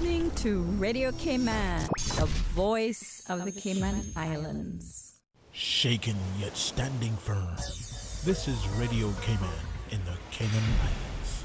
listening to Radio Cayman, the voice of the Cayman Islands. Shaken yet standing firm. This is Radio Cayman in the Cayman Islands.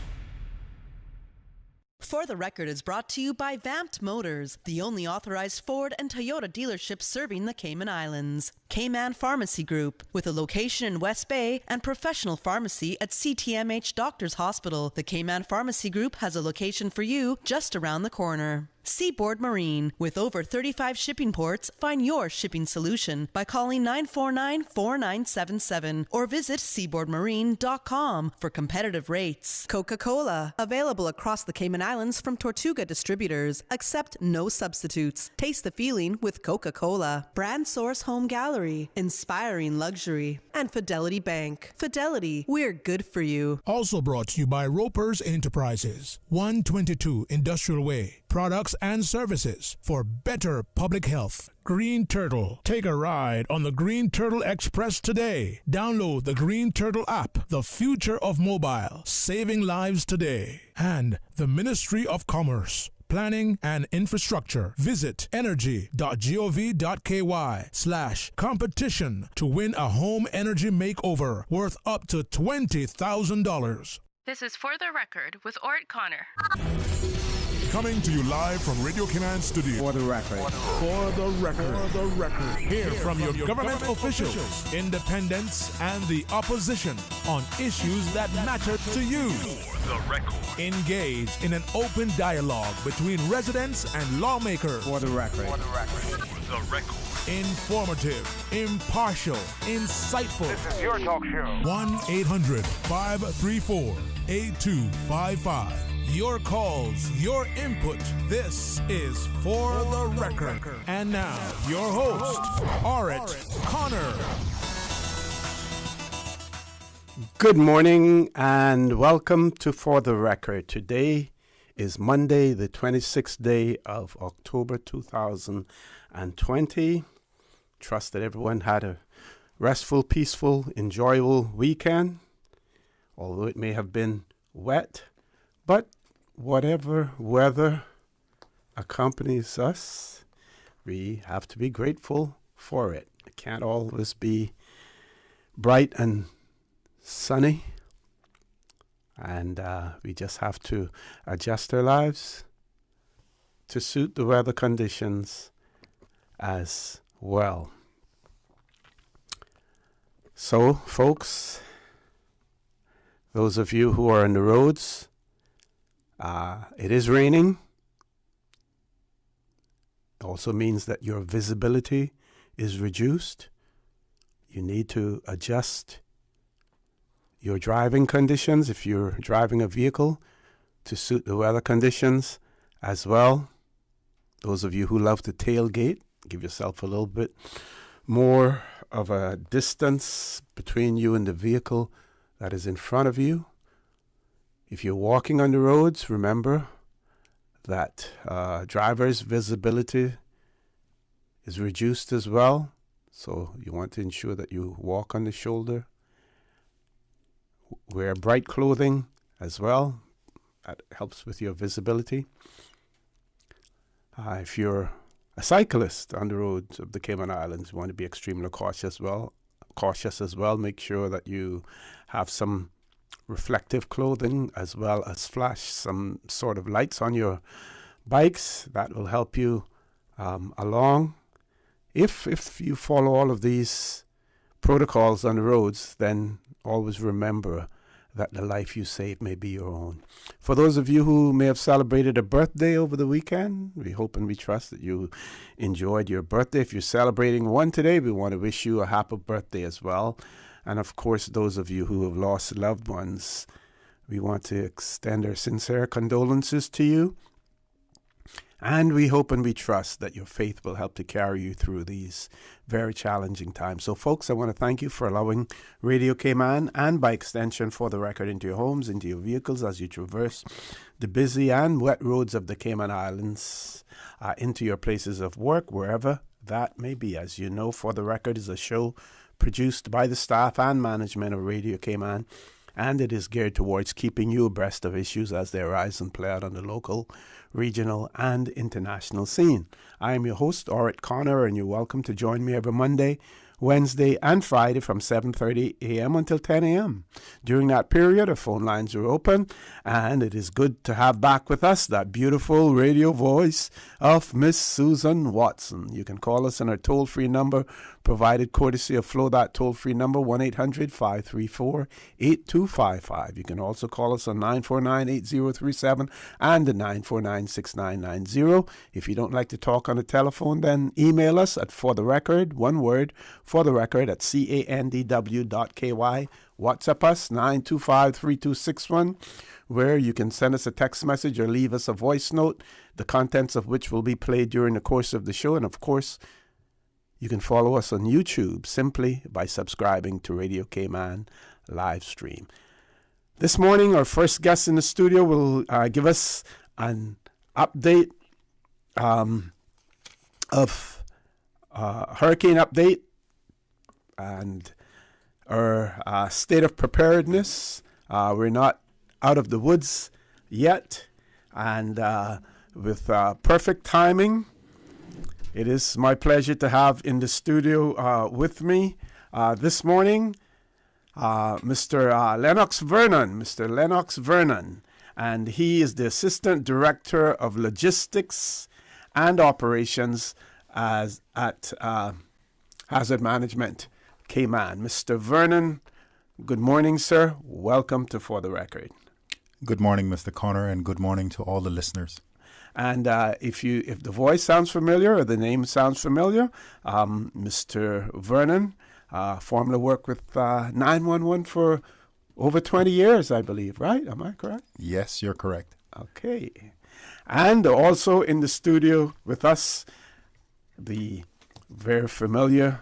For the Record is brought to you by Vamped Motors, the only authorized Ford and Toyota dealership serving the Cayman Islands. Cayman Pharmacy Group, with a location in West Bay and professional pharmacy at CTMH Doctors Hospital. The Cayman Pharmacy Group has a location for you just around the corner. Seaboard Marine, with over 35 shipping ports, find your shipping solution by calling 949-4977 or visit seaboardmarine.com for competitive rates. Coca-Cola, available across the Cayman Islands from Tortuga Distributors. Accept no substitutes. Taste the feeling with Coca-Cola. Brand Source Home Gallery, inspiring luxury. And Fidelity Bank. Fidelity, we're good for you. Also brought to you by Ropers Enterprises, 122 Industrial Way. Products and services for better public health. Green Turtle. Take a ride on the Green Turtle Express today. Download the Green Turtle app, the future of mobile, saving lives today. And the Ministry of Commerce, Planning and Infrastructure. Visit energy.gov.ky/competition to win a home energy makeover worth up to $20,000. This is For the Record with Orrett Connor. Coming to you live from Radio Cayman Studio. For the record. For the record. For the record. Hear from your government officials, independents, and the opposition on issues that matter to you. For the record. Engage in an open dialogue between residents and lawmakers. For the record. For the record. For the record. Informative, impartial, insightful. This is your talk show. 1-800-534-8255. Your calls, your input. This is For the Record. And now, your host, Orrett Connor. Good morning and welcome to For the Record. Today is Monday, the 26th day of October 2020. Trust that everyone had a restful, peaceful, enjoyable weekend, although it may have been wet. But whatever weather accompanies us, we have to be grateful for it. It can't always be bright and sunny, and we just have to adjust our lives to suit the weather conditions as well. So, folks, those of you who are on the roads, it is raining. It also means that your visibility is reduced. You need to adjust your driving conditions if you're driving a vehicle to suit the weather conditions as well. Those of you who love to tailgate, give yourself a little bit more of a distance between you and the vehicle that is in front of you. If you're walking on the roads, remember that driver's visibility is reduced as well. So you want to ensure that you walk on the shoulder. Wear bright clothing as well. That helps with your visibility. If you're a cyclist on the roads of the Cayman Islands, you want to be extremely cautious as well. Make sure that you have some reflective clothing as well as flash some sort of lights on your bikes. That will help you along. If you follow all of these protocols on the roads, then always remember that the life you save may be your own. For those of you who may have celebrated a birthday over the weekend, we hope and we trust that you enjoyed your birthday. If you're celebrating one today, we want to wish you a happy birthday as well. And of course, those of you who have lost loved ones, we want to extend our sincere condolences to you. And we hope and we trust that your faith will help to carry you through these very challenging times. So, folks, I want to thank you for allowing Radio Cayman and, by extension, For the Record, into your homes, into your vehicles as you traverse the busy and wet roads of the Cayman Islands, into your places of work, wherever that may be. As you know, For the Record is a show produced by the staff and management of Radio Cayman and it is geared towards keeping you abreast of issues as they arise and play out on the local, regional, and international scene. I am your host, Orrett Connor, and you're welcome to join me every Monday, Wednesday, and Friday from 7:30 a.m. until 10 a.m. During that period, our phone lines are open, and it is good to have back with us that beautiful radio voice of Miss Susan Watson. You can call us on our toll-free number, provided courtesy of Flow. That toll-free number, 1-800-534-8255. You can also call us on 949-8037 and the 949-6990. If you don't like to talk on the telephone, then email us at fortherecord, one word, fortherecord at candw.ky. WhatsApp us, 925-3261, where you can send us a text message or leave us a voice note, the contents of which will be played during the course of the show. And of course, you can follow us on YouTube simply by subscribing to Radio Cayman live stream. This morning, our first guest in the studio will give us an update of hurricane update and our state of preparedness. We're not out of the woods yet, and with perfect timing, it is my pleasure to have in the studio with me this morning Mr. Lennox Vernon. Mr. Lennox Vernon, and he is the Assistant Director of Logistics and Operations at Hazard Management Cayman. Mr. Vernon, good morning, sir. Welcome to For the Record. Good morning, Mr. Connor, and good morning to all the listeners. And if the voice sounds familiar or the name sounds familiar, Mr. Vernon formerly worked with 911 for over 20 years, I believe, right? Am I correct? Yes, you're correct. Okay. And also in the studio with us, the very familiar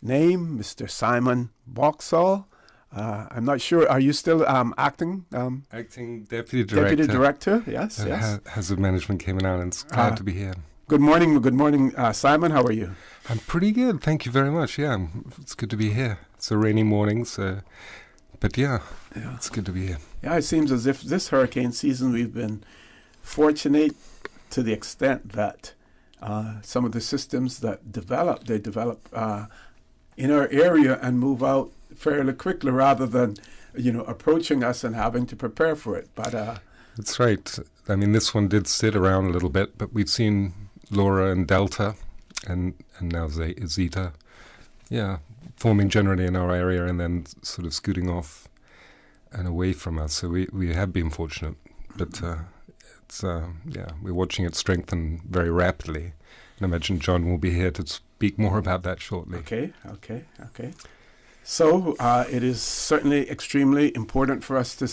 name, Mr. Simon Boxall. I'm not sure. Are you still acting? Acting Deputy Director. Deputy Director, yes, yes. Hazard Management Cayman Islands. Glad to be here. Good morning, Simon. How are you? I'm pretty good. Thank you very much. Yeah, it's good to be here. It's a rainy morning, but yeah, it's good to be here. Yeah, it seems as if this hurricane season we've been fortunate to the extent that some of the systems that develop in our area and move out fairly quickly rather than, approaching us and having to prepare for it. But that's right. I mean, this one did sit around a little bit, but we've seen Laura and Delta and now Zeta, forming generally in our area and then sort of scooting off and away from us. So we have been fortunate, but we're watching it strengthen very rapidly. And I imagine John will be here to speak more about that shortly. Okay. So it is certainly extremely important for us to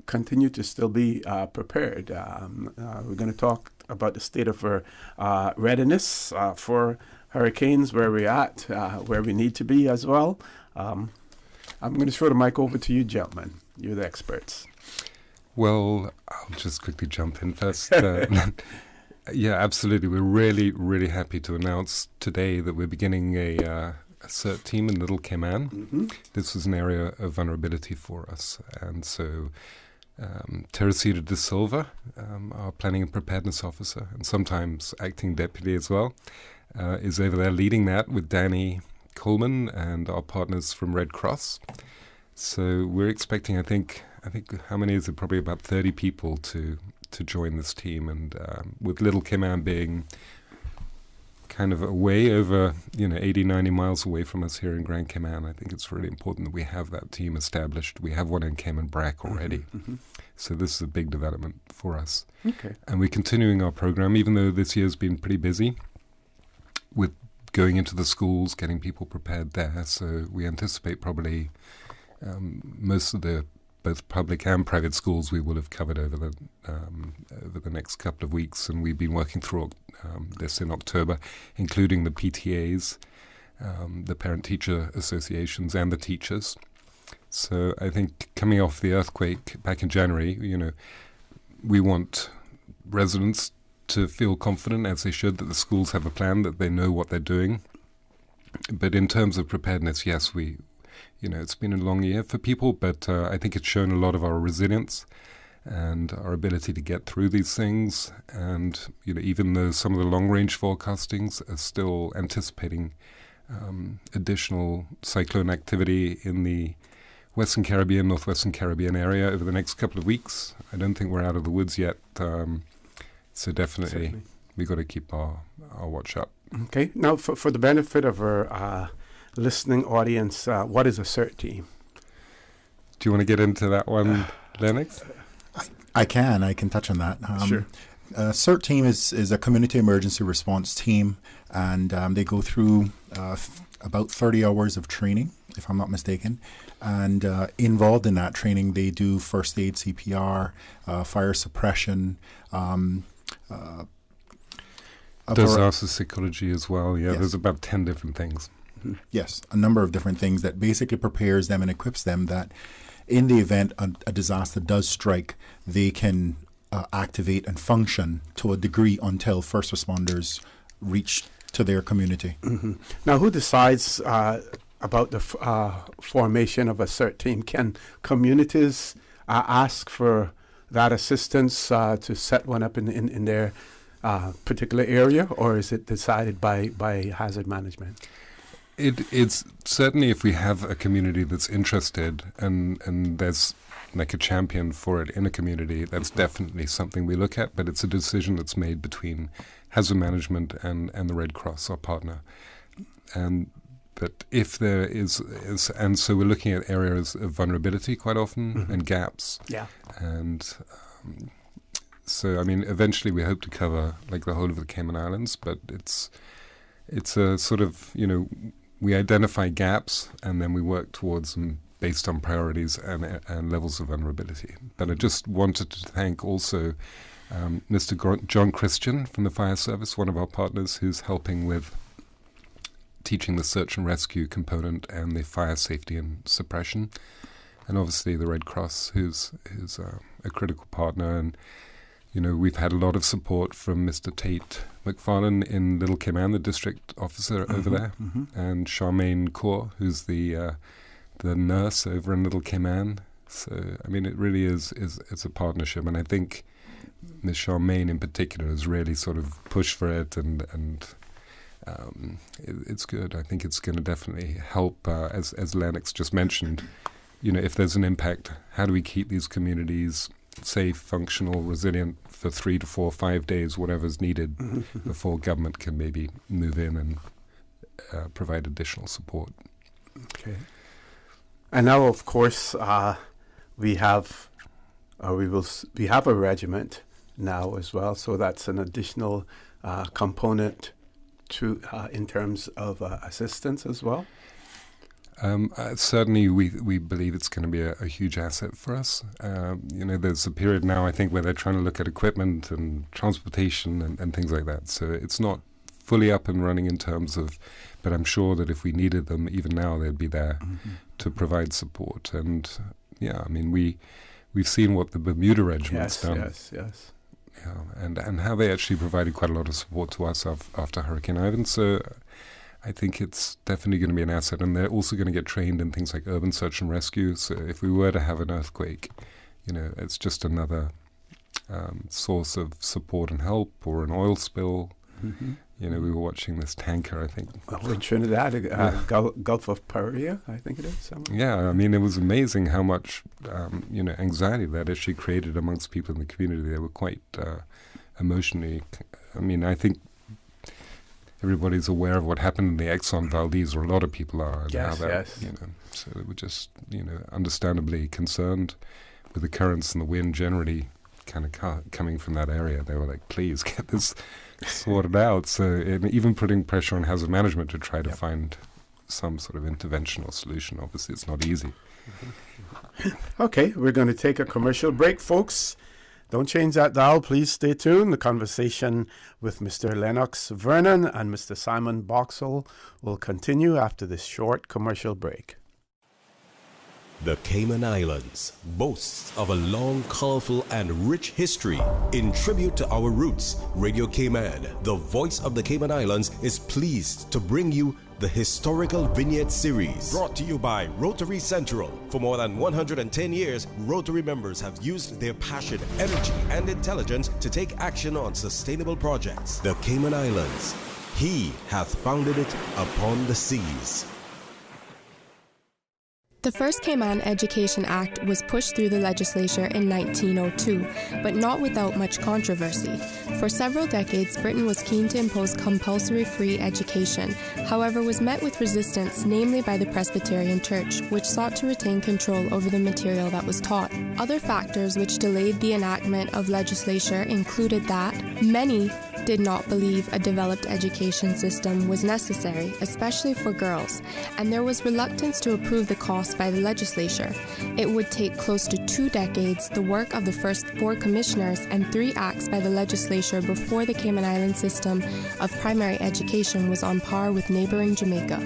continue to still be prepared. We're going to talk about the state of our readiness for hurricanes, where we're at, where we need to be as well. I'm going to throw the mic over to you, gentlemen. You're the experts. Well, I'll just quickly jump in first. Yeah, absolutely. We're really, really happy to announce today that we're beginning a CERT team in Little Cayman. Mm-hmm. This was an area of vulnerability for us. And so Teresita De Silva, our Planning and Preparedness Officer, and sometimes Acting Deputy as well, is over there leading that with Danny Coleman and our partners from Red Cross. So we're expecting, I think how many is it? Probably about 30 people to join this team, and with Little Cayman being kind of away over 80, 90 miles away from us here in Grand Cayman, I think it's really important that we have that team established. We have one in Cayman Brac already. Mm-hmm. So this is a big development for us. Okay. And we're continuing our program, even though this year's been pretty busy with going into the schools, getting people prepared there. So we anticipate probably most of the both public and private schools we will have covered over the next couple of weeks, and we've been working through this in October, including the PTAs, the parent-teacher associations, and the teachers. So I think coming off the earthquake back in January, we want residents to feel confident, as they should, that the schools have a plan, that they know what they're doing. But in terms of preparedness, yes, we it's been a long year for people, but I think it's shown a lot of our resilience and our ability to get through these things. And, even though some of the long-range forecastings are still anticipating additional cyclone activity in the Western Caribbean, Northwestern Caribbean area over the next couple of weeks, I don't think we're out of the woods yet. So definitely, we've got to keep our watch up. Okay. Now, for the benefit of our listening audience, what is a CERT team? Do you want to get into that one, Lennox? I can touch on that. Sure. CERT team is a community emergency response team, and they go through about 30 hours of training, if I'm not mistaken. And involved in that training, they do first aid, CPR, fire suppression, disaster psychology as well. Yeah, yes. There's about 10 different things. Yes, a number of different things that basically prepares them and equips them that in the event a disaster does strike, they can activate and function to a degree until first responders reach to their community. Mm-hmm. Now, who decides about the formation of a CERT team? Can communities ask for that assistance to set one up in their particular area, or is it decided by hazard management? It's certainly, if we have a community that's interested and there's like a champion for it in a community, that's definitely something we look at, but it's a decision that's made between hazard management and the Red Cross, our partner. But if there is, and so we're looking at areas of vulnerability quite often and gaps. Yeah. And so, eventually we hope to cover like the whole of the Cayman Islands, but it's a sort of, we identify gaps and then we work towards them based on priorities and levels of vulnerability. But I just wanted to thank also Mr. John Christian from the Fire Service, one of our partners, who's helping with teaching the search and rescue component and the fire safety and suppression. And obviously the Red Cross, who's a critical partner. And we've had a lot of support from Mr. Tate McFarlane in Little Cayman, the district officer over there, and Charmaine Kaur, who's the nurse over in Little Cayman. So, it really is it's a partnership. And I think Ms. Charmaine in particular has really sort of pushed for it, and it's good. I think it's going to definitely help, as Lennox just mentioned, if there's an impact, how do we keep these communities safe, functional, resilient for 3 to 4, 5 days, whatever's needed before government can maybe move in and provide additional support. Okay. And now, of course, we have a regiment now as well, so that's an additional component to in terms of assistance as well. Certainly, we believe it's going to be a huge asset for us. There's a period now, I think, where they're trying to look at equipment and transportation and things like that. So it's not fully up and running in terms of, but I'm sure that if we needed them, even now, they'd be there to provide support. And we've seen what the Bermuda Regiment's done. Yes. Yeah, and how they actually provided quite a lot of support to us after Hurricane Ivan. So I think it's definitely going to be an asset, and they're also going to get trained in things like urban search and rescue. So if we were to have an earthquake, it's just another source of support and help, or an oil spill. We were watching this tanker, I think. In Trinidad, Gulf of Paria, I think it is. Somewhere. Yeah, it was amazing how much, anxiety that actually created amongst people in the community. They were quite emotionally, I think everybody's aware of what happened in the Exxon Valdez, or a lot of people are. And yes, how that, yes. So they were just, understandably concerned with the currents and the wind generally kind of coming from that area. They were like, please get this sorted out. So even putting pressure on hazard management to try to find some sort of intervention or solution. Obviously, it's not easy. Okay, we're going to take a commercial break, folks. Don't change that dial. Please stay tuned. The conversation with Mr. Lennox Vernon and Mr. Simon Boxall will continue after this short commercial break. The Cayman Islands boasts of a long, colorful, and rich history. In tribute to our roots, Radio Cayman, the voice of the Cayman Islands, is pleased to bring you the Historical Vignette Series, brought to you by Rotary Central. For more than 110 years, Rotary members have used their passion, energy, and intelligence to take action on sustainable projects. The Cayman Islands, He hath founded it upon the seas. The first Cayman Education Act was pushed through the legislature in 1902, but not without much controversy. For several decades, Britain was keen to impose compulsory free education, however was met with resistance, namely by the Presbyterian Church, which sought to retain control over the material that was taught. Other factors which delayed the enactment of legislation included that many did not believe a developed education system was necessary, especially for girls, and there was reluctance to approve the cost by the legislature. It would take close to 2 decades, the work of the first 4 commissioners, and 3 acts by the legislature before the Cayman Island system of primary education was on par with neighboring Jamaica.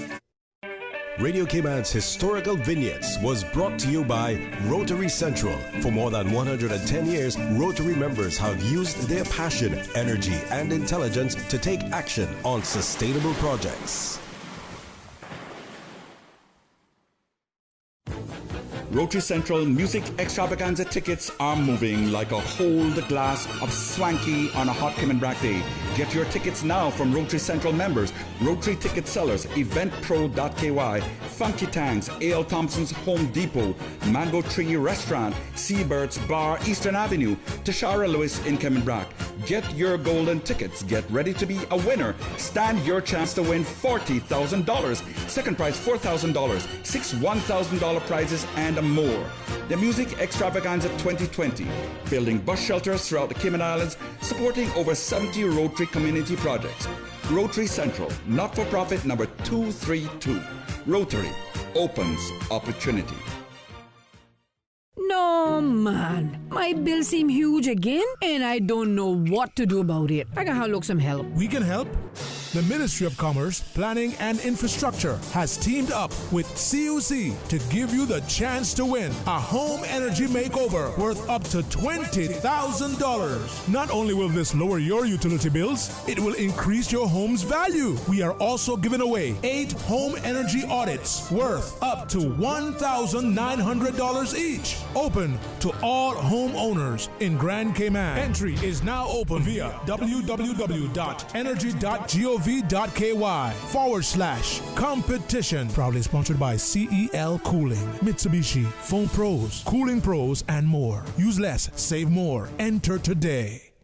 Radio Cayman's Historical Vignettes was brought to you by Rotary Central. For more than 110 years, Rotary members have used their passion, energy, and intelligence to take action on sustainable projects. Rotary Central Music Extravaganza tickets are moving like a hold glass of swanky on a hot Cayman Brack day. Get your tickets now from Rotary Central members, Rotary ticket sellers, eventpro.ky, Funky Tanks, A.L. Thompson's Home Depot, Mango Tree Restaurant, Seabird's Bar, Eastern Avenue, Tashara Lewis in Cayman Brack. Get your golden tickets. Get ready to be a winner. Stand your chance to win $40,000. Second prize $4,000. 6 $1,000 prizes and more. The Music Extravaganza 2020. Building bus shelters throughout the Cayman Islands, supporting over 70 Rotary community projects. Rotary Central, not-for-profit number 232. Rotary opens opportunity. No, man. My bills seem huge again, and I don't know what to do about it. I gotta look some help. We can help. The Ministry of Commerce, Planning and Infrastructure has teamed up with CUC to give you the chance to win a home energy makeover worth up to $20,000. Not only will this lower your utility bills, it will increase your home's value. We are also giving away 8 home energy audits worth up to $1,900 each. Open to all homeowners in Grand Cayman. Entry is now open via www.energy.gov.ky/competition. Proudly sponsored by CEL Cooling, Mitsubishi, Foam Pros, Cooling Pros, and more. Use less, save more. Enter today.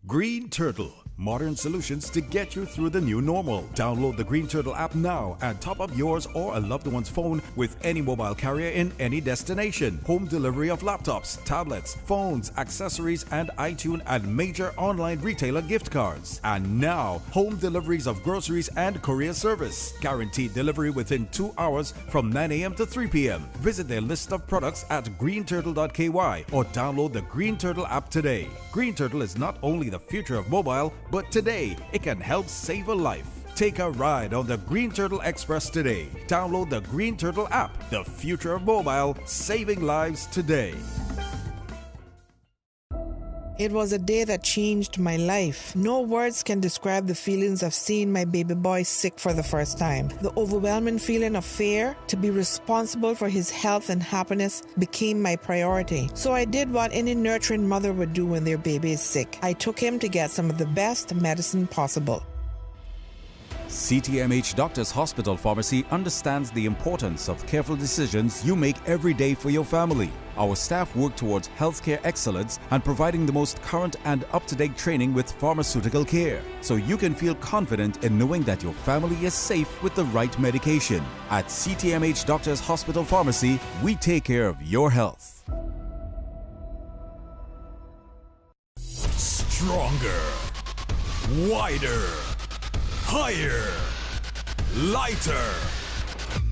Green Turtle. Modern solutions to get you through the new normal. Download the Green Turtle app now and top up yours or a loved one's phone with any mobile carrier in any destination. Home delivery of laptops, tablets, phones, accessories, and iTunes and major online retailer gift cards. And now, home deliveries of groceries and courier service. Guaranteed delivery within 2 hours from 9 a.m. to 3 p.m. Visit their list of products at greenturtle.ky or download the Green Turtle app today. Green Turtle is not only the future of mobile, but today it can help save a life. Take a ride on the Green Turtle Express today. Download the Green Turtle app, the future of mobile, saving lives today. It was a day that changed my life. No words can describe the feelings of seeing my baby boy sick for the first time. The overwhelming feeling of fear to be responsible for his health and happiness became my priority. So I did what any nurturing mother would do when their baby is sick. I took him to get some of the best medicine possible. CTMH Doctors Hospital Pharmacy understands the importance of careful decisions you make every day for your family. Our staff work towards healthcare excellence and providing the most current and up-to-date training with pharmaceutical care, so you can feel confident in knowing that your family is safe with the right medication. At CTMH Doctors Hospital Pharmacy, we take care of your health. Stronger, wider, higher, lighter.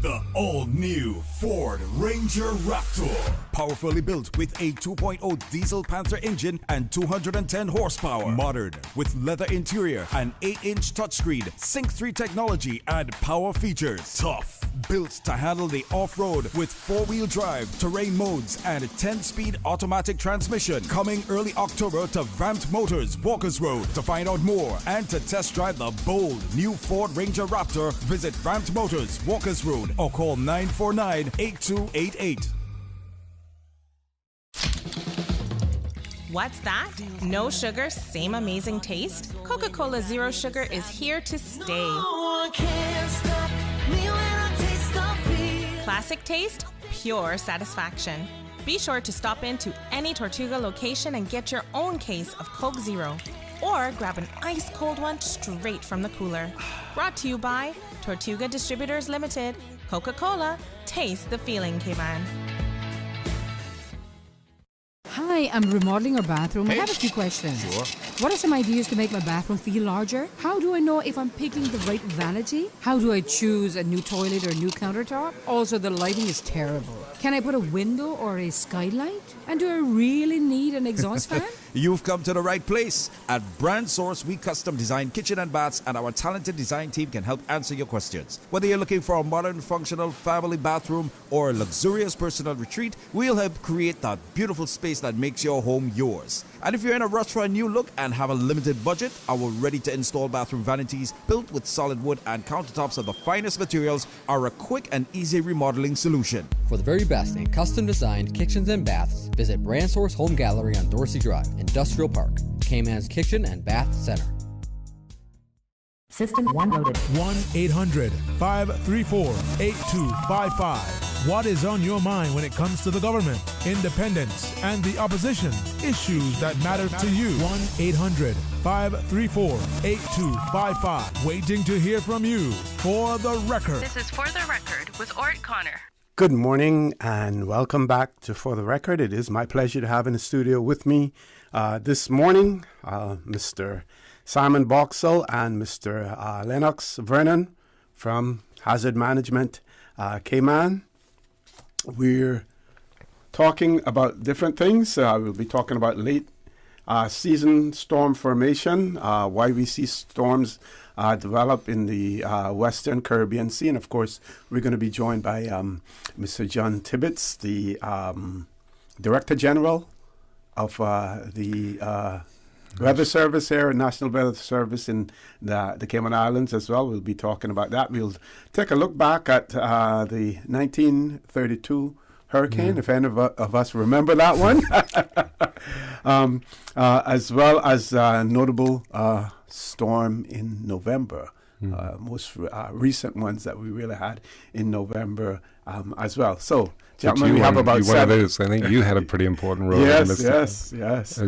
The all-new Ford Ranger Raptor, Powerfully built with a 2.0 diesel Panther engine and 210 horsepower. Modern with leather interior and 8-inch touchscreen, Sync 3 technology and power features. Tough, built to handle the off-road with 4-wheel drive, terrain modes, and 10-speed automatic transmission. Coming early October to Vamped Motors, Walkers Road. To find out more and to test drive the bold new Ford Ranger Raptor, visit Vamped Motors, Walkers Road, or call 949-8288. What's that? No sugar, same amazing taste? Coca-Cola Zero Sugar is here to stay. Classic taste, pure satisfaction. Be sure to stop into any Tortuga location and get your own case of Coke Zero. Or grab an ice-cold one straight from the cooler. Brought to you by Tortuga Distributors Limited. Coca-Cola, taste the feeling, K-Man. Hi, I'm remodeling our bathroom. I have a few questions. Sure. What are some ideas to make my bathroom feel larger? How do I know if I'm picking the right vanity? How do I choose a new toilet or a new countertop? Also, the lighting is terrible. Can I put a window or a skylight? And do I really need an exhaust fan? You've come to the right place. At Brand Source, we custom design kitchen and baths, and our talented design team can help answer your questions. Whether you're looking for a modern, functional family bathroom or a luxurious personal retreat, we'll help create that beautiful space that makes your home yours. And if you're in a rush for a new look and have a limited budget, our ready-to-install bathroom vanities, built with solid wood and countertops of the finest materials, are a quick and easy remodeling solution. For the very best in custom-designed kitchens and baths, visit Brand Source Home Gallery on Dorsey Drive, Industrial Park, K-Man's Kitchen and Bath Center. System 1 loaded. 1-800-534-8255. What is on your mind when it comes to the government, independence, and the opposition? Issues that matter to you. 1-800-534-8255. Waiting to hear from you. For the record. This is For the Record with Orrett Connor. Good morning and welcome back to For the Record. It is my pleasure to have in the studio with me this morning Mr. Simon Boxall and Mr. Lennox Vernon from Hazard Management Cayman. We're talking about different things. We'll be talking about late season storm formation, why we see storms develop in the Western Caribbean Sea. And of course, we're going to be joined by Mr. John Tibbetts, the Director General of the Weather Service here, National Weather Service in the Cayman Islands as well. We'll be talking about that. We'll take a look back at the 1932 hurricane, if any of us remember that one, as well as notable storm in November, most recent ones that we really had in November as well. So, gentlemen, we have about one of those. I think you had a pretty important role in this. Yes.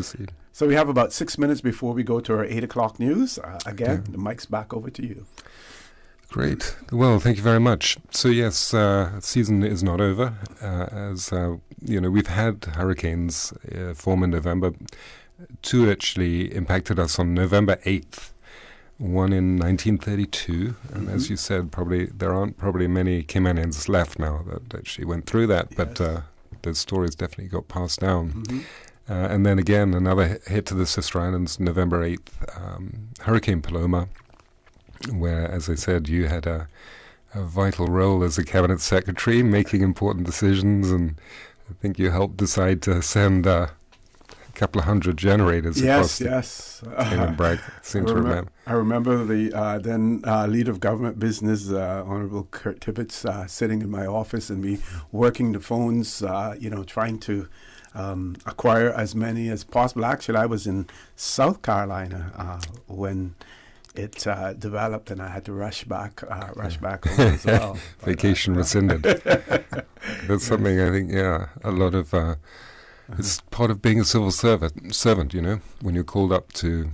So we have about 6 minutes before we go to our 8 o'clock news. Again, the mic's back over to you. Great. Well, thank you very much. So yes, season is not over. As you know, we've had hurricanes form in November. Two actually impacted us on November 8th. One in 1932, and as you said, there aren't many Caymanians left now that actually went through that, but those stories definitely got passed down. And then again, another hit to the sister islands, November 8th, Hurricane Paloma, where, as I said, you had a vital role as a cabinet secretary, making important decisions, and I think you helped decide to send a couple of hundred generators across the Cayman Bragg. I remember the then leader of government business, Honorable Kurt Tibbetts, sitting in my office and me working the phones, trying to acquire as many as possible. Actually, I was in South Carolina when it developed, and I had to rush back over as well. Vacation rescinded. That's something I think, a lot of... it's part of being a civil servant, when you're called up to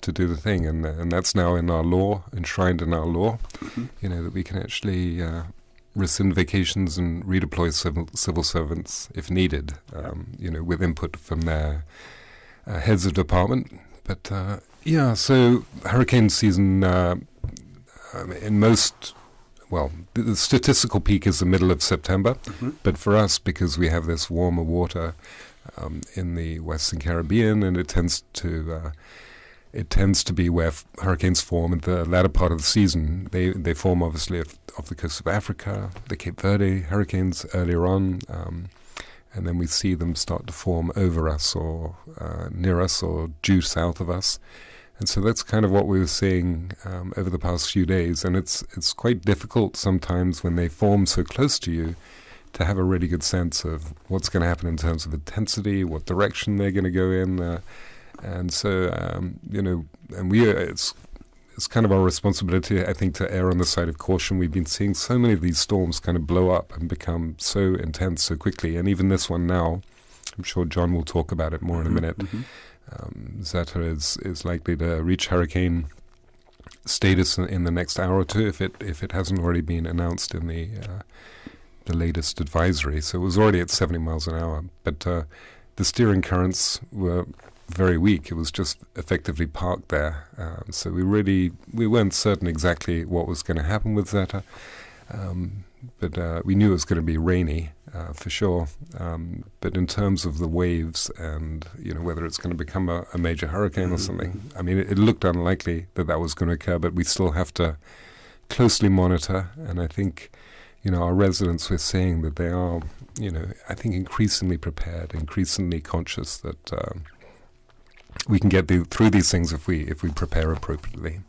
do the thing, and that's now in our law, enshrined in our law, that we can actually rescind vacations and redeploy civil servants if needed, with input from their heads of department. But so hurricane season in most well, the statistical peak is the middle of September, but for us, because we have this warmer water in the Western Caribbean, and it tends to be where hurricanes form in the latter part of the season. They form obviously off the coast of Africa, the Cape Verde hurricanes earlier on, and then we see them start to form over us or near us or due south of us. And so that's kind of what we were seeing over the past few days. And it's quite difficult sometimes when they form so close to you to have a really good sense of what's going to happen in terms of intensity, what direction they're going to go in. And so, and it's kind of our responsibility, I think, to err on the side of caution. We've been seeing so many of these storms kind of blow up and become so intense so quickly. And even this one now, I'm sure John will talk about it more in a minute. Zeta is likely to reach hurricane status in the next hour or two if it hasn't already been announced in the latest advisory. So it was already at 70 miles an hour, but the steering currents were very weak. It was just effectively parked there. So we weren't certain exactly what was going to happen with Zeta, but we knew it was going to be rainy for sure. But in terms of the waves and whether it's going to become a major hurricane or something, I mean, it looked unlikely that was going to occur. But we still have to closely monitor. And I think our residents were saying that they are I think increasingly prepared, increasingly conscious that we can get through these things if we prepare appropriately.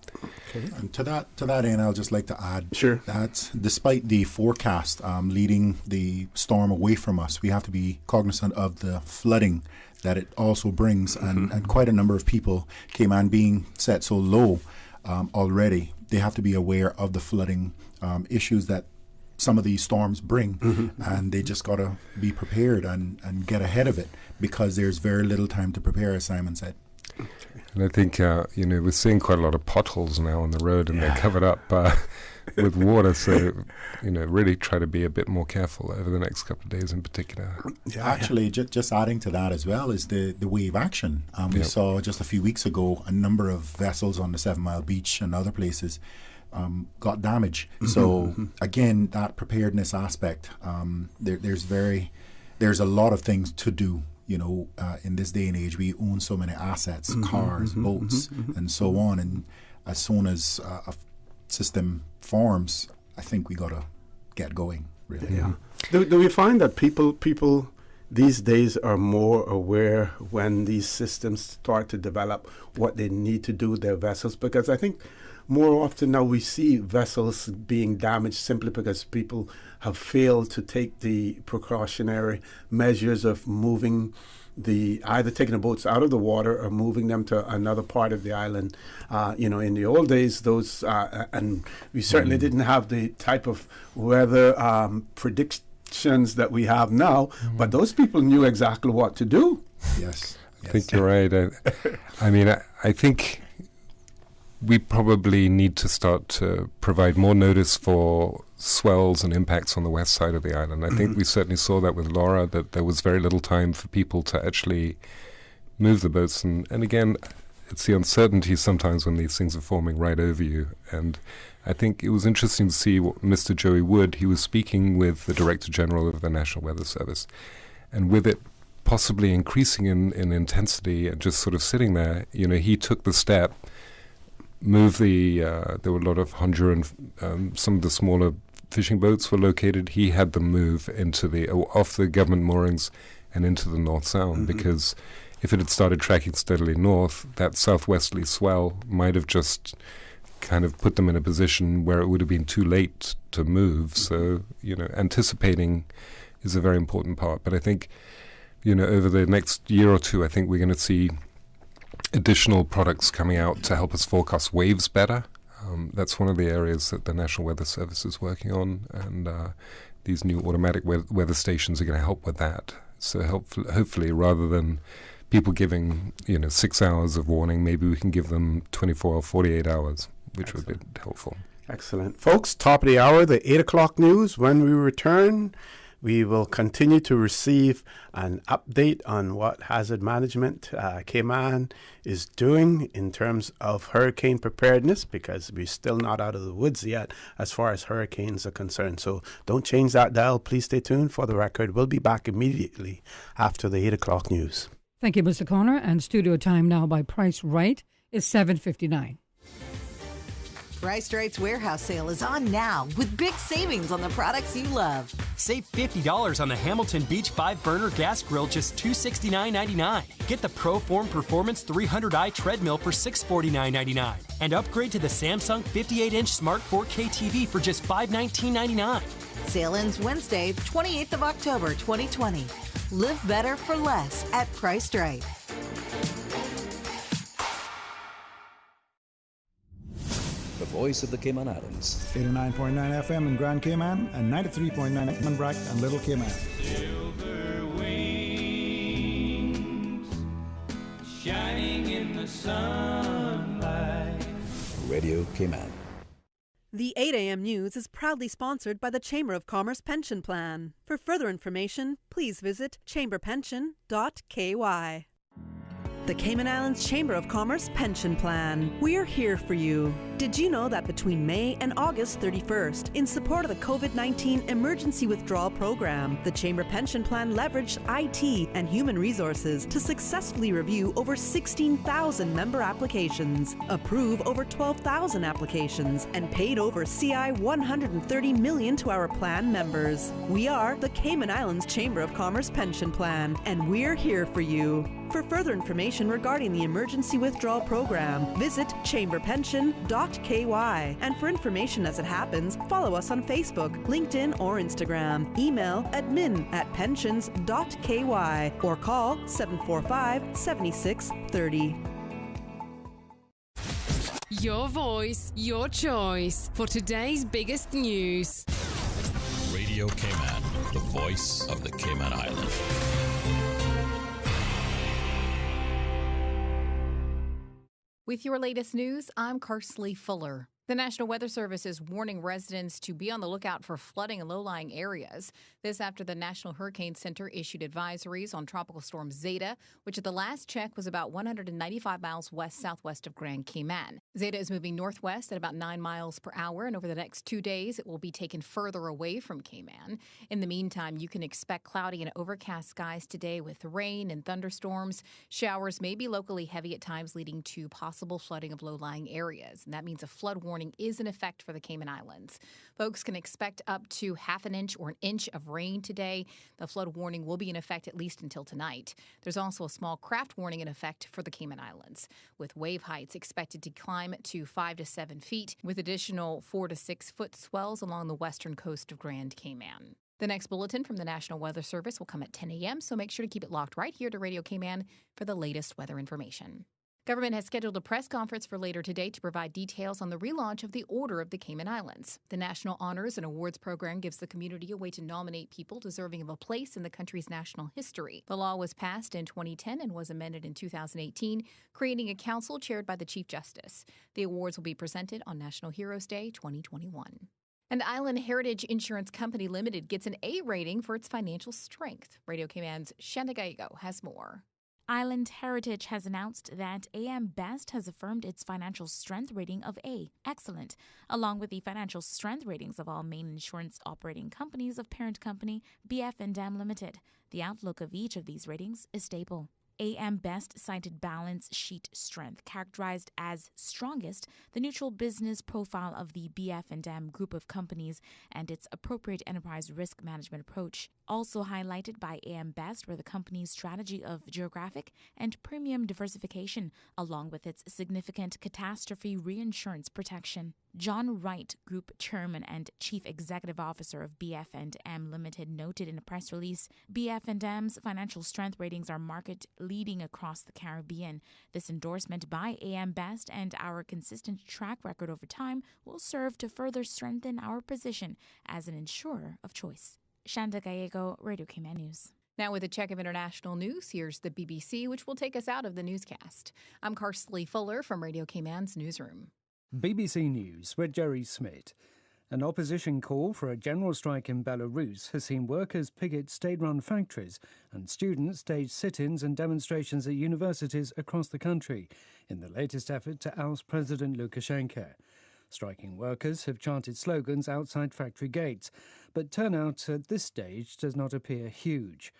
Okay. And to that end, I'll just like to add that despite the forecast leading the storm away from us, we have to be cognizant of the flooding that it also brings, and quite a number of people came on being set so low already. They have to be aware of the flooding issues that some of these storms bring, and they just got to be prepared and get ahead of it, because there's very little time to prepare, as Simon said. And I think, we're seeing quite a lot of potholes now on the road, and they're covered up with water. So, really try to be a bit more careful over the next couple of days in particular. Actually, just adding to that as well is the wave action. We saw just a few weeks ago a number of vessels on the 7 Mile Beach and other places got damaged. So, again, that preparedness aspect, there's a lot of things to do. In this day and age, we own so many assets, cars, boats, and so on. And as soon as a system forms, I think we got to get going, really. Yeah. Do we find that people these days are more aware when these systems start to develop what they need to do with their vessels? Because I think more often now we see vessels being damaged simply because people have failed to take the precautionary measures of moving either taking the boats out of the water or moving them to another part of the island. In the old days, those and we certainly didn't have the type of weather predictions that we have now, but those people knew exactly what to do. Yes. I think you're right. I think we probably need to start to provide more notice for swells and impacts on the west side of the island. I think we certainly saw that with Laura, that there was very little time for people to actually move the boats. And again, it's the uncertainty sometimes when these things are forming right over you. And I think it was interesting to see what Mr. Joey Wood, he was speaking with the Director General of the National Weather Service. And with it possibly increasing in intensity and just sort of sitting there, he took the step, move there were a lot of Honduran, some of the smaller fishing boats were located. He had them move off the government moorings and into the North Sound, because if it had started tracking steadily north, that southwesterly swell might have just kind of put them in a position where it would have been too late to move. So, anticipating is a very important part. But I think, over the next year or two, I think we're going to see additional products coming out to help us forecast waves better. That's one of the areas that the National Weather Service is working on, and these new automatic weather stations are going to help with that. So hopefully, rather than people giving 6 hours of warning, maybe we can give them 24 or 48 hours, which would be helpful. Excellent. Folks, top of the hour, the 8 o'clock news. When we return, We will continue to receive an update on what hazard management Cayman is doing in terms of hurricane preparedness, because we're still not out of the woods yet as far as hurricanes are concerned. So don't change that dial. Please stay tuned for the record. We'll be back immediately after the 8 o'clock news. Thank you, Mr. Connor. And studio time now by Price Right is 7:59. Price Right's warehouse sale is on now with big savings on the products you love. Save $50 on the Hamilton Beach 5-burner gas grill, just $269.99. Get the ProForm Performance 300i treadmill for $649.99. And upgrade to the Samsung 58-inch Smart 4K TV for just $519.99. Sale ends Wednesday, 28th of October, 2020. Live better for less at Price Right. The voice of the Cayman Islands. 89.9 FM in Grand Cayman and 93.9 FM in Brack and Little Cayman. Silver wings shining in the sunlight. Radio Cayman. The 8 a.m. news is proudly sponsored by the Chamber of Commerce Pension Plan. For further information, please visit chamberpension.ky. The Cayman Islands Chamber of Commerce Pension Plan. We're here for you. Did you know that between May and August 31st, in support of the COVID-19 Emergency Withdrawal Program, the Chamber Pension Plan leveraged IT and human resources to successfully review over 16,000 member applications, approve over 12,000 applications, and paid over CI $130 million to our plan members. We are the Cayman Islands Chamber of Commerce Pension Plan, and we're here for you. For further information regarding the Emergency Withdrawal Program, visit chamberpension.ky. And for information as it happens, follow us on Facebook, LinkedIn, or Instagram. Email admin@pensions.ky or call 745-7630. Your voice, your choice for today's biggest news. Radio Cayman, the voice of the Cayman Islands. With your latest news, I'm Karsley Fuller. The National Weather Service is warning residents to be on the lookout for flooding in low-lying areas. This after the National Hurricane Center issued advisories on Tropical Storm Zeta, which at the last check was about 195 miles west-southwest of Grand Cayman. Zeta is moving northwest at about 9 miles per hour, and over the next 2 days, it will be taken further away from Cayman. In the meantime, you can expect cloudy and overcast skies today with rain and thunderstorms. Showers may be locally heavy at times, leading to possible flooding of low-lying areas, and that means a flood warning is in effect for the Cayman Islands. Folks can expect up to half an inch or an inch of rain today. The flood warning will be in effect at least until tonight. There's also a small craft warning in effect for the Cayman Islands, with wave heights expected to climb to 5 to 7 feet, with additional 4 to 6 foot swells along the western coast of Grand Cayman. The next bulletin from the National Weather Service will come at 10 a.m., so make sure to keep it locked right here to Radio Cayman for the latest weather information. Government has scheduled a press conference for later today to provide details on the relaunch of the Order of the Cayman Islands. The National Honors and Awards Program gives the community a way to nominate people deserving of a place in the country's national history. The law was passed in 2010 and was amended in 2018, creating a council chaired by the Chief Justice. The awards will be presented on National Heroes Day 2021. And Island Heritage Insurance Company Limited gets an A rating for its financial strength. Radio Cayman's Shanda Gallego has more. Island Heritage has announced that AM Best has affirmed its financial strength rating of A, excellent, along with the financial strength ratings of all main insurance operating companies of parent company BF&M Limited. The outlook of each of these ratings is stable. AM Best cited balance sheet strength, characterized as strongest, the neutral business profile of the BF&M group of companies, and its appropriate enterprise risk management approach. Also highlighted by AM Best were the company's strategy of geographic and premium diversification, along with its significant catastrophe reinsurance protection. John Wright, Group Chairman and Chief Executive Officer of BF&M Limited, noted in a press release, BF&M's financial strength ratings are market-leading across the Caribbean. This endorsement by AM Best and our consistent track record over time will serve to further strengthen our position as an insurer of choice. Shanda Gallego, Radio Cayman News. Now with a check of international news, here's the BBC, which will take us out of the newscast. I'm Karsley Fuller from Radio Cayman's newsroom. BBC News with Jerry Smith. An opposition call for a general strike in Belarus has seen workers picket state-run factories and students stage sit-ins and demonstrations at universities across the country in the latest effort to oust President Lukashenko. Striking workers have chanted slogans outside factory gates, but turnout at this stage does not appear huge.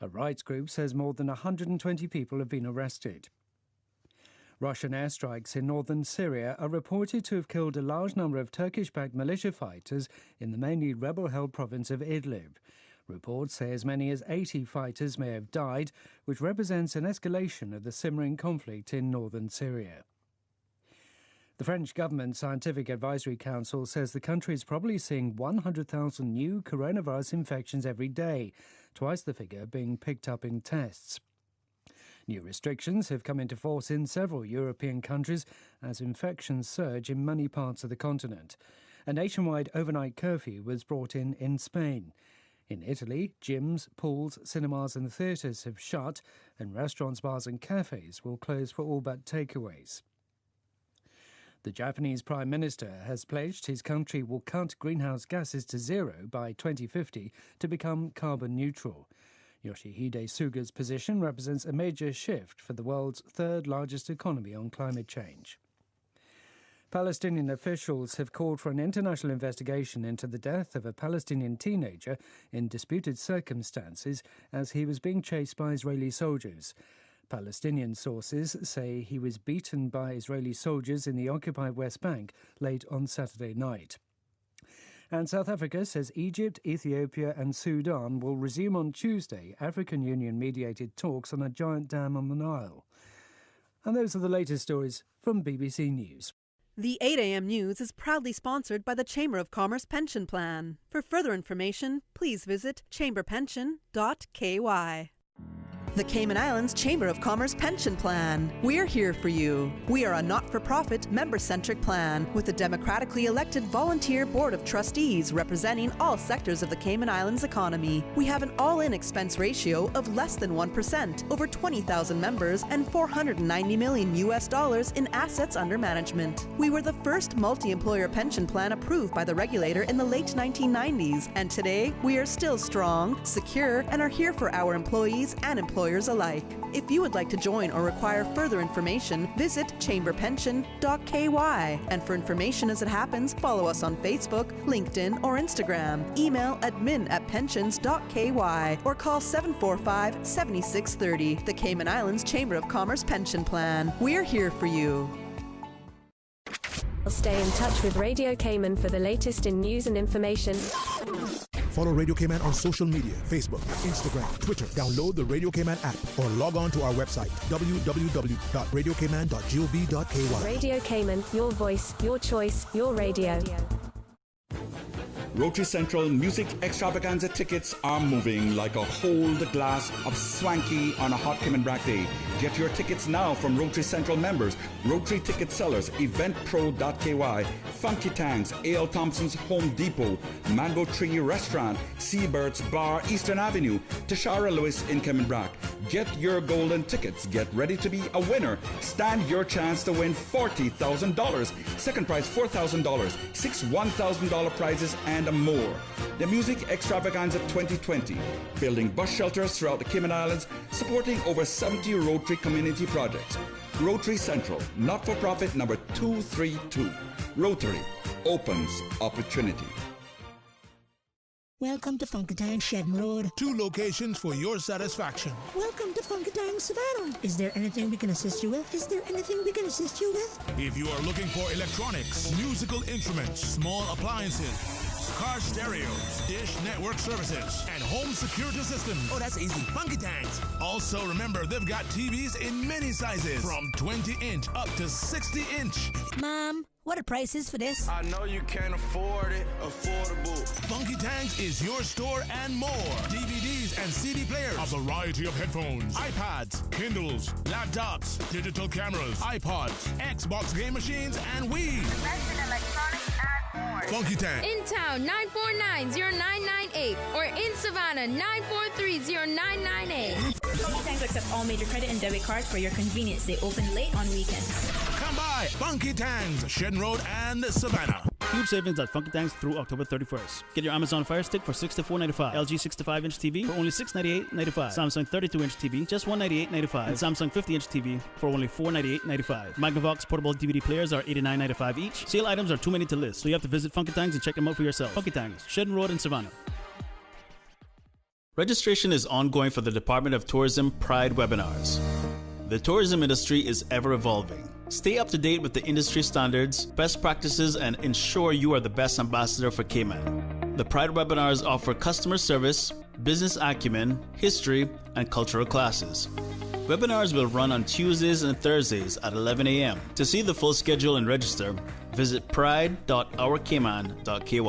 A rights group says more than 120 people have been arrested. Russian airstrikes in northern Syria are reported to have killed a large number of Turkish-backed militia fighters in the mainly rebel-held province of Idlib. Reports say as many as 80 fighters may have died, which represents an escalation of the simmering conflict in northern Syria. The French government Scientific Advisory Council says the country is probably seeing 100,000 new coronavirus infections every day, twice the figure being picked up in tests. New restrictions have come into force in several European countries as infections surge in many parts of the continent. A nationwide overnight curfew was brought in Spain. In Italy, gyms, pools, cinemas and theatres have shut, and restaurants, bars and cafes will close for all but takeaways. The Japanese Prime Minister has pledged his country will cut greenhouse gases to zero by 2050 to become carbon neutral. Yoshihide Suga's position represents a major shift for the world's third largest economy on climate change. Palestinian officials have called for an international investigation into the death of a Palestinian teenager in disputed circumstances as he was being chased by Israeli soldiers. Palestinian sources say he was beaten by Israeli soldiers in the occupied West Bank late on Saturday night. And South Africa says Egypt, Ethiopia and Sudan will resume on Tuesday African Union-mediated talks on a giant dam on the Nile. And those are the latest stories from BBC News. The 8 a.m. news is proudly sponsored by the Chamber of Commerce Pension Plan. For further information, please visit chamberpension.ky. The Cayman Islands Chamber of Commerce Pension Plan. We're here for you. We are a not-for-profit, member-centric plan with a democratically elected volunteer board of trustees representing all sectors of the Cayman Islands economy. We have an all-in expense ratio of less than 1%, over 20,000 members, and $490 million in assets under management. We were the first multi-employer pension plan approved by the regulator in the late 1990s, and today we are still strong, secure, and are here for our employees and employers alike. If you would like to join or require further information, visit chamberpension.ky. And for information as it happens, follow us on Facebook, LinkedIn, or Instagram. Email admin@pensions.ky or call 745-7630. The Cayman Islands Chamber of Commerce Pension Plan. We're here for you. Stay in touch with Radio Cayman for the latest in news and information. Follow Radio Cayman on social media, Facebook, Instagram, Twitter. Download the Radio Cayman app or log on to our website, www.radiocayman.gov.ky. Radio Cayman, your voice, your choice, your radio. Rotary Central Music Extravaganza tickets are moving like a hold glass of swanky on a hot Cayman Brack day. Get your tickets now from Rotary Central members, Rotary ticket sellers, eventpro.ky, Funky Tanks, A.L. Thompson's Home Depot, Mango Tree Restaurant, Seabirds Bar, Eastern Avenue, Tashara Lewis in Cayman Brack. Get your golden tickets. Get ready to be a winner. Stand your chance to win $40,000. Second prize $4,000. 6 $1,000 prizes and more. The Music Extravaganza 2020. Building bus shelters throughout the Cayman Islands, supporting over 70 Rotary community projects. Rotary Central, not-for-profit number 232. Rotary opens opportunity. Welcome to Funkatang Shedden Road. 2 locations for your satisfaction. Welcome to Funkatang Savannah. Is there anything we can assist you with? Is there anything we can assist you with? If you are looking for electronics, musical instruments, small appliances, car stereos, dish network services, and home security systems. Oh, that's easy. Funky Tanks. Also, remember, they've got TVs in many sizes, from 20-inch up to 60-inch. Mom, what are prices for this? I know you can't afford it. Affordable. Funky Tanks is your store and more. DVDs and CD players. A variety of headphones, iPads, Kindles, laptops, digital cameras, iPods, Xbox game machines, and Wii. Best in electronics and more. Funky Tank. In town, 949-0998. Or in Savannah, 943-0998. Funky Tanks accept all major credit and debit cards for your convenience. They open late on weekends. Come by Funky Tanks, Shedden Road and Savannah. Huge savings at Funky Tanks through October 31st. Get your Amazon Fire Stick for $64.95. LG 65-inch TV for only $698.95. Samsung 32-inch TV just $198.95. And Samsung 50-inch TV for only $498.95. Magnavox portable DVD players are $89.95 each. Sale items are too many to list, so you have to visit Funky Tanks and check them out for yourself. Funky Tanks, Shedden Road in Savannah. Registration is ongoing for the Department of Tourism Pride webinars. The tourism industry is ever evolving. Stay up to date with the industry standards, best practices, and ensure you are the best ambassador for Cayman. The Pride webinars offer customer service, business acumen, history, and cultural classes. Webinars will run on Tuesdays and Thursdays at 11 a.m. To see the full schedule and register, visit pride.ourcayman.ky.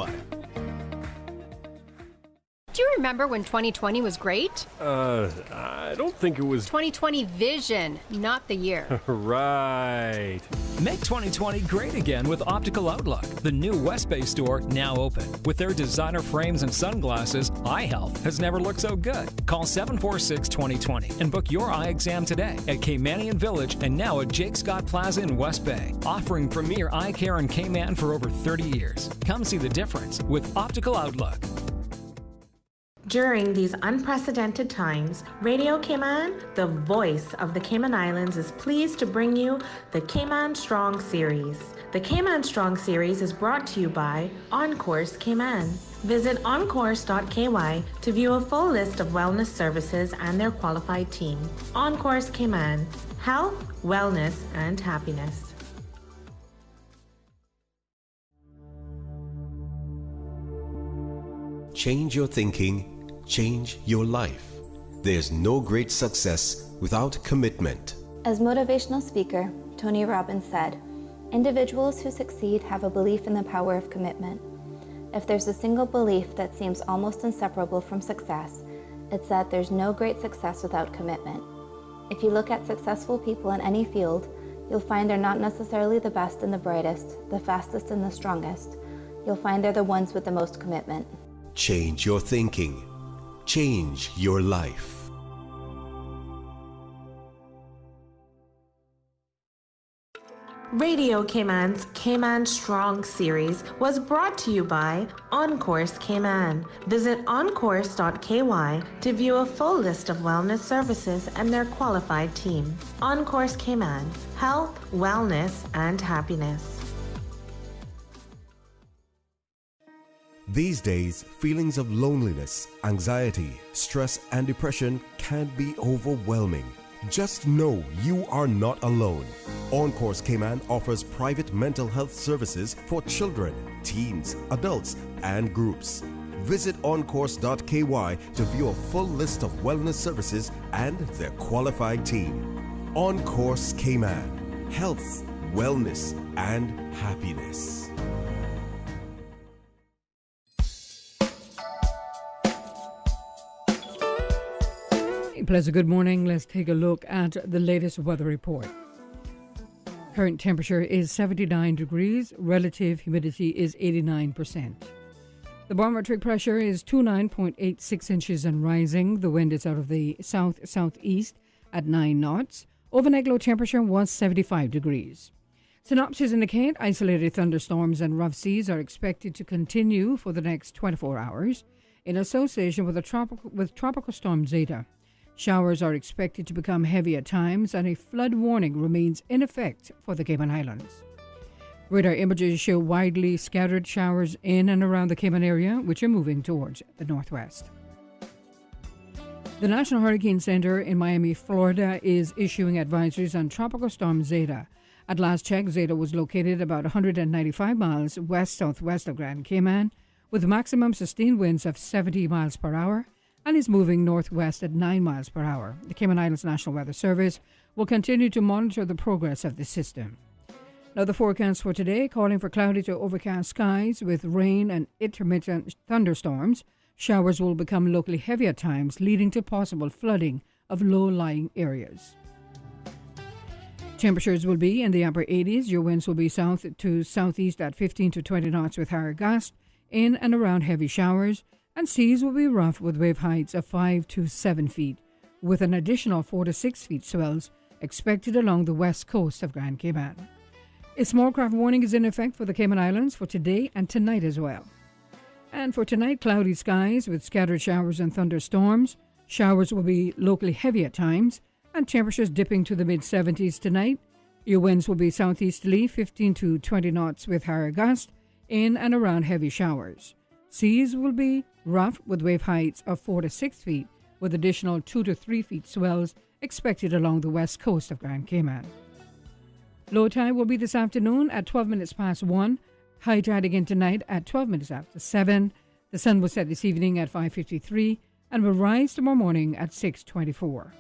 Do you remember when 2020 was great? I don't think it was 2020 vision, not the year. right. Make 2020 great again with Optical Outlook, the new West Bay store now open. With their designer frames and sunglasses, eye health has never looked so good. Call 746-2020 and book your eye exam today at Caymanian Village and now at Jake Scott Plaza in West Bay, offering premier eye care in Cayman for over 30 years. Come see the difference with Optical Outlook. During these unprecedented times, Radio Cayman, the voice of the Cayman Islands, is pleased to bring you the Cayman Strong Series. The Cayman Strong Series is brought to you by OnCourse Cayman. Visit oncourse.ky to view a full list of wellness services and their qualified team. OnCourse Cayman, health, wellness, and happiness. Change your thinking, change your life. There's no great success without commitment. As motivational speaker Tony Robbins said, individuals who succeed have a belief in the power of commitment. If there's a single belief that seems almost inseparable from success, it's that there's no great success without commitment. If you look at successful people in any field, you'll find they're not necessarily the best and the brightest, the fastest and the strongest. You'll find they're the ones with the most commitment. Change your thinking. Change your life. Radio Cayman's Cayman Strong Series was brought to you by OnCourse Cayman. Visit oncourse.ky to view a full list of wellness services and their qualified team. OnCourse Cayman, health, wellness, and happiness. These days, feelings of loneliness, anxiety, stress, and depression can be overwhelming. Just know you are not alone. OnCourse Cayman offers private mental health services for children, teens, adults, and groups. Visit oncourse.ky to view a full list of wellness services and their qualified team. OnCourse Cayman, health, wellness, and happiness. Pleasant good morning. Let's take a look at the latest weather report. Current temperature is 79 degrees. Relative humidity is 89%. The barometric pressure is 29.86 inches and rising. The wind is out of the south-southeast at 9 knots. Overnight low temperature was 75 degrees. Synopsis indicate isolated thunderstorms and rough seas are expected to continue for the next 24 hours in association with Tropical Storm Zeta. Showers are expected to become heavy at times, and a flood warning remains in effect for the Cayman Islands. Radar images show widely scattered showers in and around the Cayman area, which are moving towards the northwest. The National Hurricane Center in Miami, Florida, is issuing advisories on Tropical Storm Zeta. At last check, Zeta was located about 195 miles west-southwest of Grand Cayman, with maximum sustained winds of 70 miles per hour, and is moving northwest at 9 miles per hour. The Cayman Islands National Weather Service will continue to monitor the progress of the system. Now, the forecast for today, calling for cloudy to overcast skies with rain and intermittent thunderstorms. Showers will become locally heavy at times, leading to possible flooding of low-lying areas. Temperatures will be in the upper 80s. Your winds will be south to southeast at 15 to 20 knots with higher gusts in and around heavy showers. And seas will be rough with wave heights of 5 to 7 feet, with an additional 4 to 6 feet swells expected along the west coast of Grand Cayman. A small craft warning is in effect for the Cayman Islands for today and tonight as well. And for tonight, cloudy skies with scattered showers and thunderstorms. Showers will be locally heavy at times, and temperatures dipping to the mid-70s tonight. Your winds will be southeasterly, 15 to 20 knots with higher gusts, in and around heavy showers. Seas will be rough with wave heights of 4 to 6 feet, with additional 2 to 3 feet swells expected along the west coast of Grand Cayman. Low tide will be this afternoon at 12 minutes past 1. High tide again tonight at 12 minutes after 7. The sun will set this evening at 5:53 and will rise tomorrow morning at 6:24.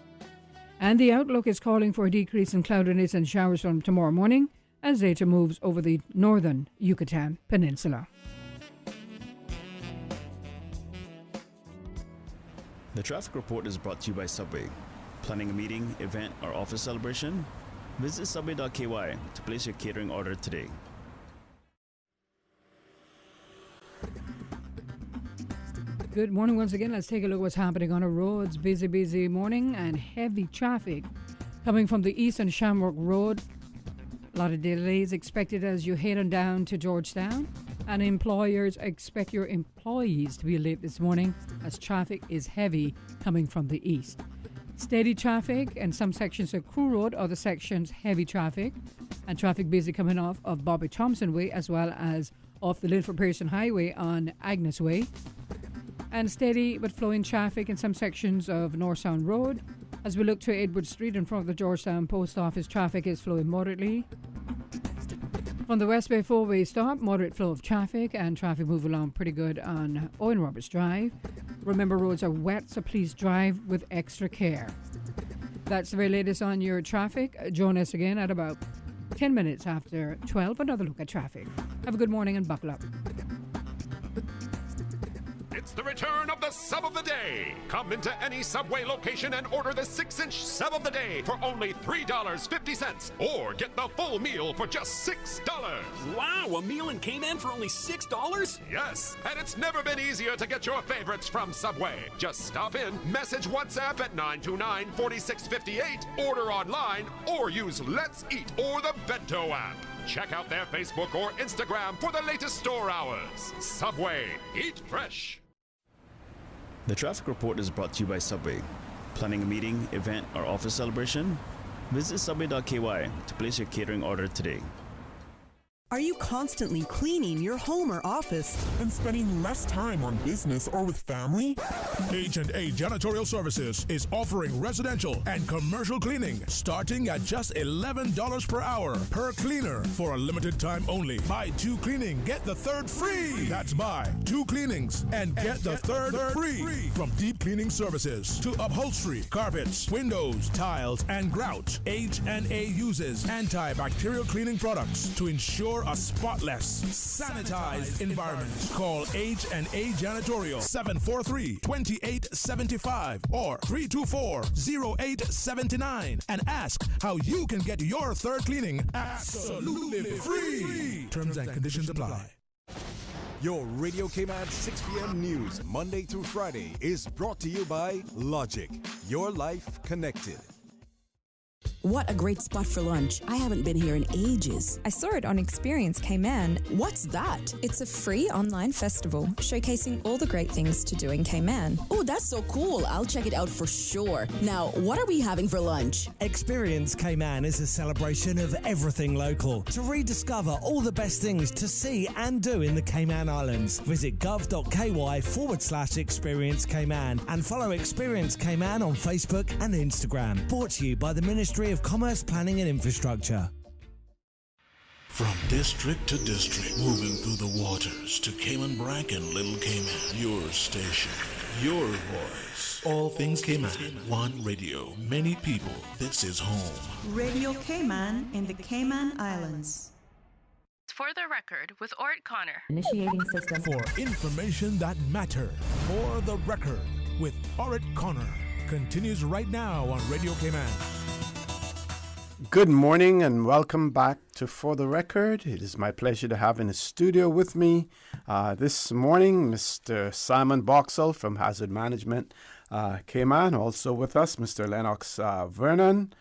And the outlook is calling for a decrease in cloudiness and showers from tomorrow morning as Zeta moves over the northern Yucatan Peninsula. The traffic report is brought to you by Subway. Planning a meeting, event, or office celebration? Visit subway.ky to place your catering order today. Good morning once again. Let's take a look at what's happening on our roads. Busy morning and heavy traffic coming from the east on Shamrock Road. A lot of delays expected as you head on down to Georgetown. And employers expect your employees to be late this morning as traffic is heavy coming from the east. Steady traffic in some sections of Crew Road, other sections heavy traffic. And traffic busy coming off of Bobby Thompson Way as well as off the Linford Pearson Highway on Agnes Way. And steady but flowing traffic in some sections of North Sound Road. As we look to Edward Street in front of the Georgetown Post Office, traffic is flowing moderately. From the West Bay 4-way stop, moderate flow of traffic and traffic move along pretty good on Owen Roberts Drive. Remember, roads are wet, so please drive with extra care. That's the very latest on your traffic. Join us again at about 10 minutes after 12. Another look at traffic. Have a good morning and buckle up. It's the return of the Sub of the Day. Come into any Subway location and order the 6-inch Sub of the Day for only $3.50. Or get the full meal for just $6. Wow, a meal in Cayman for only $6? Yes, and it's never been easier to get your favorites from Subway. Just stop in, message WhatsApp at 929-4658, order online, or use Let's Eat or the Bento app. Check out their Facebook or Instagram for the latest store hours. Subway, eat fresh. The traffic report is brought to you by Subway. Planning a meeting, event, or office celebration? Visit subway.ky to place your catering order today. Are you constantly cleaning your home or office and spending less time on business or with family? H&A Janitorial Services is offering residential and commercial cleaning starting at just $11 per hour per cleaner for a limited time only. Buy 2 cleaning, get the third free. That's buy 2 cleanings and get the third free. From deep cleaning services to upholstery, carpets, windows, tiles, and grout, H&A uses antibacterial cleaning products to ensure a spotless, sanitized environment. Call H&A Janitorial 743-2875 or 324-0879 and ask how you can get your third cleaning absolutely free. Terms and conditions apply. Your Radio Cayman 6 p.m. news, Monday through Friday, is brought to you by Logic. Your life connected. What a great spot for lunch. I haven't been here in ages. I saw it on Experience Cayman. What's that? It's a free online festival showcasing all the great things to do in Cayman. Oh, that's so cool. I'll check it out for sure. Now, what are we having for lunch? Experience Cayman is a celebration of everything local to rediscover all the best things to see and do in the Cayman Islands. Visit gov.ky/Experience Cayman and follow Experience Cayman on Facebook and Instagram. Brought to you by the Ministry of Commerce, Planning and Infrastructure. From district to district, moving through the waters to Cayman Brac and Little Cayman. Your station, your voice. All things Cayman. One radio, many people. This is home. Radio Cayman in the Cayman Islands. For the record with Orrett Connor. Initiating system. For information that matters. For the record with Orrett Connor. Continues right now on Radio Cayman. Good morning and welcome back to For the Record. It is my pleasure to have in the studio with me this morning Mr. Simon Boxall from Hazard Management Cayman. Also with us, Mr. Lennox Vernon.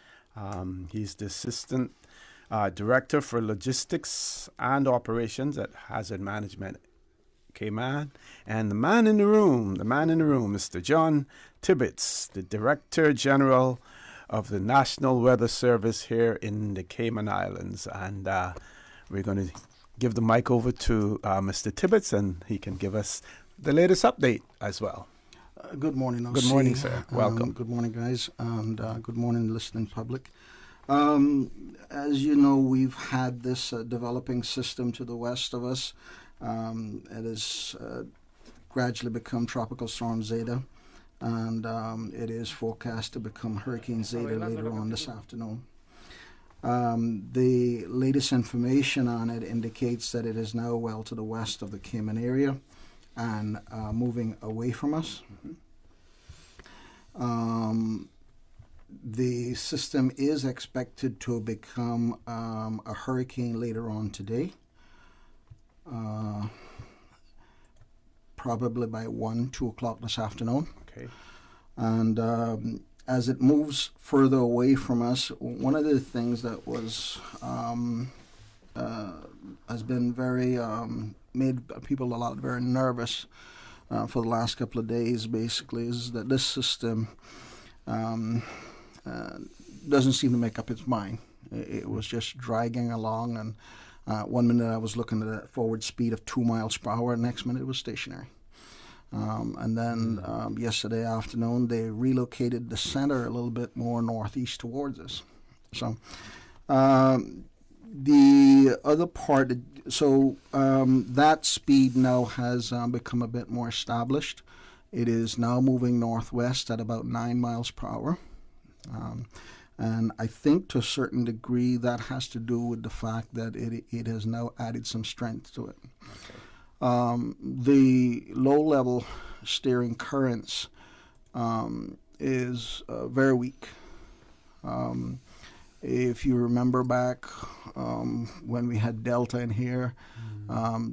He's the Assistant Director for Logistics and Operations at Hazard Management Cayman, and the man in the room, Mr. John Tibbetts, the Director General of the National Weather Service here in the Cayman Islands. And we're going to give the mic over to Mr. Tibbetts, and he can give us the latest update as well. Good morning, OC. Good morning, sir. Welcome. Good morning, guys, and good morning, listening public. As you know, we've had this developing system to the west of us. It has gradually become Tropical Storm Zeta, and it is forecast to become Hurricane Zeta later on this afternoon. The latest information on it indicates that it is now well to the west of the Cayman area and moving away from us. The system is expected to become a hurricane later on today, probably by 2 o'clock this afternoon. Okay. And as it moves further away from us, one of the things that was has been very made people very nervous for the last couple of days, basically, is that this system doesn't seem to make up its mind. It was just dragging along, and 1 minute I was looking at a forward speed of 2 miles per hour, next minute it was stationary. And then yesterday afternoon they relocated the center a little bit more northeast towards us. So the other part, that speed now has become a bit more established. It is now moving northwest at about 9 miles per hour. And I think to a certain degree that has to do with the fact that it has now added some strength to it. Okay. The low-level steering currents is very weak. If you remember back when we had Delta in here,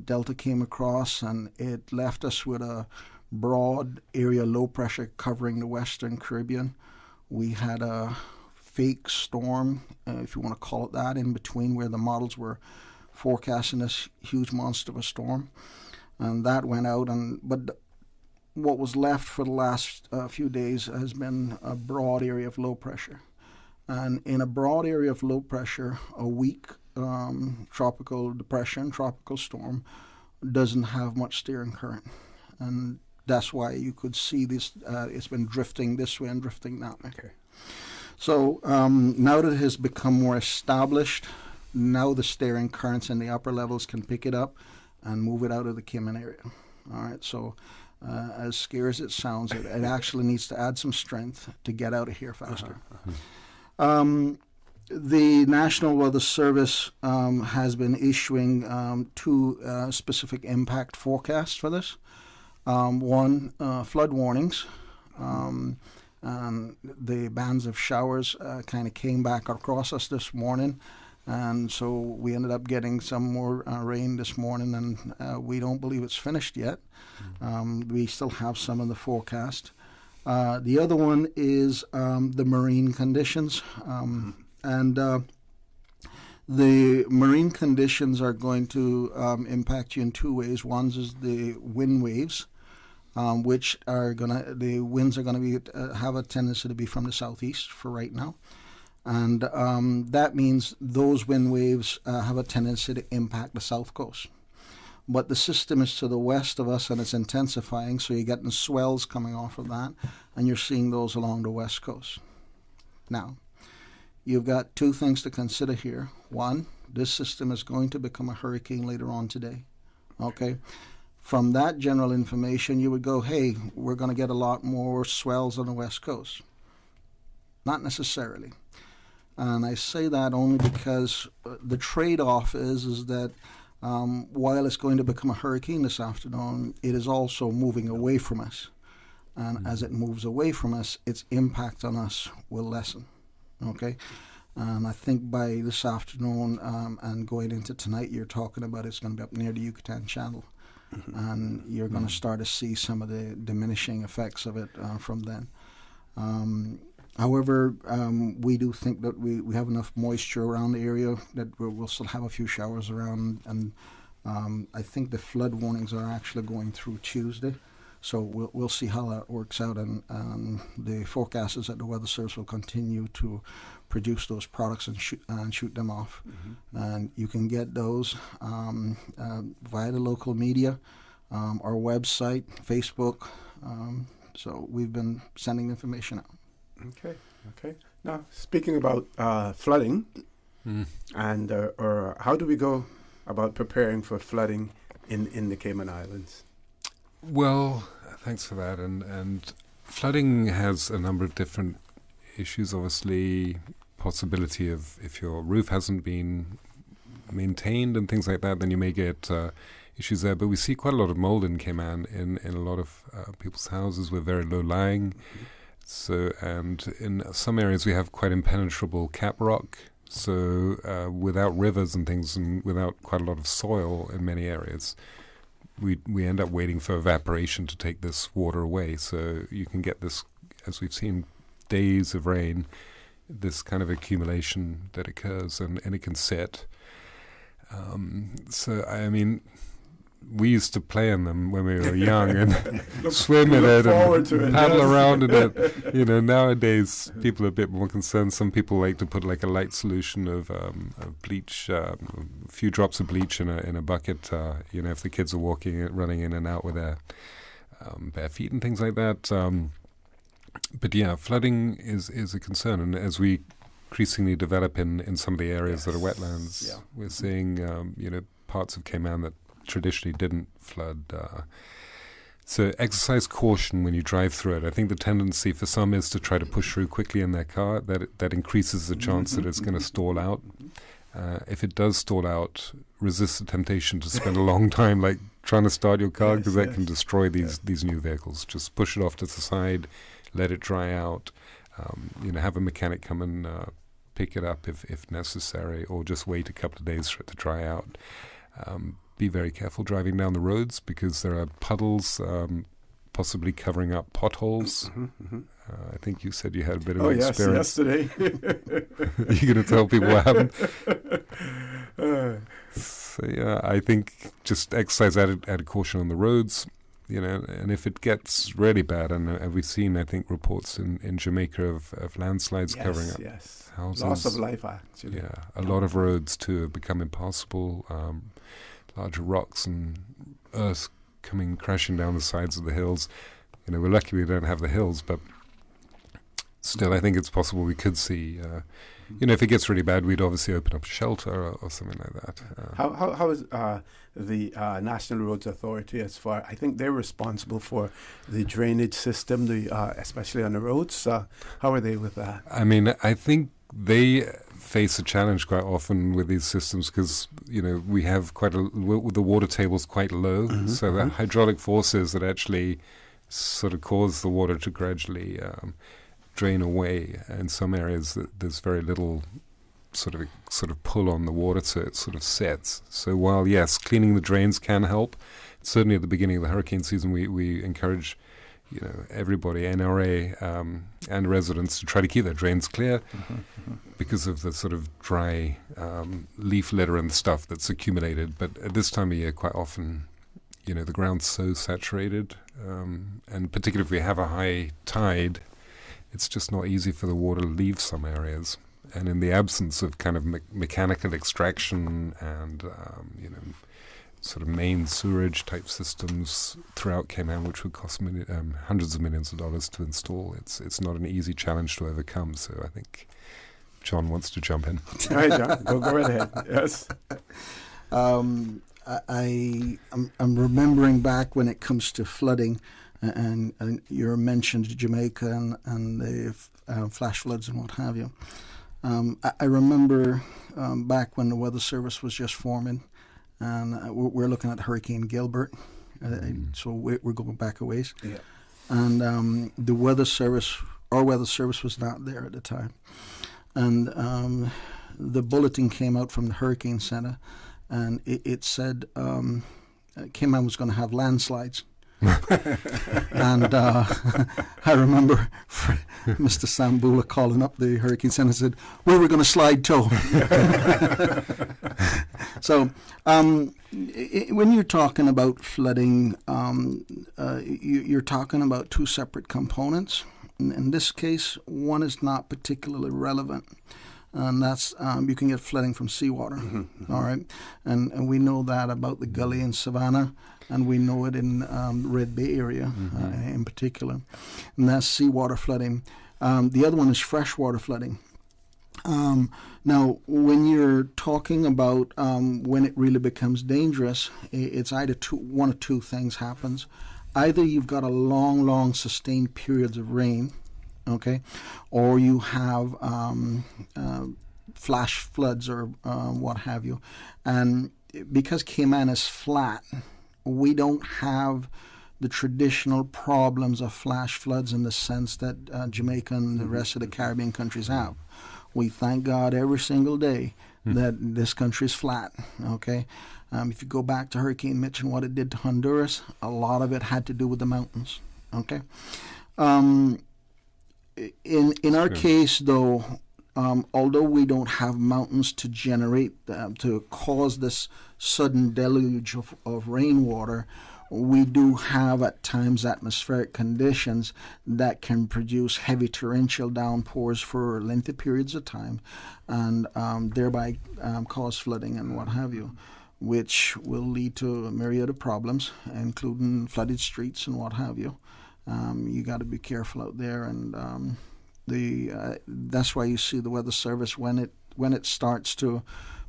Delta came across and it left us with a broad area low pressure covering the Western Caribbean. We had a fake storm, if you want to call it that, in between where the models were forecasting this huge monster of a storm, and that went out. But what was left for the last few days has been a broad area of low pressure, and in a broad area of low pressure, a weak tropical depression, tropical storm, doesn't have much steering current, and that's why you could see this. It's been drifting this way and drifting that way. Okay. So now that it has become more established, now the steering currents in the upper levels can pick it up and move it out of the Cayman area. All right. So as scary as it sounds, it actually needs to add some strength to get out of here faster. The National Weather Service has been issuing 2 specific impact forecasts for this. One, flood warnings. The bands of showers kind of came back across us this morning, and so we ended up getting some more rain this morning, and we don't believe it's finished yet. We still have some in the forecast. The other one is the marine conditions, and the marine conditions are going to impact you in 2 ways. One is the wind waves, which are the winds are gonna be have a tendency to be from the southeast for right now, and that means those wind waves have a tendency to impact the south coast. But the system is to the west of us and it's intensifying, so you're getting swells coming off of that, and you're seeing those along the west coast. Now, you've got 2 things to consider here. One, this system is going to become a hurricane later on today. Okay. From that general information, you would go, hey, we're going to get a lot more swells on the west coast. Not necessarily. And I say that only because the trade-off is that while it's going to become a hurricane this afternoon, it is also moving away from us. And as it moves away from us, its impact on us will lessen. Okay? And I think by this afternoon and going into tonight, you're talking about it's going to be up near the Yucatan Channel. And you're going to start to see some of the diminishing effects of it from then. However, we do think that we have enough moisture around the area that we'll still have a few showers around, and I think the flood warnings are actually going through Tuesday, so we'll see how that works out, and the forecast is that the Weather Service will continue to produce those products and shoot them off, and you can get those via the local media, our website, Facebook. So we've been sending information out. Okay. Now, speaking about flooding, and or how do we go about preparing for flooding in the Cayman Islands? Well, thanks for that. And flooding has a number of different issues. Obviously, possibility of if your roof hasn't been maintained and things like that, then you may get issues there. But we see quite a lot of mold in Cayman in a lot of people's houses. We're very low lying. So, and in some areas we have quite impenetrable cap rock. So, without rivers and things, and without quite a lot of soil in many areas, we end up waiting for evaporation to take this water away. So you can get this, as we've seen, days of rain, this kind of accumulation that occurs, and it can sit. So, I mean, we used to play in them when we were young and swim in it and paddle around in it. You know, nowadays people are a bit more concerned. Some people like to put like a light solution of bleach, a few drops of bleach in a bucket. You know, if the kids are running in and out with their bare feet and things like that. But yeah, flooding is a concern, and as we increasingly develop in some of the areas that are wetlands, we're seeing you know, parts of Cayman that traditionally didn't flood. So exercise caution when you drive through it. I think the tendency for some is to try to push through quickly in their car. That increases the chance that it's going to stall out. If it does stall out, resist the temptation to spend a long time like trying to start your car, because that can destroy these new vehicles. Just push it off to the side, let it dry out. You know, have a mechanic come and pick it up if necessary, or just wait a couple of days for it to dry out. Be very careful driving down the roads, because there are puddles possibly covering up potholes. I think you said you had a bit of experience. Yes, yesterday. Are you going to tell people what happened? So yeah, I think just exercise added caution on the roads, you know, and if it gets really bad, and we've seen, I think, reports in Jamaica of landslides covering up houses. Loss of life, actually. Yeah, a lot of roads too have become impassable. Larger rocks and earth coming crashing down the sides of the hills. You know, we're lucky we don't have the hills, but still, I think it's possible we could see. You know, if it gets really bad, we'd obviously open up a shelter or something like that. How is the National Roads Authority as far? I think they're responsible for the drainage system, especially on the roads. How are they with that? I mean, I think they face a challenge quite often with these systems, because you know, we have the water table's quite low, so the hydraulic forces that actually sort of cause the water to gradually drain away. In some areas there's very little sort of pull on the water, so it sort of sets. So while yes, cleaning the drains can help, certainly at the beginning of the hurricane season we encourage, you know, everybody, NRA and residents, to try to keep their drains clear because of the sort of dry leaf litter and stuff that's accumulated. But at this time of year, quite often, you know, the ground's so saturated, and particularly if we have a high tide, it's just not easy for the water to leave some areas. And in the absence of kind of mechanical extraction and, you know, sort of main sewerage type systems throughout Cayman, which would cost hundreds of millions of dollars to install, it's not an easy challenge to overcome. So I think John wants to jump in. All right, John, go right ahead. Yes. I'm remembering back when it comes to flooding, and you mentioned Jamaica and the flash floods and what have you. I remember back when the Weather Service was just forming, and we're looking at Hurricane Gilbert, so we're going back a ways. Yeah. And the Weather Service, our Weather Service was not there at the time. And the bulletin came out from the Hurricane Center, and it said Cayman was going to have landslides And I remember Mr. Sambula calling up the Hurricane Center and said, "Where are we going to slide to?" So when you're talking about flooding, you're talking about two separate components. In this case, one is not particularly relevant. And that's you can get flooding from seawater, all right? And we know that about the gully in Savannah, and we know it in Red Bay area in particular. And that's seawater flooding. The other one is freshwater flooding. Now, when you're talking about when it really becomes dangerous, it's either one of two things happens. Either you've got a long sustained periods of rain, okay, or you have flash floods or what have you. And because Cayman is flat, we don't have the traditional problems of flash floods in the sense that Jamaica and the rest of the Caribbean countries have. We thank God every single day that this country is flat, okay? If you go back to Hurricane Mitch and what it did to Honduras, a lot of it had to do with the mountains, okay? In our case, though, although we don't have mountains to generate, to cause this sudden deluge of rainwater, we do have at times atmospheric conditions that can produce heavy torrential downpours for lengthy periods of time and thereby cause flooding and what have you, which will lead to a myriad of problems, including flooded streets and what have you. You got to be careful out there, and that's why you see the Weather Service when it starts to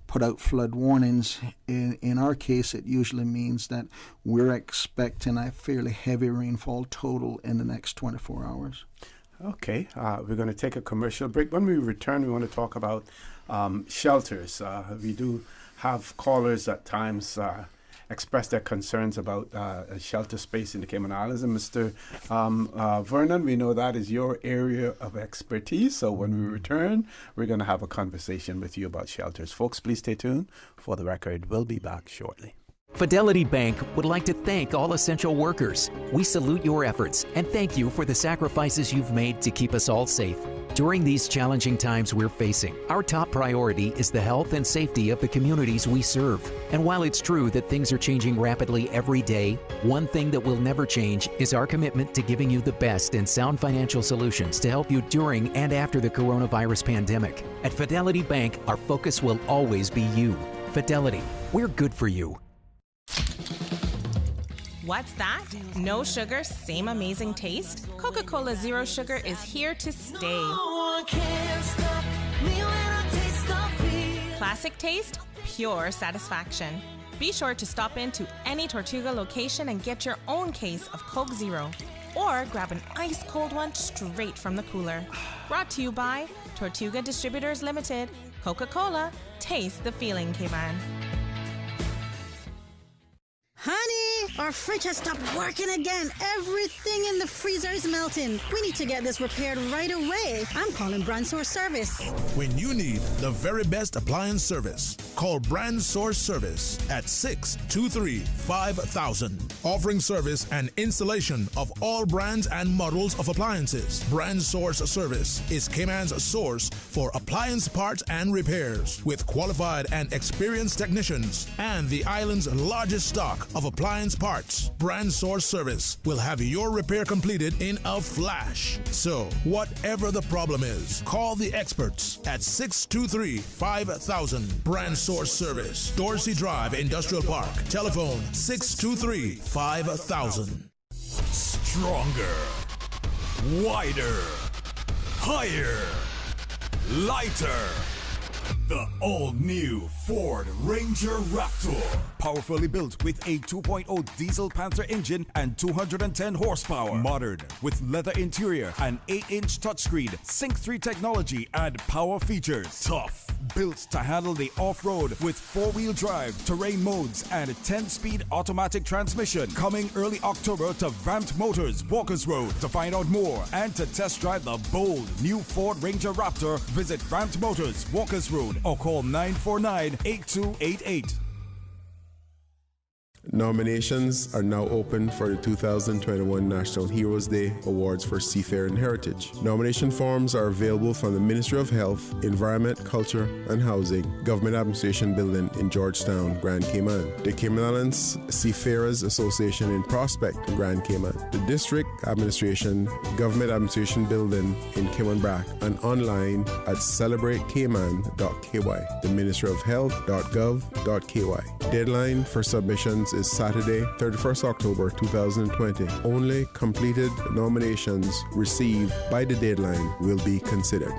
put out flood warnings. In our case, it usually means that we're expecting a fairly heavy rainfall total in the next 24 hours. Okay, we're going to take a commercial break. When we return, we want to talk about shelters. We do have callers at times express their concerns about a shelter space in the Cayman Islands. And Mr. Vernon, we know that is your area of expertise. So when we return, we're going to have a conversation with you about shelters. Folks, please stay tuned. For the record, we'll be back shortly. Fidelity Bank would like to thank all essential workers. We salute your efforts and thank you for the sacrifices you've made to keep us all safe. During these challenging times we're facing, our top priority is the health and safety of the communities we serve. And while it's true that things are changing rapidly every day, one thing that will never change is our commitment to giving you the best and sound financial solutions to help you during and after the coronavirus pandemic. At Fidelity Bank, our focus will always be you. Fidelity, we're good for you. What's that? No sugar, same amazing taste? Coca-Cola Zero Sugar is here to stay. No one can stop me when I taste the beer. Classic taste, pure satisfaction. Be sure to stop into any Tortuga location and get your own case of Coke Zero. Or grab an ice cold one straight from the cooler. Brought to you by Tortuga Distributors Limited. Coca-Cola, taste the feeling, Cayman. Honey, our fridge has stopped working again. Everything in the freezer is melting. We need to get this repaired right away. I'm calling Brand Source Service. When you need the very best appliance service, call Brand Source Service at 623-5000. Offering service and installation of all brands and models of appliances. Brand Source Service is Cayman's source for appliance parts and repairs with qualified and experienced technicians and the island's largest stock of appliance parts. Brand Source Service will have your repair completed in a flash. So, whatever the problem is, call the experts at 623-5000. Brand Source Service, Dorsey Drive, Industrial Park. Telephone 623-5000. Stronger, wider, higher, lighter. The all-new Ford Ranger Raptor. Powerfully built with a 2.0 diesel Panther engine and 210 horsepower. Modern with leather interior, an 8-inch touchscreen, Sync 3 technology, and power features. Tough. Built to handle the off-road with 4-wheel drive, terrain modes, and a 10-speed automatic transmission. Coming early October to Vamped Motors, Walkers Road. To find out more and to test drive the bold new Ford Ranger Raptor, visit Vamped Motors, Walkers Road, or call 949-8288. Nominations are now open for the 2021 National Heroes Day Awards for Seafaring Heritage. Nomination forms are available from the Ministry of Health, Environment, Culture and Housing, Government Administration Building in Georgetown, Grand Cayman. The Cayman Islands Seafarers Association in Prospect, Grand Cayman. The District Administration, Government Administration Building in Cayman Brac, and online at celebratecayman.ky, the Ministry of Health.gov.ky. Deadline for submissions is Saturday, 31st October 2020. Only completed nominations received by the deadline will be considered.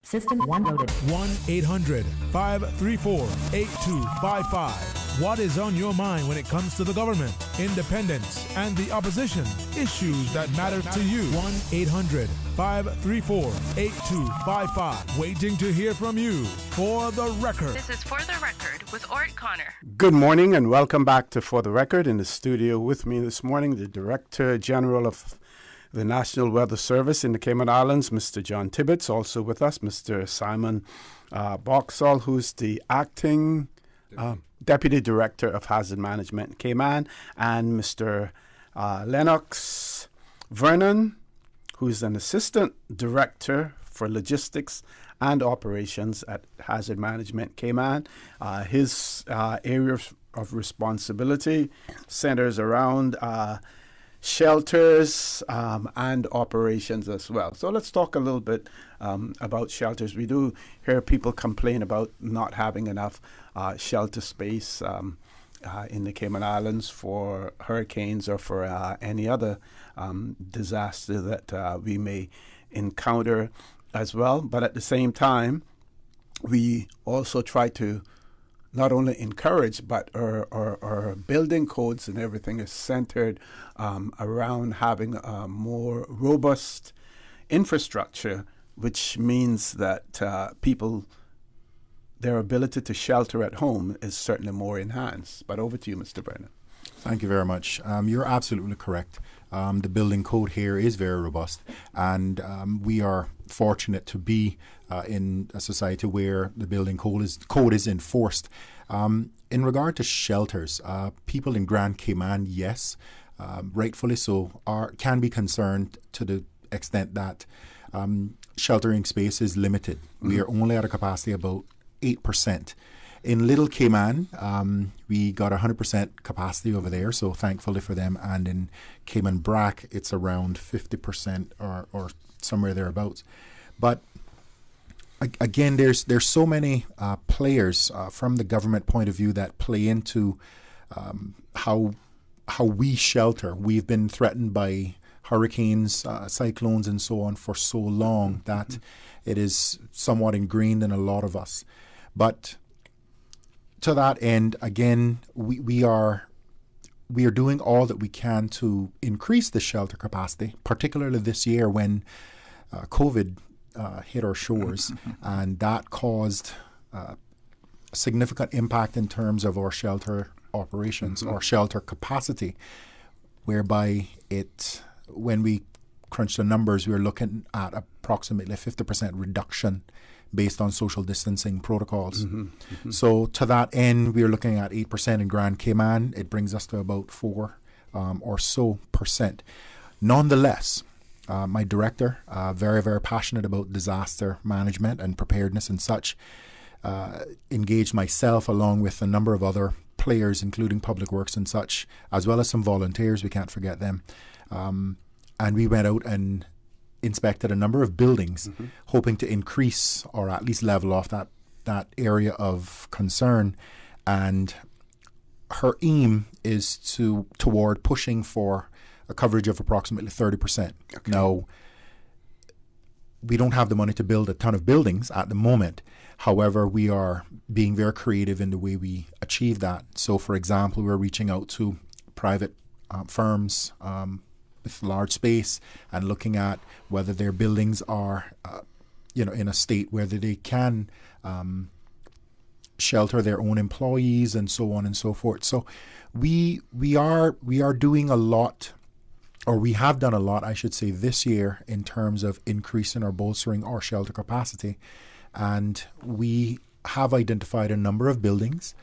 System 1 loaded. 1-800-534-8255. What is on your mind when it comes to the government, independence, and the opposition? Issues that matter to you. 1-800-534-8255. Waiting to hear from you. For the Record. This is For the Record with Orrett Connor. Good morning and welcome back to For the Record. In the studio with me this morning, the Director General of the National Weather Service in the Cayman Islands, Mr. John Tibbetts. Also with us, Mr. Simon Boxall, who's the acting Deputy Director of Hazard Management in Cayman, and Mr. Lennox Vernon, who's an Assistant Director for Logistics and Operations at Hazard Management Cayman. His area of responsibility centers around shelters and operations as well. So let's talk a little bit about shelters. We do hear people complain about not having enough shelter space in the Cayman Islands for hurricanes or for any other disaster that we may encounter as well. But at the same time, we also try to not only encourage, but our building codes and everything is centered around having a more robust infrastructure, which means that people, their ability to shelter at home is certainly more enhanced. But over to you, Mr. Brennan. Thank you very much. You're absolutely correct. The building code here is very robust, and we are fortunate to be in a society where the building code is enforced. In regard to shelters, people in Grand Cayman, yes, rightfully so, can be concerned to the extent that sheltering space is limited. Mm-hmm. We are only at a capacity about 8%. In Little Cayman, we got 100% capacity over there, so thankfully for them. And in Cayman Brac, it's around 50% or somewhere thereabouts. But again, there's so many players from the government point of view that play into how we shelter. We've been threatened by hurricanes, cyclones, and so on for so long that it is somewhat ingrained in a lot of us. But to that end, again, we are doing all that we can to increase the shelter capacity, particularly this year when COVID hit our shores, and that caused significant impact in terms of our shelter operations or shelter capacity, whereby when we crunch the numbers, we're looking at approximately 50% reduction based on social distancing protocols. So to that end, we're looking at 8% in Grand Cayman. It brings us to about 4 or so percent. Nonetheless, my director, very, very passionate about disaster management and preparedness and such, engaged myself along with a number of other players, including Public Works and such, as well as some volunteers, we can't forget them. And we went out and inspected a number of buildings, hoping to increase or at least level off that area of concern. And her aim is toward pushing for a coverage of approximately 30%. Okay. Now, we don't have the money to build a ton of buildings at the moment. However, we are being very creative in the way we achieve that. So, for example, we're reaching out to private firms with large space and looking at whether their buildings are, in a state where they can shelter their own employees and so on and so forth. So, we are doing a lot. Or we have done a lot, I should say, this year in terms of increasing or bolstering our shelter capacity. And we have identified a number of buildings.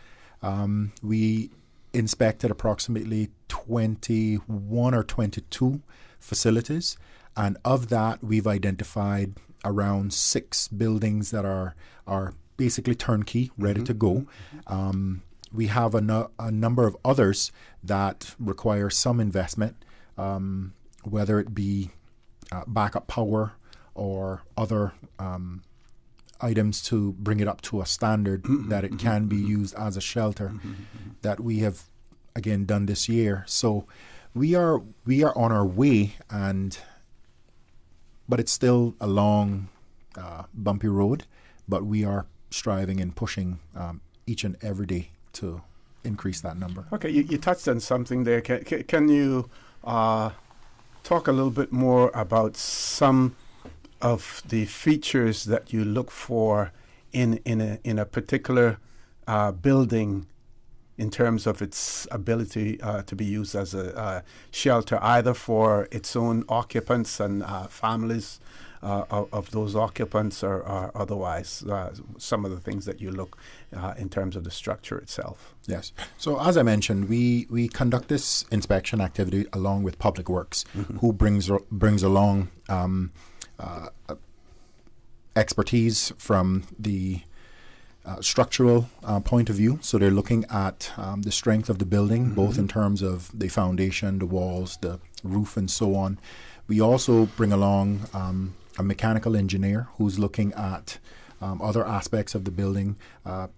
We inspected approximately 21 or 22 facilities, and of that we've identified around 6 buildings that are basically turnkey, ready to go. We have a number of others that require some investment, whether it be backup power or other items to bring it up to a standard that it can be used as a shelter, that we have again done this year. So we are on our way, but it's still a long, bumpy road. But we are striving and pushing each and every day to increase that number. Okay, you touched on something there. Can you talk a little bit more about some of the features that you look for in a particular building in terms of its ability to be used as a shelter, either for its own occupants and families of those occupants, or otherwise, some of the things that you look in terms of the structure itself? Yes. So as I mentioned, we conduct this inspection activity along with Public Works, who brings along expertise from the structural point of view. So they're looking at the strength of the building, both in terms of the foundation, the walls, the roof, and so on. We also bring along a mechanical engineer who's looking at other aspects of the building, a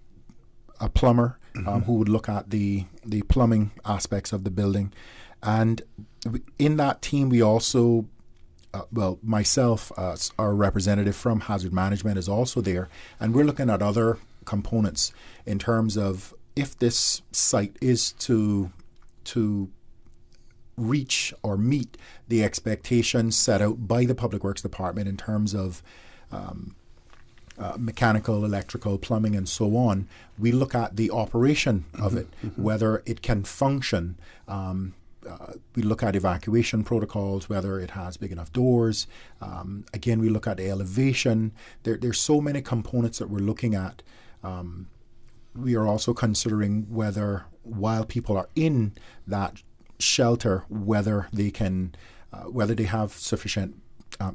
plumber who would look at the plumbing aspects of the building. And in that team, we also myself, our representative from Hazard Management, is also there, and we're looking at other components in terms of if this site is to reach or meet the expectations set out by the Public Works Department in terms of mechanical, electrical, plumbing, and so on. We look at the operation of it, whether it can function. We look at evacuation protocols, whether it has big enough doors. Again, we look at the elevation. There's so many components that we're looking at. We are also considering whether, while people are in that shelter, whether they have sufficient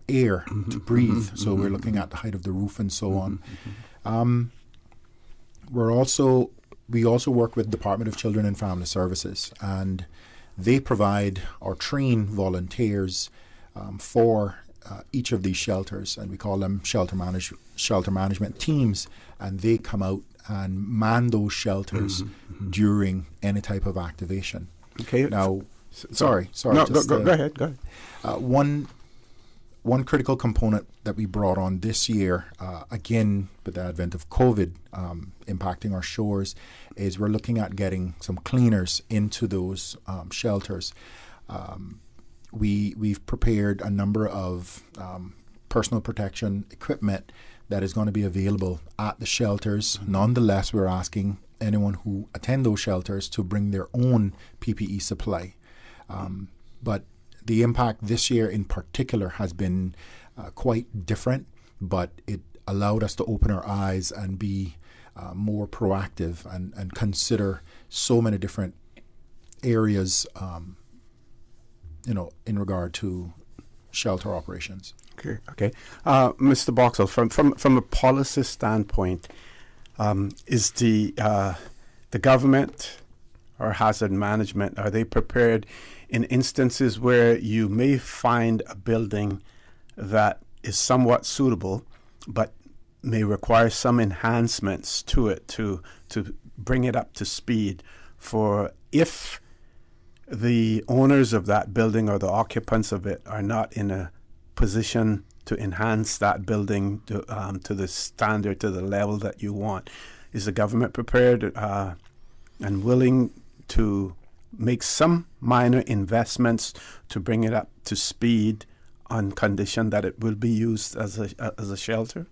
air to breathe. So we're looking at the height of the roof and so on. We also work with Department of Children and Family Services, and they provide or train volunteers for each of these shelters, and we call them shelter management teams, and they come out and man those shelters during any type of activation. Okay. Now, sorry. No, go ahead. Go ahead. One critical component that we brought on this year, again with the advent of COVID impacting our shores, is we're looking at getting some cleaners into those shelters. We've prepared a number of personal protection equipment that is going to be available at the shelters. Nonetheless, we're asking anyone who attend those shelters to bring their own PPE supply. But the impact this year in particular has been quite different, but it allowed us to open our eyes and be more proactive and consider so many different areas, in regard to shelter operations. Okay. Mr. Boxall, from a policy standpoint, is the government or hazard management, are they prepared in instances where you may find a building that is somewhat suitable but may require some enhancements to it to bring it up to speed for if the owners of that building or the occupants of it are not in a position to enhance that building to the standard, to the level that you want? Is the government prepared and willing to make some minor investments to bring it up to speed on condition that it will be used as a shelter?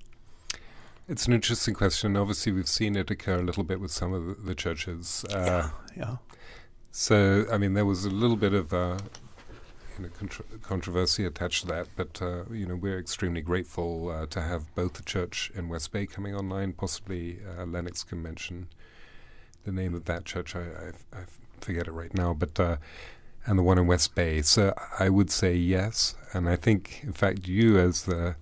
It's an interesting question. Obviously, we've seen it occur a little bit with some of the churches. Yeah. So, I mean, there was a little bit of controversy attached to that, but we're extremely grateful to have both the church in West Bay coming online. Possibly Lennox can mention the name of that church. I forget it right now, but and the one in West Bay. So I would say yes, and I think, in fact, you're the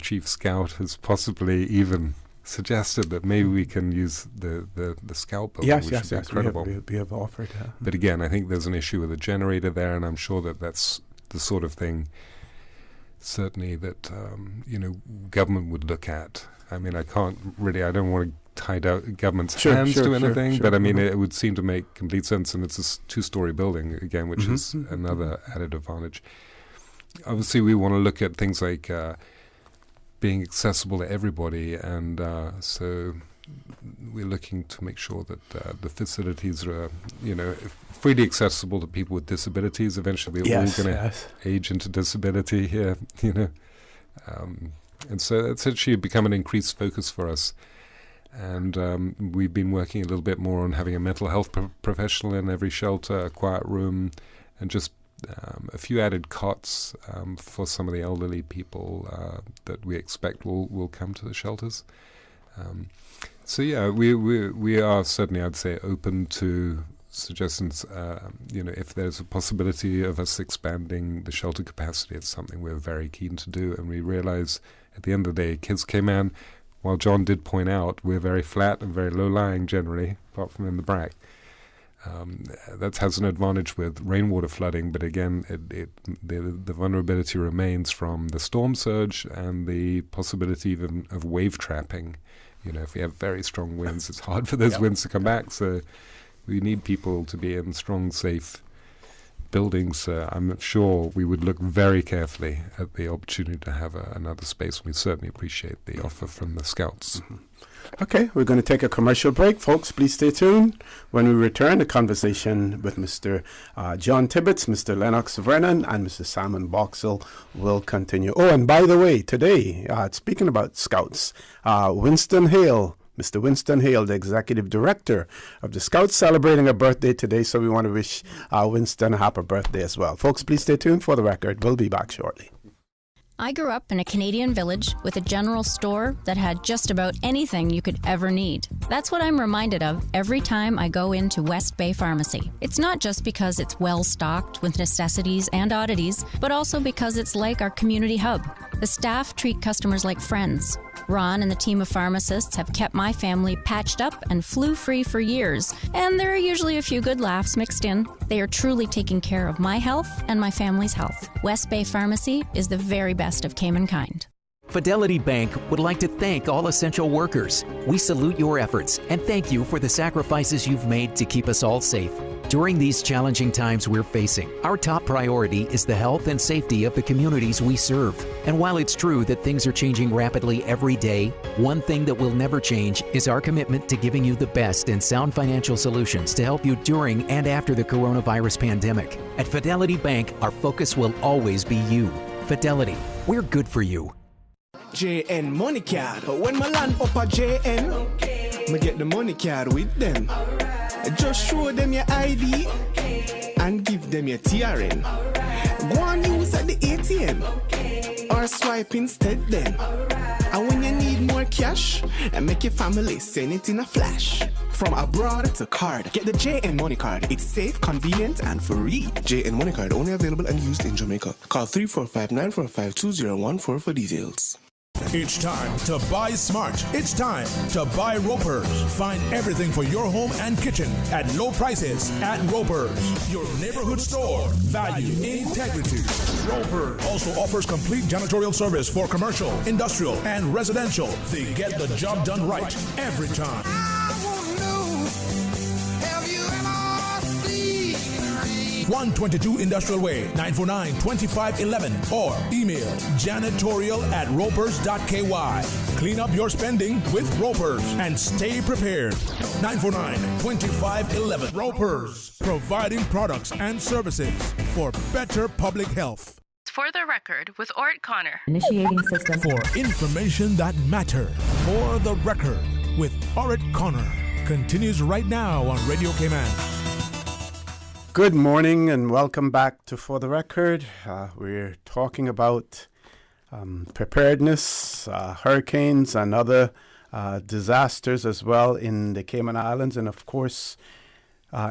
chief scout, has possibly even suggested that maybe we can use the scout building, which would be incredible. We have offered. But again, I think there's an issue with a generator there, and I'm sure that's the sort of thing, certainly, that government would look at. I mean, I don't want to tie down government's hands to anything, but I mean, it would seem to make complete sense, and it's a two-story building, again, which is another added advantage. Obviously, we want to look at things like being accessible to everybody, and so we're looking to make sure that the facilities are, freely accessible to people with disabilities. Eventually, we're all going to age into disability here, and so it's actually become an increased focus for us. And we've been working a little bit more on having a mental health professional in every shelter, a quiet room, and just a few added cots for some of the elderly people that we expect will come to the shelters. So yeah, we are certainly, I'd say, open to suggestions. If there's a possibility of us expanding the shelter capacity, it's something we're very keen to do. And we realize at the end of the day, Kids Cayman, while John did point out, we're very flat and very low-lying generally, apart from in the BRAC. That has an advantage with rainwater flooding, but again, the vulnerability remains from the storm surge and the possibility even of wave trapping. If we have very strong winds, it's hard for those winds to come back. So we need people to be in strong, safe buildings. I'm sure we would look very carefully at the opportunity to have another space. We certainly appreciate the offer from the Scouts. Okay, we're going to take a commercial break. Folks, please stay tuned. When we return, the conversation with Mr. John Tibbetts, Mr. Lennox Vernon, and Mr. Simon Boxall will continue. Oh, and by the way, today, speaking about Scouts, Winston Hale, Mr. Winston Hale, the Executive Director of the Scouts, celebrating a birthday today, so we want to wish Winston a happy birthday as well. Folks, please stay tuned for the record. We'll be back shortly. I grew up in a Canadian village with a general store that had just about anything you could ever need. That's what I'm reminded of every time I go into West Bay Pharmacy. It's not just because it's well stocked with necessities and oddities, but also because it's like our community hub. The staff treat customers like friends. Ron and the team of pharmacists have kept my family patched up and flu-free for years, and there are usually a few good laughs mixed in. They are truly taking care of my health and my family's health. West Bay Pharmacy is the very best of Cayman kind. Fidelity Bank would like to thank all essential workers. We salute your efforts and thank you for the sacrifices you've made to keep us all safe. During these challenging times we're facing, our top priority is the health and safety of the communities we serve. And while it's true that things are changing rapidly every day, one thing that will never change is our commitment to giving you the best and sound financial solutions to help you during and after the coronavirus pandemic. At Fidelity Bank, our focus will always be you. Fidelity, we're good for you. JN Money Card. When my land up a JN, me get the money card with them. Just show them your ID and give them your TRN. Go and use at the ATM or swipe instead then. And when you need more cash, and make your family send it in a flash. From abroad to card, get the JN Money Card. It's safe, convenient, and free. JN Money Card only available and used in Jamaica. Call 345-945-2014 for details. It's time to buy smart. It's time to buy Ropers. Find everything for your home and kitchen at low prices at Ropers, your neighborhood store. Value, integrity. Ropers also offers complete janitorial service for commercial, industrial, and residential. They get the job done right every time. 122 Industrial Way, 949-2511, or email janitorial@ropers.ky. Clean up your spending with Ropers and stay prepared. 949-2511. Ropers, providing products and services for better public health. For the record, with Orrett Connor. Initiating system. For information that matters. For the record, with Orrett Connor. Continues right now on Radio Cayman. Good morning and welcome back to For the Record. We're talking about preparedness, hurricanes and other disasters as well in the Cayman Islands. And of course,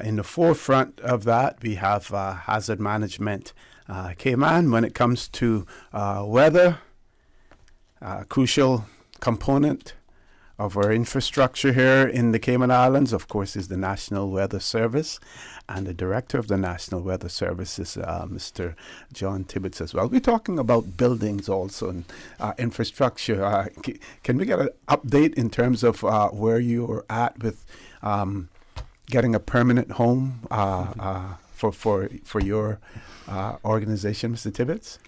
in the forefront of that, we have hazard management. Cayman, when it comes to weather, crucial component of our infrastructure here in the Cayman Islands, of course, is the National Weather Service. And the director of the National Weather Service is Mr. John Tibbetts as well. We're talking about buildings also and infrastructure. Can we get an update in terms of where you're at with getting a permanent home for your organization, Mr. Tibbetts?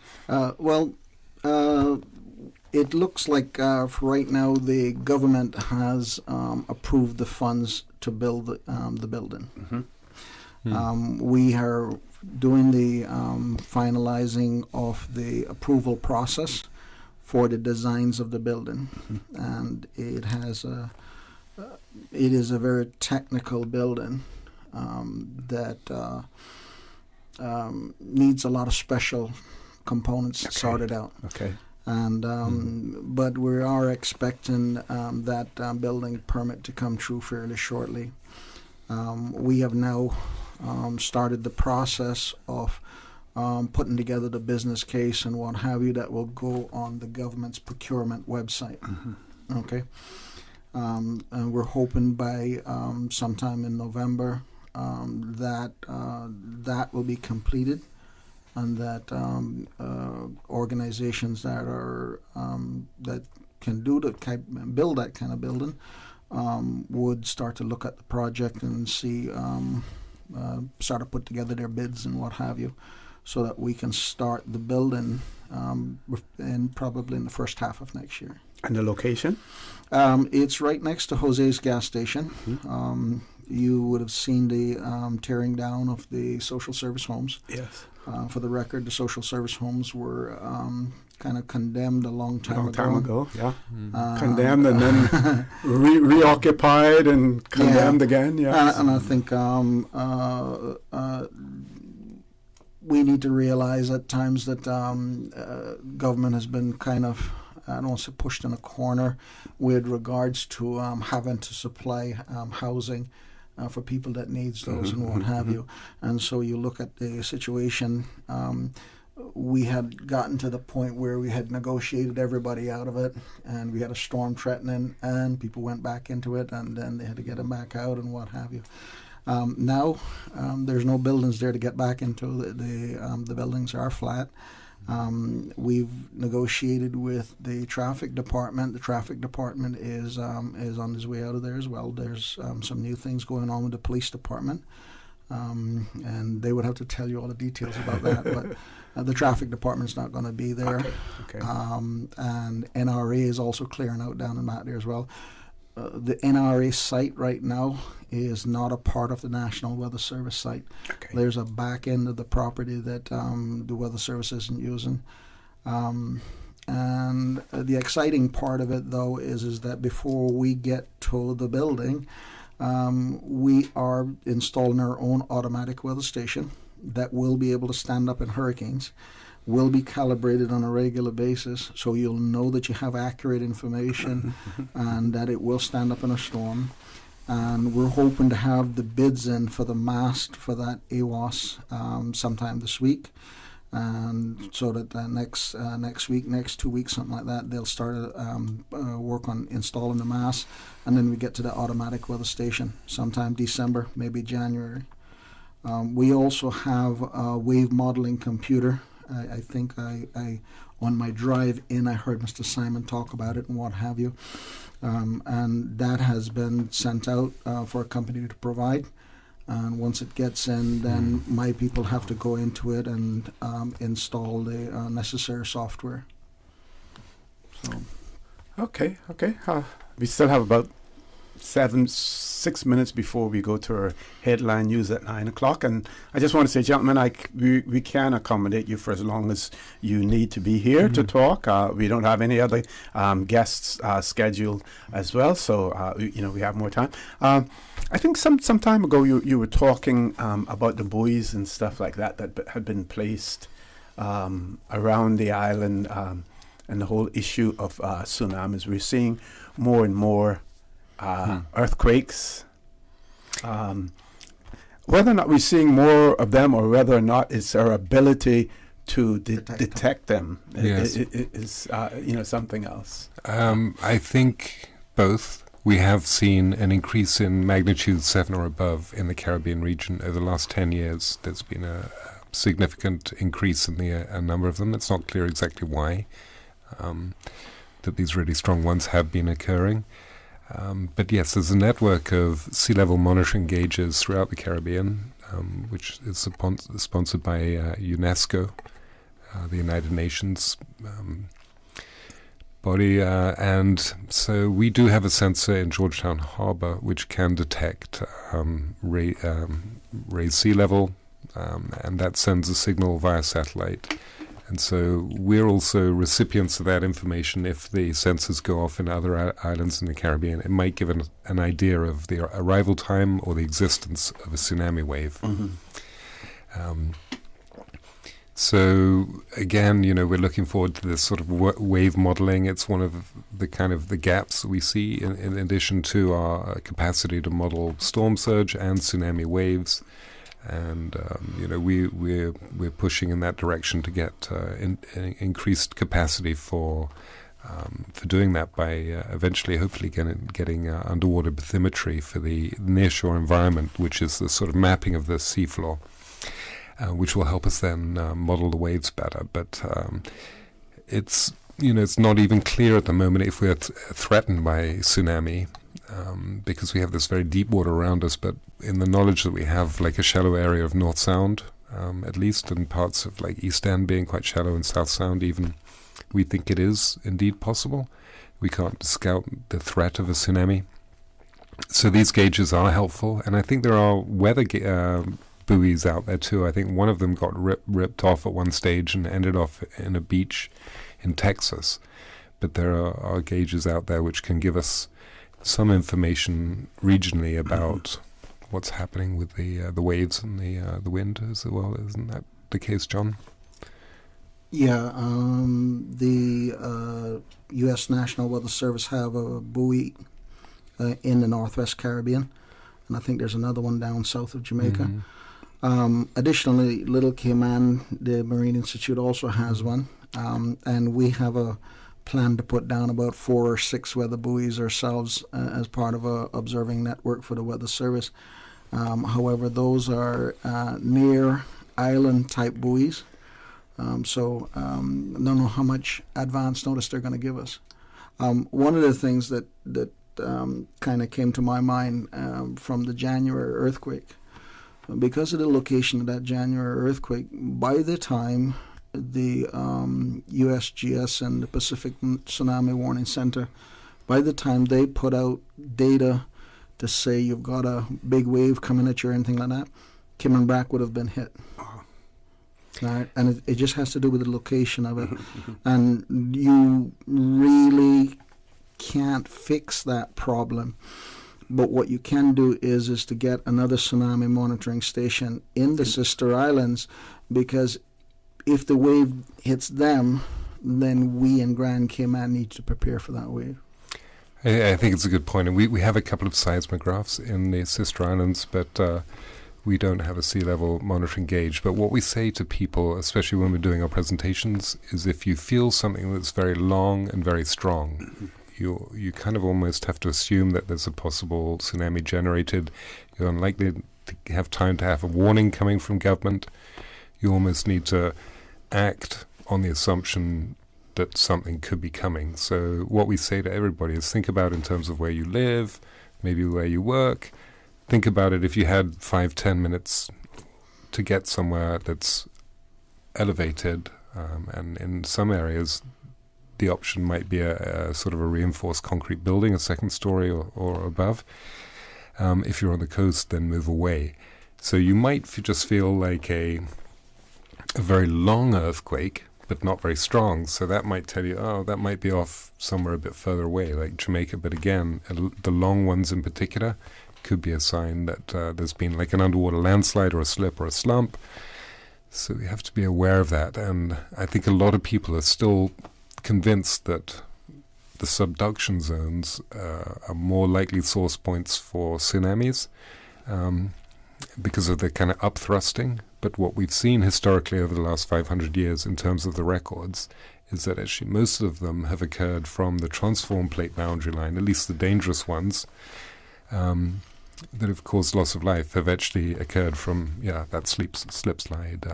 It looks like for right now the government has approved the funds to build the building. We are doing the finalizing of the approval process for the designs of the building, and it is a very technical building that needs a lot of special components sorted out. Okay. And but we are expecting that building permit to come through fairly shortly. We have now started the process of putting together the business case and what have you that will go on the government's procurement website. Okay. And we're hoping by sometime in November that will be completed, and that organizations that are that can build that kind of building would start to look at the project and see start to put together their bids and what have you, so that we can start the building probably in the first half of next year. And the location? It's right next to Jose's gas station. You would have seen the tearing down of the social service homes. Yes. For the record, the social service homes were kind of condemned a long time ago. Yeah. Condemned and then reoccupied and condemned again. Yeah. And I think we need to realize at times that government has been kind of, I don't want to say pushed in a corner with regards to having to supply housing for people that needs those and what have you. And so you look at the situation, we had gotten to the point where we had negotiated everybody out of it, and we had a storm threatening, and people went back into it, and then they had to get them back out and what have you. Now there's no buildings there to get back into. The buildings are flat. We've negotiated with the traffic department. The traffic department is on his way out of there as well. There's some new things going on with the police department, and they would have to tell you all the details about that. But the traffic department's not going to be there. Okay. And NRA is also clearing out down in that there as well. The NRA site right now is not a part of the National Weather Service site. Okay. There's a back end of the property that the Weather Service isn't using. And the exciting part of it, though, is that before we get to the building, we are installing our own automatic weather station that will be able to stand up in hurricanes, will be calibrated on a regular basis, so you'll know that you have accurate information and that it will stand up in a storm. And we're hoping to have the bids in for the mast for that AWOS sometime this week, and so that next week, next 2 weeks, something like that, they'll start work on installing the mast, and then we get to the automatic weather station sometime December, maybe January. We also have a wave modeling computer. I think I on my drive in, I heard Mr. Simon talk about it and what have you. And that has been sent out for a company to provide. And once it gets in, then my people have to go into it and install the necessary software. So. Okay. We still have about 6 minutes before we go to our headline news at 9 o'clock. And I just want to say, gentlemen, we can accommodate you for as long as you need to be here to talk. We don't have any other guests scheduled as well, so we have more time. I think some time ago you were talking about the buoys and stuff like that had been placed around the island, and the whole issue of tsunamis. We're seeing more and more earthquakes. Whether or not we're seeing more of them, or whether or not it's our ability to detect them, yes, is something else. I think both. We have seen an increase in magnitude 7 or above in the Caribbean region over the last 10 years. There's been a significant increase in the number of them. It's not clear exactly why, that these really strong ones have been occurring. But yes, there's a network of sea level monitoring gauges throughout the Caribbean, which is sponsored by UNESCO, the United Nations body, and so we do have a sensor in Georgetown Harbour which can detect raised sea level, and that sends a signal via satellite. And so we're also recipients of that information. If the sensors go off in other islands in the Caribbean, it might give an idea of the arrival time or the existence of a tsunami wave. So again, we're looking forward to this sort of wave modeling. It's one of the kind of the gaps we see in addition to our capacity to model storm surge and tsunami waves. And we're pushing in that direction to get increased capacity for doing that by eventually, hopefully, getting underwater bathymetry for the nearshore environment, which is the sort of mapping of the seafloor. Which will help us then model the waves better. But it's not even clear at the moment if we're threatened by tsunami, because we have this very deep water around us. But in the knowledge that we have, like a shallow area of North Sound, at least, and parts of like East End being quite shallow, and South Sound even, we think it is indeed possible. We can't discount the threat of a tsunami. So these gauges are helpful, and I think there are weather buoys out there too. I think one of them got ripped off at one stage and ended off in a beach in Texas. But there are gauges out there which can give us some information regionally about what's happening with the waves and the wind as well. Isn't that the case, John? Yeah, the U.S. National Weather Service have a buoy in the Northwest Caribbean, and I think there's another one down south of Jamaica. Additionally, Little Cayman, the Marine Institute also has one, and we have a plan to put down about 4 or 6 weather buoys ourselves as part of a observing network for the Weather Service. However, those are near island type buoys, so I don't know how much advance notice they're going to give us. One of the things that kind of came to my mind from the January earthquake, because of the location of that January earthquake, by the time the USGS and the Pacific Tsunami Warning Center, by the time they put out data to say you've got a big wave coming at you or anything like that, Cayman Brac would have been hit. Right? And it just has to do with the location of it. And you really can't fix that problem. But what you can do is to get another tsunami monitoring station in the sister islands, because if the wave hits them, then we in Grand Cayman need to prepare for that wave. I think it's a good point. And we have a couple of seismographs in the sister islands, but we don't have a sea level monitoring gauge. But what we say to people, especially when we're doing our presentations, is if you feel something that's very long and very strong, you kind of almost have to assume that there's a possible tsunami generated. You're unlikely to have time to have a warning coming from government. You almost need to act on the assumption that something could be coming. So what we say to everybody is think about in terms of where you live, maybe where you work. Think about it if you had 5-10 minutes to get somewhere that's elevated, and in some areas the option might be a sort of a reinforced concrete building, a second story or above. If you're on the coast, then move away. So you might just feel like a very long earthquake, but not very strong. So that might tell you, oh, that might be off somewhere a bit further away, like Jamaica. But again, the long ones in particular could be a sign that there's been like an underwater landslide or a slip or a slump. So we have to be aware of that. And I think a lot of people are still convinced that the subduction zones are more likely source points for tsunamis because of the kind of upthrusting. But what we've seen historically over the last 500 years in terms of the records is that actually most of them have occurred from the transform plate boundary line, at least the dangerous ones that have caused loss of life have actually occurred from, that slip slide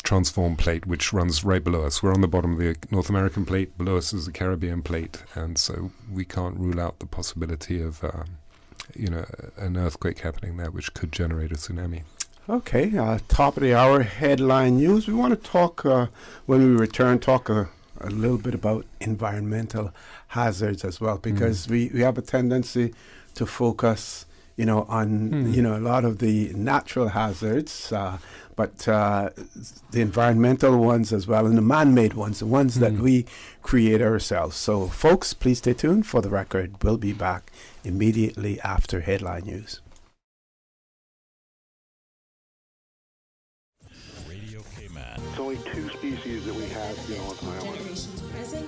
transform plate, which runs right below us. We're on the bottom of the North American plate, below us is the Caribbean plate, and so we can't rule out the possibility of an earthquake happening there, which could generate a tsunami. Okay, top of the hour headline news. We want to talk, when we return, a little bit about environmental hazards as well, because we have a tendency to focus, on, a lot of the natural hazards, but the environmental ones as well, and the man-made ones, the ones that we create ourselves. So, folks, please stay tuned. For the record, we'll be back immediately after headline news. It's only 2 species that we have here on the island.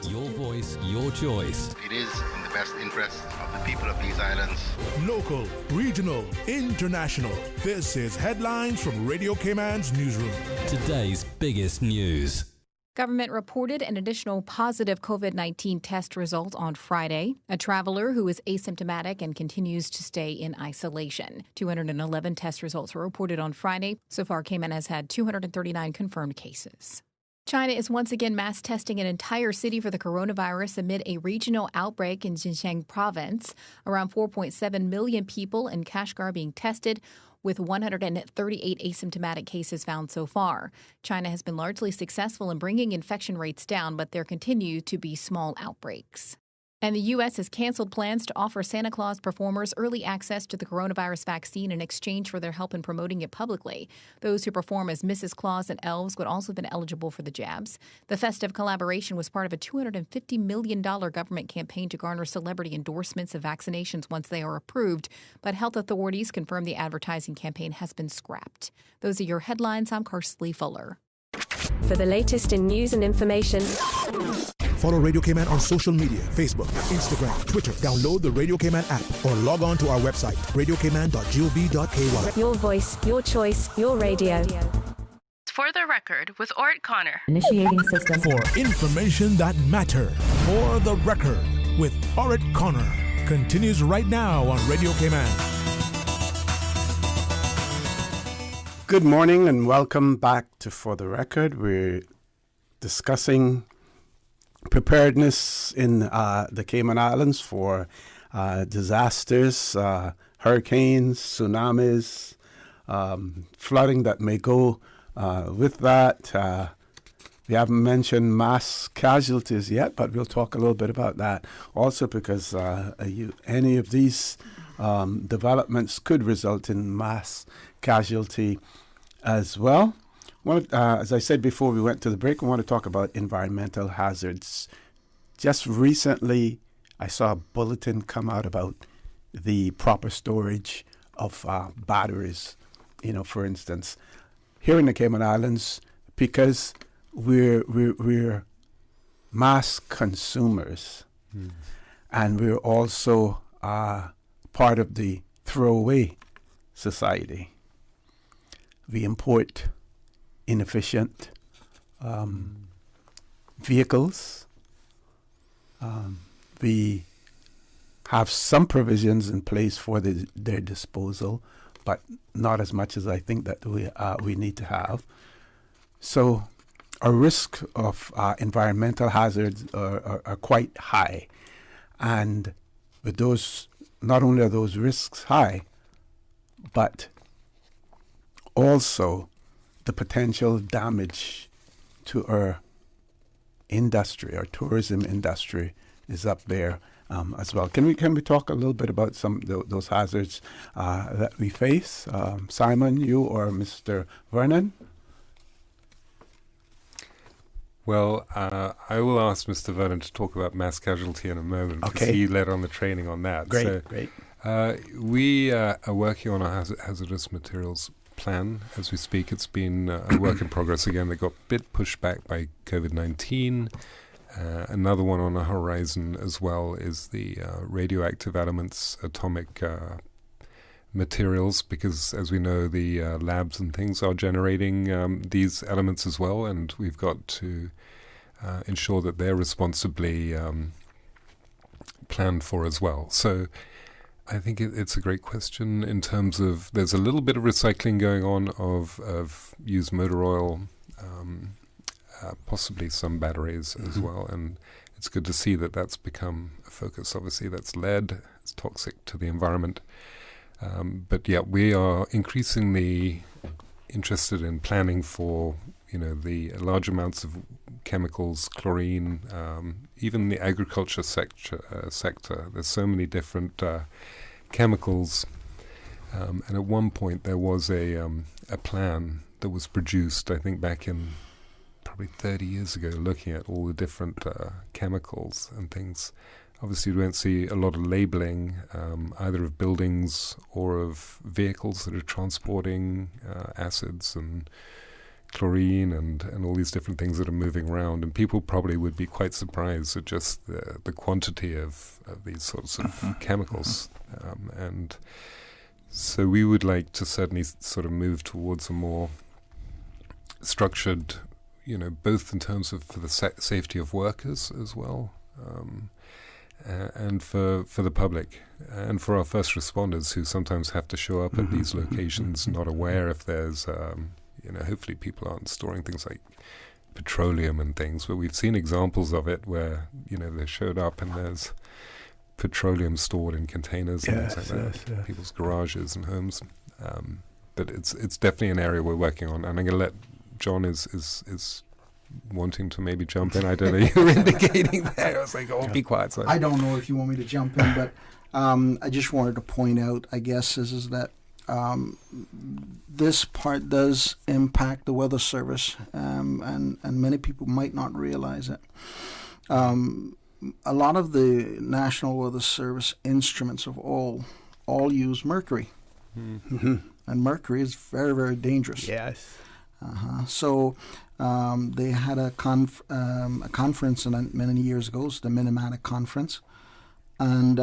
Your voice, your choice. It is in the best interest of the people of these islands. Local, regional, international. This is Headlines from Radio Cayman's newsroom. Today's biggest news. Government reported an additional positive COVID-19 test result on Friday. A traveler who is asymptomatic and continues to stay in isolation. 211 test results were reported on Friday. So far, Cayman has had 239 confirmed cases. China is once again mass testing an entire city for the coronavirus amid a regional outbreak in Xinjiang province. Around 4.7 million people in Kashgar being tested, with 138 asymptomatic cases found so far. China has been largely successful in bringing infection rates down, but there continue to be small outbreaks. And the U.S. has canceled plans to offer Santa Claus performers early access to the coronavirus vaccine in exchange for their help in promoting it publicly. Those who perform as Mrs. Claus and elves would also have been eligible for the jabs. The festive collaboration was part of a $250 million government campaign to garner celebrity endorsements of vaccinations once they are approved. But health authorities confirmed the advertising campaign has been scrapped. Those are your headlines. I'm Karsley Fuller. For the latest in news and information, follow Radio Cayman on social media, Facebook, Instagram, Twitter. Download the Radio Cayman app or log on to our website, radiocayman.gov.ky. Your voice, your choice, your radio. For the record with Orrett Connor. Initiating system. For information that matter. For the record with Orrett Connor. Continues right now on Radio Cayman. Good morning and welcome back to For the Record. We're discussing preparedness in the Cayman Islands for disasters, hurricanes, tsunamis, flooding that may go with that. We haven't mentioned mass casualties yet, but we'll talk a little bit about that also because any of these developments could result in mass casualty as well. As I said before we went to the break, I want to talk about environmental hazards. Just recently, I saw a bulletin come out about the proper storage of batteries. For instance, here in the Cayman Islands, because we're mass consumers, and we're also part of the throwaway society. We import inefficient vehicles. We have some provisions in place for their disposal, but not as much as I think that we need to have. So our risk of environmental hazards are quite high. And with those, not only are those risks high, but also the potential damage to our industry, our tourism industry, is up there as well. Can we talk a little bit about some of those hazards that we face? Simon, you or Mr. Vernon? Well, I will ask Mr. Vernon to talk about mass casualty in a moment, because he led on the training on that. Great. We are working on a hazardous materials plan as we speak. It's been a work in progress again. They got a bit pushed back by COVID-19. Another one on the horizon as well is the radioactive elements, atomic materials, because as we know, the labs and things are generating these elements as well, and we've got to ensure that they're responsibly planned for as well. So I think it's a great question in terms of there's a little bit of recycling going on of used motor oil, possibly some batteries as well, and it's good to see that that's become a focus. Obviously that's lead, it's toxic to the environment, but yeah, we are increasingly interested in planning for the large amounts of chemicals, chlorine, even the agriculture sector. There's so many different chemicals, and at one point there was a plan that was produced, I think back in probably 30 years ago, looking at all the different chemicals and things. Obviously we don't see a lot of labeling either of buildings or of vehicles that are transporting acids and chlorine and all these different things that are moving around, and people probably would be quite surprised at just the quantity of these sorts of chemicals, and so we would like to certainly sort of move towards a more structured, both in terms of for the safety of workers as well, and for the public and for our first responders who sometimes have to show up at these locations not aware if there's hopefully people aren't storing things like petroleum and things, but we've seen examples of it where they showed up and there's petroleum stored in containers and things like that, people's garages and homes. But it's definitely an area we're working on, and I'm going to let John is wanting to maybe jump in. I don't know. You were indicating there. I was like, be quiet. So. I don't know if you want me to jump in, but I just wanted to point out, I guess, is that this part does impact the Weather Service, and many people might not realize it. A lot of the National Weather Service instruments of all use mercury, and mercury is very, very dangerous. Yes. So they had a conference many years ago, it's the Minimatic Conference, and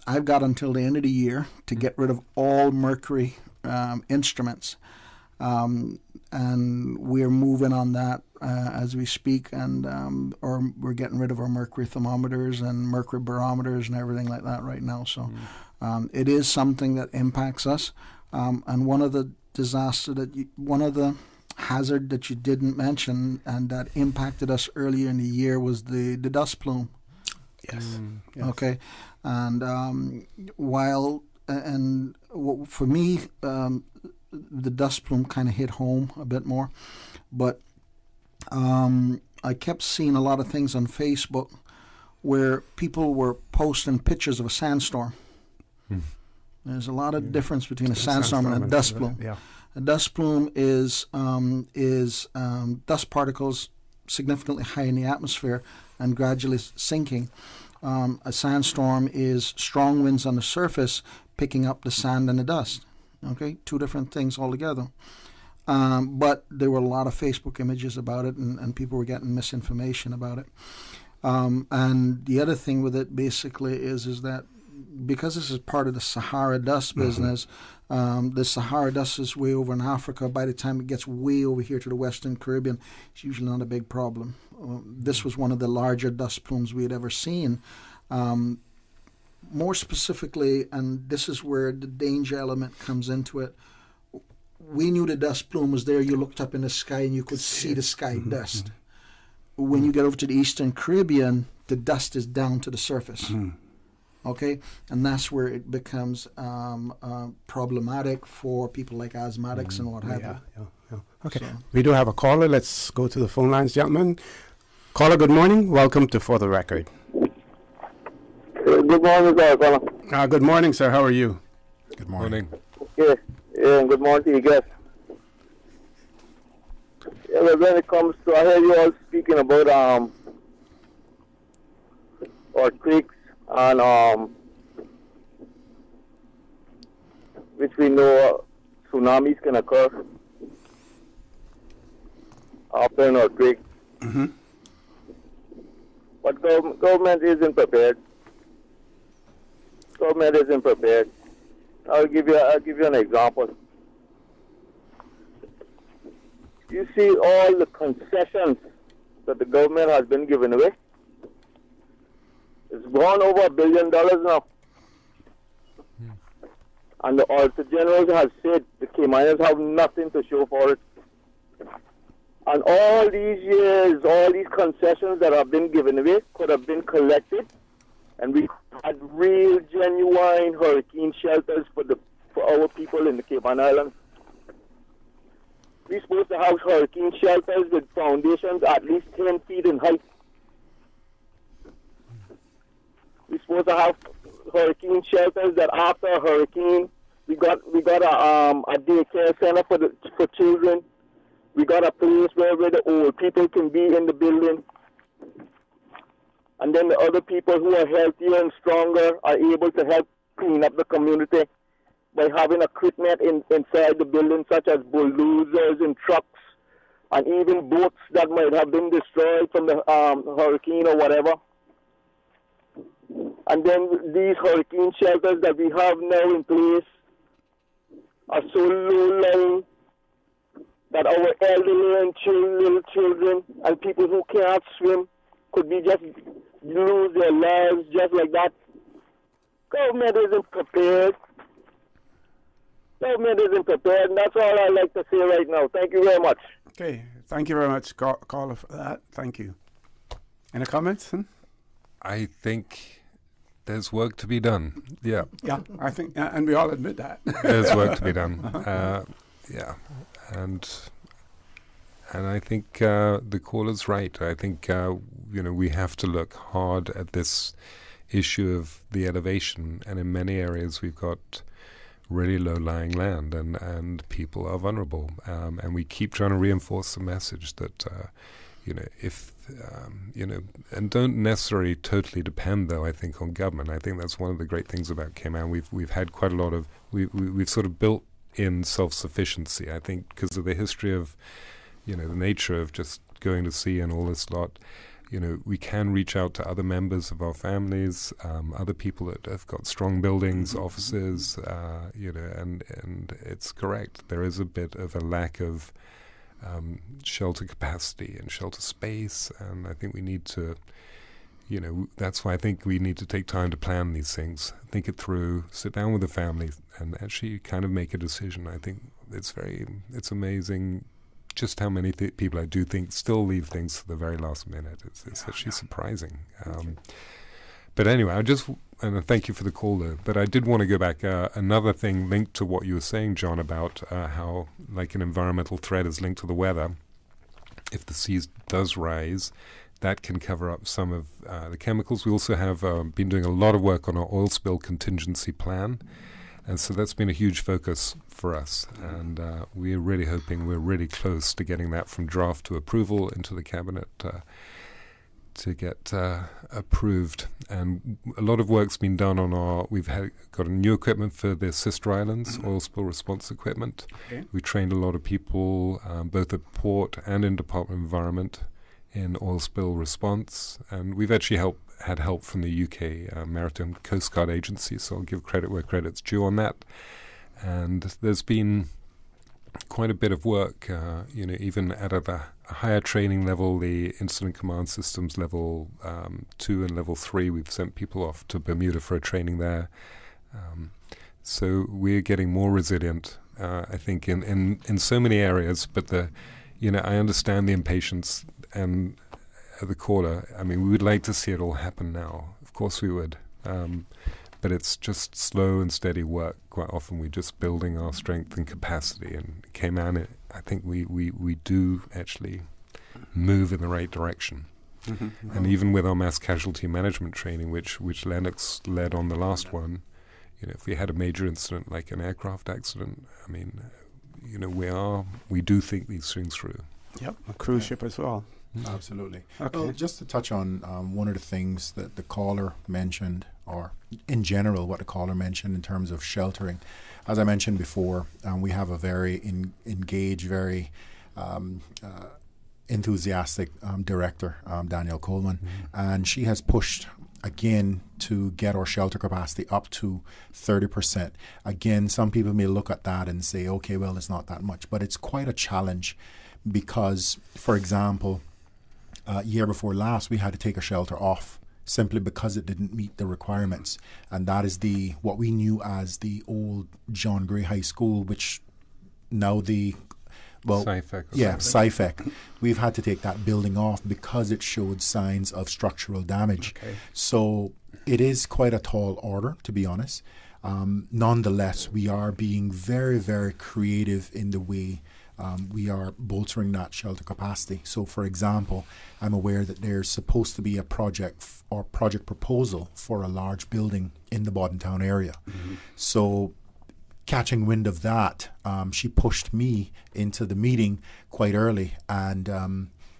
I've got until the end of the year to get rid of all mercury instruments, and we're moving on that as we speak, and or we're getting rid of our mercury thermometers and mercury barometers and everything like that right now. So it is something that impacts us, and one of the hazard that you didn't mention and that impacted us earlier in the year was the dust plume. Yes. Okay. And for me, the dust plume kind of hit home a bit more, but I kept seeing a lot of things on Facebook where people were posting pictures of a sandstorm. There's a lot of difference between a sandstorm and a dust plume. Yeah. A dust plume is dust particles significantly high in the atmosphere and gradually sinking. A sandstorm is strong winds on the surface picking up the sand and the dust. Okay, two different things altogether. But there were a lot of Facebook images about it, and people were getting misinformation about it. And the other thing with it basically is that because this is part of the Sahara dust business, the Sahara dust is way over in Africa. By the time it gets way over here to the Western Caribbean, it's usually not a big problem. This was one of the larger dust plumes we had ever seen. More specifically, and this is where the danger element comes into it, we knew the dust plume was there. You looked up in the sky and you could see the sky dust. When you get over to the Eastern Caribbean, the dust is down to the surface. Okay, and that's where it becomes problematic for people like asthmatics and what have you. Okay, so. We do have a caller. Let's go to the phone lines, gentlemen. Caller, good morning. Welcome to For the Record. Good morning, sir. Caller. Good morning, sir. How are you? Good morning. Yeah, good morning to you guys. Yeah, well, when it comes to, I hear you all speaking about earthquakes and which we know tsunamis can occur after an earthquake. Mm-hmm. But government isn't prepared. Government isn't prepared. I'll give you an example. You see all the concessions that the government has been giving away. It's gone over $1 billion now. And the Auditor General has said the Caymanians have nothing to show for it. And all these years, all these concessions that have been given away could have been collected, and we had real, genuine hurricane shelters for our people in the Cayman Islands. We're supposed to have hurricane shelters with foundations at least 10 feet in height. We're supposed to have hurricane shelters that after a hurricane, we got a daycare center for children. We got a place where the old people can be in the building. And then the other people who are healthier and stronger are able to help clean up the community by having equipment inside the building, such as bulldozers and trucks, and even boats that might have been destroyed from the hurricane or whatever. And then these hurricane shelters that we have now in place are so low-lying that our elderly and little children and people who can't swim could be just lose their lives just like that. Government isn't prepared. Government isn't prepared, and that's all I like to say right now. Thank you very much. Okay, thank you very much, caller, for that. Thank you. Any comments? I think there's work to be done. Yeah. Yeah, I think, and we all admit that. There's work to be done. Yeah, and I think the caller's right. I think we have to look hard at this issue of the elevation, and in many areas we've got really low-lying land, and people are vulnerable, and we keep trying to reinforce the message that and don't necessarily totally depend, though, I think, on government. I think that's one of the great things about Cayman. We've had quite a lot of we've sort of built in self-sufficiency, I think, because of the history of the nature of just going to sea and all this lot. We can reach out to other members of our families, other people that have got strong buildings, offices, and it's correct. There is a bit of a lack of shelter capacity and shelter space, and I think we need to, that's why I think we need to take time to plan these things, think it through, sit down with the family, and actually kind of make a decision. I think it's amazing just how many people I do think still leave things to the very last minute. It's actually surprising. But anyway, and thank you for the call there, but I did want to go back. Another thing linked to what you were saying, John, about how like an environmental threat is linked to the weather. If the seas does rise, that can cover up some of the chemicals. We also have been doing a lot of work on our oil spill contingency plan. And so that's been a huge focus for us, and we're really hoping we're really close to getting that from draft to approval into the cabinet to get approved. And a lot of work's been done on we've got a new equipment for the sister islands, oil spill response equipment. Okay. We trained a lot of people, both at port and in Department of Environment, in oil spill response, and we've actually had help from the UK Maritime Coast Guard Agency, so I'll give credit where credit's due on that. And there's been quite a bit of work, even at a higher training level, the Incident Command Systems level 2 and level 3, we've sent people off to Bermuda for a training there. So we're getting more resilient, I think, in so many areas, but I understand the impatience and the caller. I mean, we would like to see it all happen now. Of course we would. But it's just slow and steady work. Quite often we're just building our strength and capacity. And Cayman, I think we do actually move in the right direction. And even with our mass casualty management training, which Lennox led on the last one, if we had a major incident like an aircraft accident, I mean, we do think these things through. Yep, a cruise ship as well. Absolutely. Okay. Well, just to touch on one of the things that the caller mentioned, or in general what the caller mentioned in terms of sheltering. As I mentioned before, we have a very engaged, very enthusiastic director, Danielle Coleman, and she has pushed again to get our shelter capacity up to 30%. Again, some people may look at that and say, okay, well, it's not that much, but it's quite a challenge because, for example, year before last, we had to take a shelter off simply because it didn't meet the requirements. And that is what we knew as the old John Gray High School, which now SciFec. We've had to take that building off because it showed signs of structural damage. Okay. So it is quite a tall order, to be honest. Nonetheless, we are being very, very creative in the way we are bolstering that shelter capacity. So, for example, I'm aware that there's supposed to be a project proposal for a large building in the Boddentown area. So, catching wind of that, she pushed me into the meeting quite early and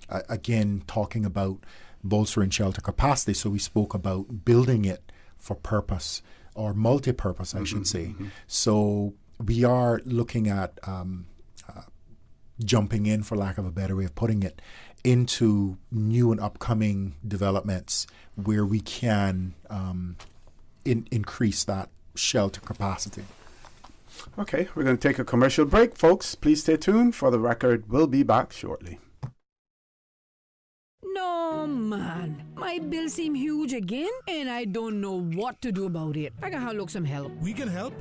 again talking about bolstering shelter capacity. So we spoke about building it for purpose or multi-purpose, I should say. So we are looking at jumping in, for lack of a better way of putting it, into new and upcoming developments where we can increase that shelter capacity. Okay, we're going to take a commercial break, folks. Please stay tuned. For the record, we'll be back shortly. No, man. My bill seem huge again, and I don't know what to do about it. I gotta look some help. We can help.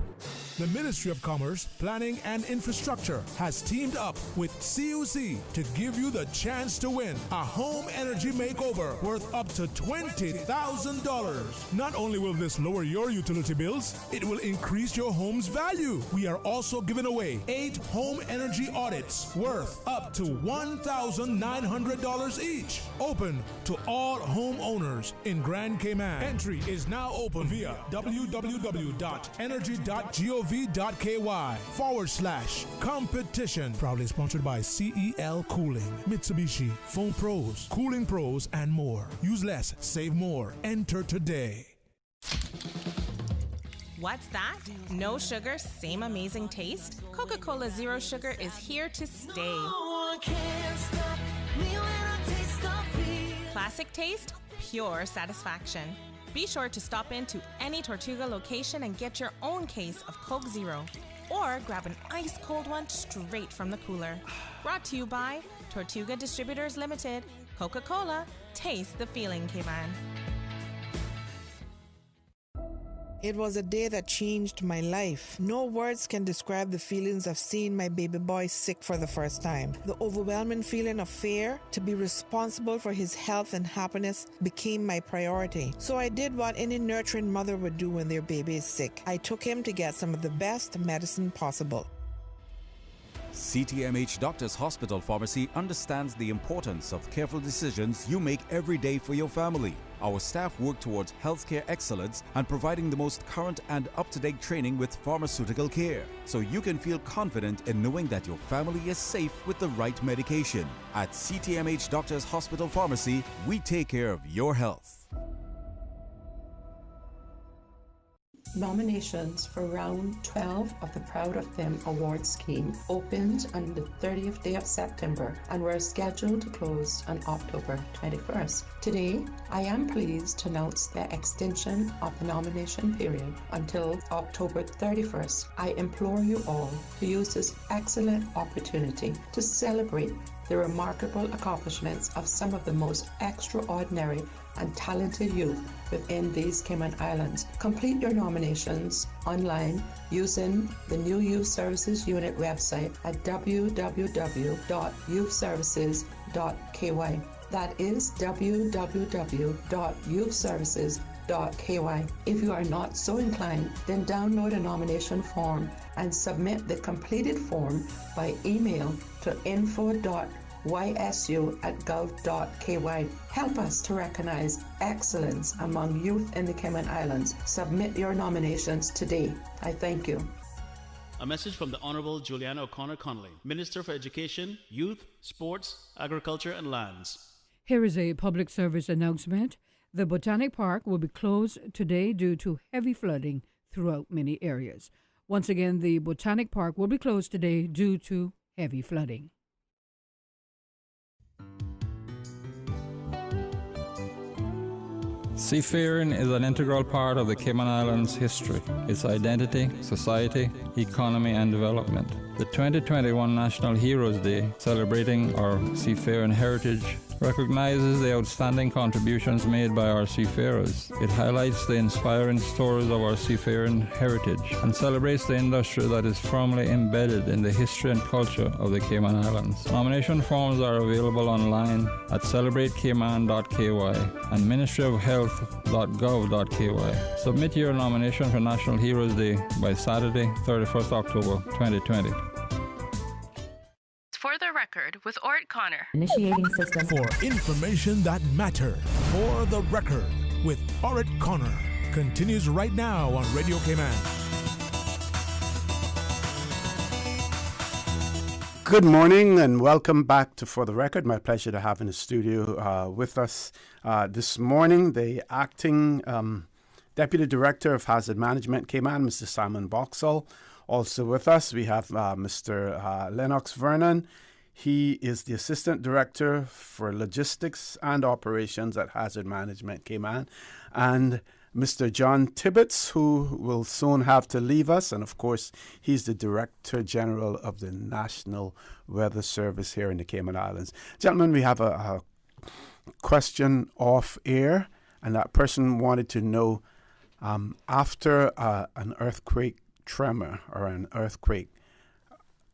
The Ministry of Commerce, Planning and Infrastructure has teamed up with CUC to give you the chance to win a home energy makeover worth up to $20,000. Not only will this lower your utility bills, it will increase your home's value. We are also giving away 8 home energy audits worth up to $1,900 each. Open to all homeowners in Grand Cayman. Entry is now open via www.energy.gov.ky/competition. Proudly sponsored by CEL Cooling, Mitsubishi, Phone Pros, Cooling Pros, and more. Use less, save more. Enter today. What's that? No sugar, same amazing taste? Coca-Cola Zero Sugar is here to stay. Classic taste, pure satisfaction. Be sure to stop into any Tortuga location and get your own case of Coke Zero. Or grab an ice-cold one straight from the cooler. Brought to you by Tortuga Distributors Limited. Coca-Cola, taste the feeling, Cayman. It was a day that changed my life. No words can describe the feelings of seeing my baby boy sick for the first time. The overwhelming feeling of fear to be responsible for his health and happiness became my priority. So I did what any nurturing mother would do when their baby is sick. I took him to get some of the best medicine possible. CTMH Doctors Hospital Pharmacy understands the importance of careful decisions you make every day for your family. Our staff work towards healthcare excellence and providing the most current and up-to-date training with pharmaceutical care, so you can feel confident in knowing that your family is safe with the right medication. At CTMH Doctors Hospital Pharmacy, we take care of your health. Nominations for round 12 of the Proud of Them award scheme opened on the 30th day of September and were scheduled to close on October 21st. Today, I am pleased to announce the extension of the nomination period until October 31st. I implore you all to use this excellent opportunity to celebrate the remarkable accomplishments of some of the most extraordinary and talented youth within these Cayman Islands. Complete your nominations online using the new Youth Services Unit website at www.youthservices.ky. That is www.youthservices.ky. If you are not so inclined, then download a nomination form and submit the completed form by email to info.youthservices.ky ysu@gov.ky. Help us to recognize excellence among youth in the Cayman Islands. Submit your nominations today. I thank you. A message from the Honorable Juliana O'Connor Connolly, Minister for Education, Youth, Sports, Agriculture and Lands. Here is a public service announcement. The Botanic Park will be closed today due to heavy flooding throughout many areas. Once again, the Botanic Park will be closed today due to heavy flooding. Seafaring is an integral part of the Cayman Islands' history, its identity, society, economy, and development. The 2021 National Heroes Day, celebrating our seafaring heritage, recognizes the outstanding contributions made by our seafarers. It highlights the inspiring stories of our seafaring heritage and celebrates the industry that is firmly embedded in the history and culture of the Cayman Islands. Nomination forms are available online at celebratecayman.ky and ministryofhealth.gov.ky. Submit your nomination for National Heroes Day by Saturday, 31st October 2020. For the record, with Orrett Connor. Initiating system. For information that matters. For the record, with Orrett Connor. Continues right now on Radio Cayman. Good morning and welcome back to For the Record. My pleasure to have in the studio with us this morning the acting Deputy Director of Hazard Management, Cayman, Mr. Simon Boxall. Also with us, we have Mr. Lennox Vernon. He is the Assistant Director for Logistics and Operations at Hazard Management, Cayman. And Mr. John Tibbetts, who will soon have to leave us. And, of course, he's the Director General of the National Weather Service here in the Cayman Islands. Gentlemen, we have a question off air, and that person wanted to know, after an earthquake tremor or an earthquake,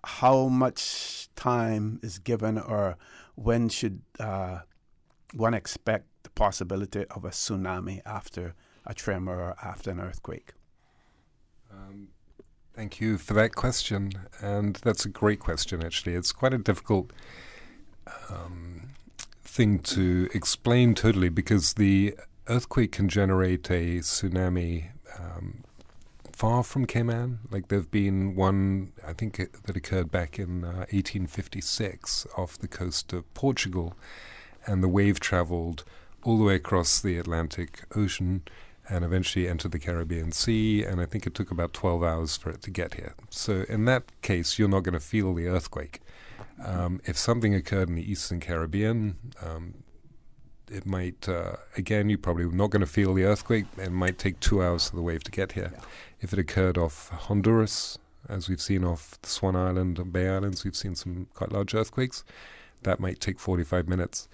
how much time is given, or when should one expect the possibility of a tsunami after a tremor or after an earthquake? Thank you for that question, and that's a great question, actually. It's quite a difficult thing to explain totally, because the earthquake can generate a tsunami far from Cayman. Like, there've been one, I think, that occurred back in 1856 off the coast of Portugal, and the wave traveled all the way across the Atlantic Ocean and eventually entered the Caribbean Sea, and I think it took about 12 hours for it to get here. So in that case, you're not going to feel the earthquake. If something occurred in the Eastern Caribbean, it might, again, you're probably not going to feel the earthquake. It might take 2 hours for the wave to get here. Yeah. If it occurred off Honduras, as we've seen off the Swan Island and Bay Islands, we've seen some quite large earthquakes. That might take 45 minutes.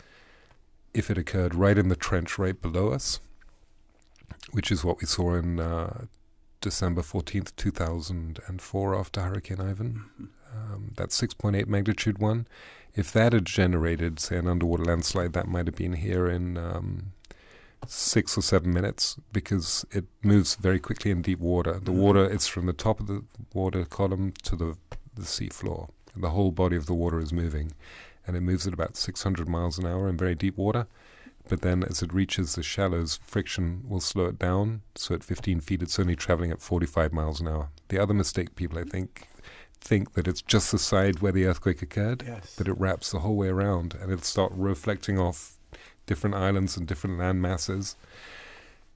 If it occurred right in the trench right below us, which is what we saw in December 14th, 2004 after Hurricane Ivan, that's 6.8 magnitude one. If that had generated, say, an underwater landslide, that might have been here in 6 or 7 minutes, because it moves very quickly in deep water. The water, it's from the top of the water column to the sea floor. And the whole body of the water is moving, and it moves at about 600 miles an hour in very deep water. But then as it reaches the shallows, friction will slow it down. So at 15 feet, it's only traveling at 45 miles an hour. The other mistake people, I think that it's just the side where the earthquake occurred, yes, but it wraps the whole way around, and it'll start reflecting off different islands and different land masses.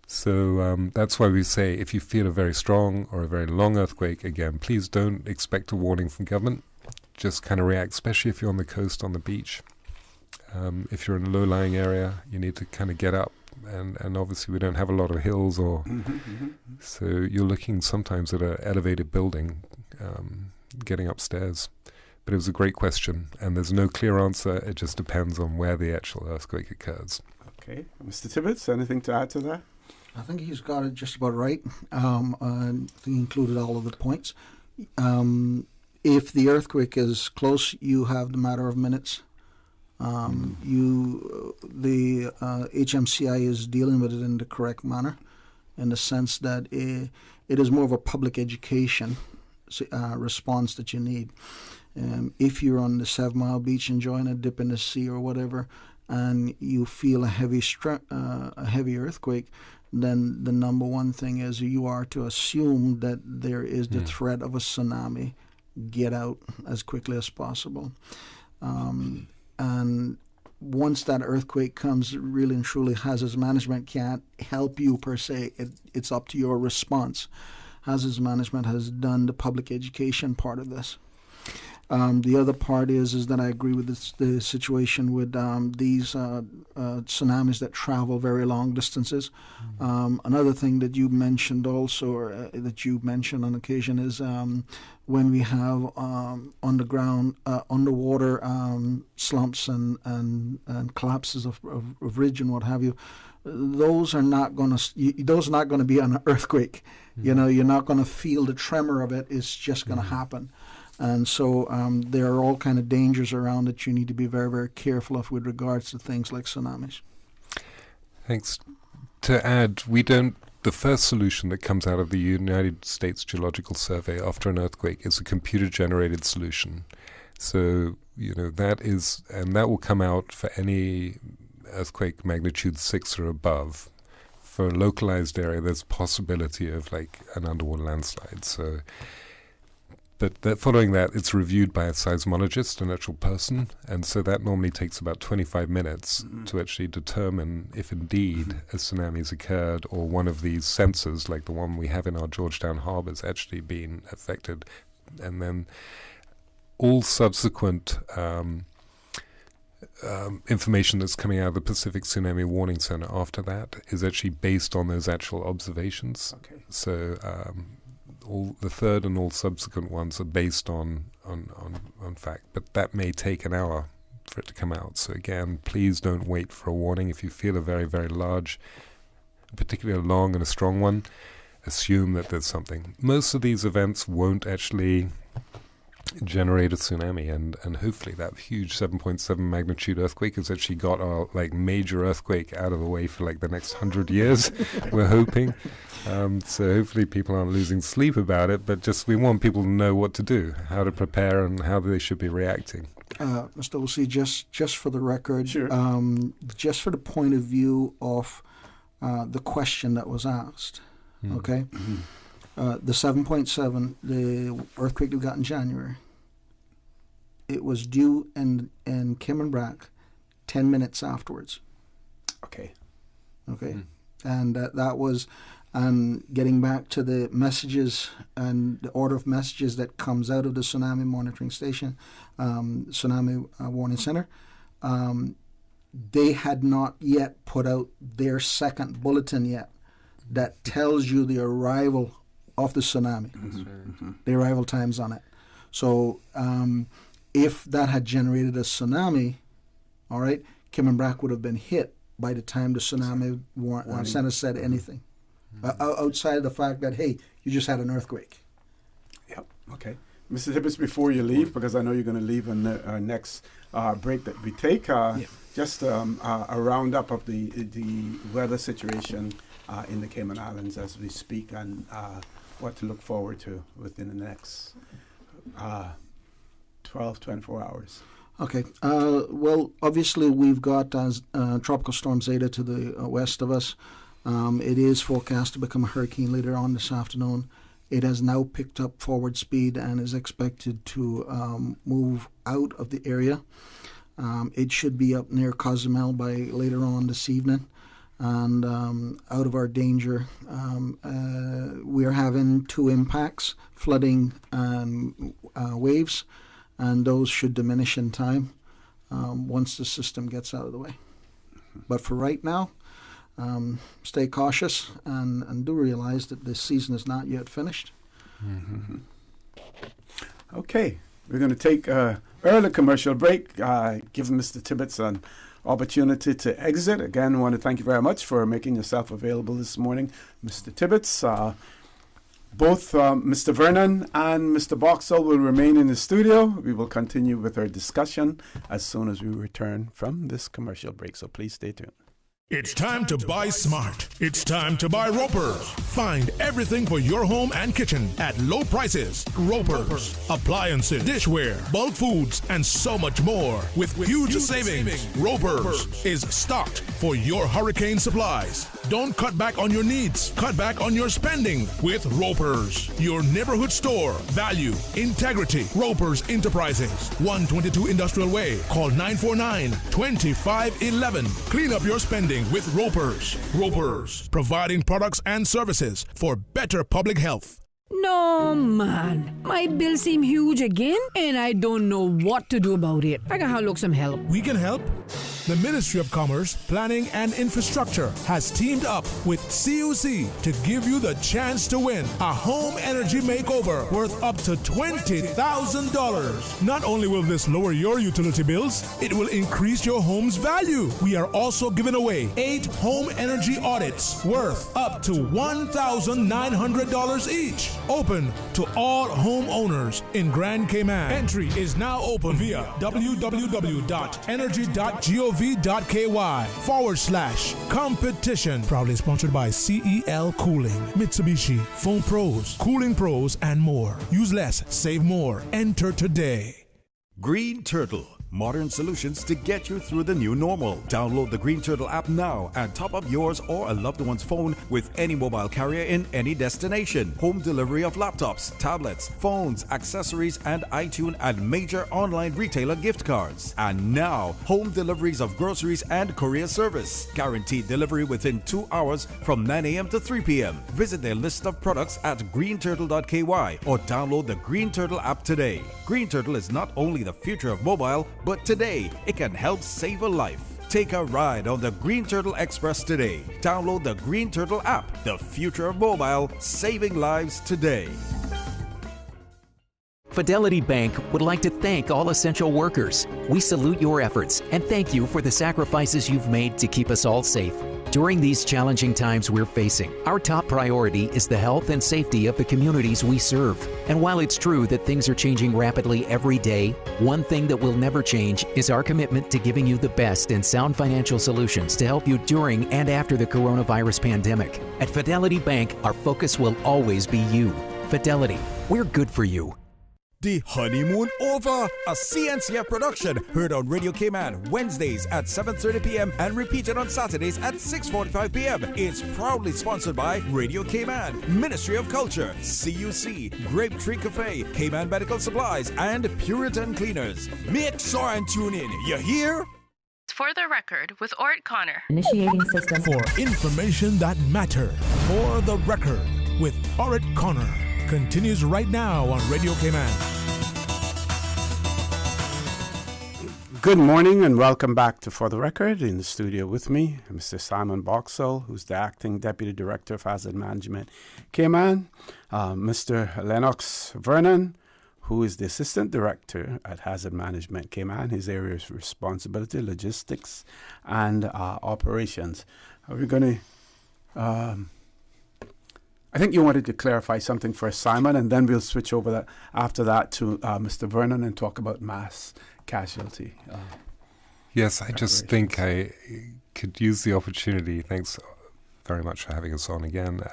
So that's why we say, if you feel a very strong or a very long earthquake, again, please don't expect a warning from government. Just kind of react, especially if you're on the coast, on the beach. If you're in a low-lying area, you need to kind of get up, and obviously we don't have a lot of hills, or so you're looking sometimes at an elevated building, getting upstairs. But it was a great question, and there's no clear answer. It just depends on where the actual earthquake occurs. Okay. Mr. Tibbetts, anything to add to that? I think he's got it just about right. I think he included all of the points. If the earthquake is close, you have the matter of minutes. The HMCI is dealing with it in the correct manner, in the sense that it is more of a public education response that you need. If you're on the 7 Mile beach enjoying a dip in the sea or whatever, and you feel a heavy earthquake, then the number one thing is you are to assume that there is the threat of a tsunami. Get out as quickly as possible. And once that earthquake comes, really and truly, hazards management can't help you per se. It's up to your response. Hazards management has done the public education part of this. The other part is that I agree with the situation with these tsunamis that travel very long distances. Another thing that you mentioned also, or that you mentioned on occasion, is when we have underwater slumps and collapses of ridge and what have you. Those are not going to be an earthquake. You know, you're not going to feel the tremor of it. It's just going to happen. And so there are all kind of dangers around that you need to be very, very careful of with regards to things like tsunamis. Thanks. To add, the first solution that comes out of the United States Geological Survey after an earthquake is a computer-generated solution. So, that will come out for any earthquake magnitude 6 or above. For a localized area, there's possibility of like an underwater landslide. So, but following that, it's reviewed by a seismologist, an actual person, and so that normally takes about 25 minutes to actually determine if indeed a tsunami has occurred or one of these sensors, like the one we have in our Georgetown harbor, has actually been affected. And then all subsequent information that's coming out of the Pacific Tsunami Warning Center after that is actually based on those actual observations. Okay. So all the third and all subsequent ones are based on fact, but that may take an hour for it to come out. So again, please don't wait for a warning. If you feel a very, very large, particularly a long and a strong one, assume that there's something. Most of these events won't actually generate a tsunami, and hopefully that huge 7.7 magnitude earthquake has actually got our major earthquake out of the way for the next 100 years. We're hoping. So hopefully people aren't losing sleep about it, but just we want people to know what to do, how to prepare, and how they should be reacting. Mr. Olsey, just for the record, sure. Just for the point of view of the question that was asked, okay? The 7.7, the earthquake we got in January, it was due in Kimmenbrack 10 minutes afterwards. Okay. And that was, and getting back to the messages and the order of messages that comes out of the Tsunami Monitoring Station, Tsunami Warning Center, they had not yet put out their second bulletin yet that tells you the arrival of the tsunami, the arrival times on it. So if that had generated a tsunami, all right, Kimmenbrack would have been hit by the time the Tsunami Center said anything. Outside of the fact that, hey, you just had an earthquake. Yep, okay. Mr. Tibbetts, before you leave, because I know you're going to leave on our next break that we take, just a roundup of the weather situation in the Cayman Islands as we speak, and what to look forward to within the next 24 hours. Okay. Well, obviously, we've got Tropical Storm Zeta to the west of us. It is forecast to become a hurricane later on this afternoon. It has now picked up forward speed and is expected to move out of the area. It should be up near Cozumel by later on this evening and out of our danger. We are having 2 impacts, flooding and waves, and those should diminish in time once the system gets out of the way. But for right now, stay cautious and do realize that this season is not yet finished. Okay, we're going to take an early commercial break, give Mr. Tibbetts an opportunity to exit. Again, I want to thank you very much for making yourself available this morning, Mr. Tibbetts. Both Mr. Vernon and Mr. Boxall will remain in the studio. We will continue with our discussion as soon as we return from this commercial break, so please stay tuned. It's time to buy smart. It's time to buy Ropers. Find everything for your home and kitchen at low prices. Ropers. Appliances, dishware, bulk foods, and so much more. With huge savings. Ropers is stocked for your hurricane supplies. Don't cut back on your needs. Cut back on your spending with Ropers. Your neighborhood store. Value, integrity. Ropers Enterprises. 122 Industrial Way. Call 949-2511. Clean up your spending with Ropers. Ropers, providing products and services for better public health. No, man. My bill seem huge again, and I don't know what to do about it. I gotta look some help. We can help. The Ministry of Commerce, Planning and Infrastructure has teamed up with CUC to give you the chance to win a home energy makeover worth up to $20,000. Not only will this lower your utility bills, it will increase your home's value. We are also giving away 8 home energy audits worth up to $1,900 each. Open to all homeowners in Grand Cayman. Entry is now open via www.energy.gov.ky/competition. Proudly sponsored by CEL Cooling, Mitsubishi, Phone Pros, Cooling Pros, and more. Use less, save more. Enter today. Green Turtle. Modern solutions to get you through the new normal. Download the Green Turtle app now and top up yours or a loved one's phone with any mobile carrier in any destination. Home delivery of laptops, tablets, phones, accessories, and iTunes and major online retailer gift cards. And now, home deliveries of groceries and courier service. Guaranteed delivery within 2 hours from 9 a.m. to 3 p.m. Visit their list of products at greenturtle.ky or download the Green Turtle app today. Green Turtle is not only the future of mobile, but today it can help save a life. Take a ride on the Green Turtle Express today. Download the Green Turtle app, the future of mobile, saving lives today. Fidelity Bank would like to thank all essential workers. We salute your efforts and thank you for the sacrifices you've made to keep us all safe. During these challenging times we're facing, our top priority is the health and safety of the communities we serve. And while it's true that things are changing rapidly every day, one thing that will never change is our commitment to giving you the best and sound financial solutions to help you during and after the coronavirus pandemic. At Fidelity Bank, our focus will always be you. Fidelity, we're good for you. The Honeymoon Over, a CNCF production, heard on Radio Cayman Wednesdays at 7:30 p.m. and repeated on Saturdays at 6:45 p.m. It's proudly sponsored by Radio Cayman, Ministry of Culture, CUC, Grape Tree Cafe, Cayman Medical Supplies, and Puritan Cleaners. Make sure and tune in. You hear? For the Record with Orrett Connor. Initiating system. For information that matters. For the Record with Orrett Connor. Continues right now on Radio Cayman. Good morning and welcome back to For the Record. In the studio with me, Mr. Simon Boxall, who's the Acting Deputy Director of Hazard Management Cayman, Mr. Lennox Vernon, who is the Assistant Director at Hazard Management Cayman. His area of responsibility, logistics, and operations. Are we going to... I think you wanted to clarify something for Simon, and then we'll switch over after that to Mr. Vernon and talk about mass casualty. Yes, I just think I could use the opportunity, thanks very much for having us on again,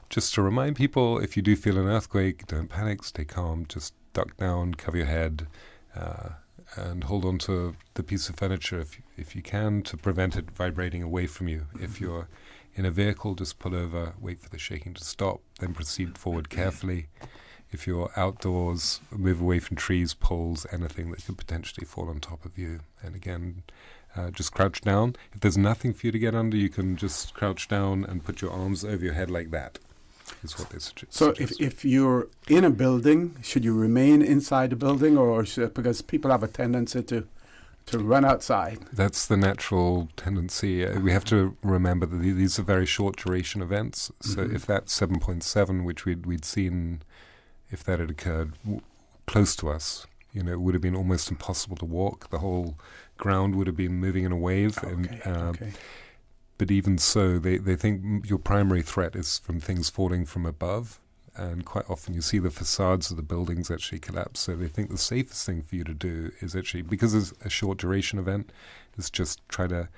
just to remind people, if you do feel an earthquake, don't panic, stay calm, just duck down, cover your head, and hold on to the piece of furniture if you can, to prevent it vibrating away from you. If you're in a vehicle, just pull over, wait for the shaking to stop, then proceed forward carefully. If you're outdoors, move away from trees, poles, anything that could potentially fall on top of you. And again, just crouch down. If there's nothing for you to get under, you can just crouch down and put your arms over your head like that, is what they suggest. So if you're in a building, should you remain inside the building, or because people have a tendency to run outside? That's the natural tendency. We have to remember that these are very short duration events. So if that 7.7, which we'd seen, if that had occurred close to us, it would have been almost impossible to walk. The whole ground would have been moving in a wave. Okay. But even so, they think your primary threat is from things falling from above. And quite often you see the facades of the buildings actually collapse. So they think the safest thing for you to do is actually, because it's a short duration event, is just try to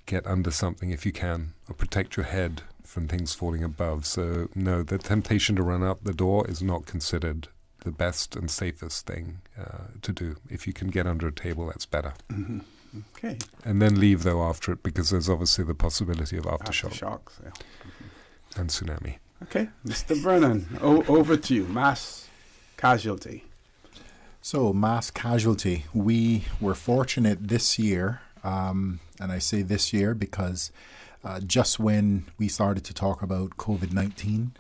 get under something if you can, or protect your head from things falling above. So no, the temptation to run out the door is not considered the best and safest thing to do. If you can get under a table, that's better. Mm-hmm. Okay. And then leave, though, after it, because there's obviously the possibility of aftershocks yeah. and tsunami. Okay, Mr. Vernon, over to you. Mass casualty. So, mass casualty. We were fortunate this year, and I say this year because just when we started to talk about COVID-19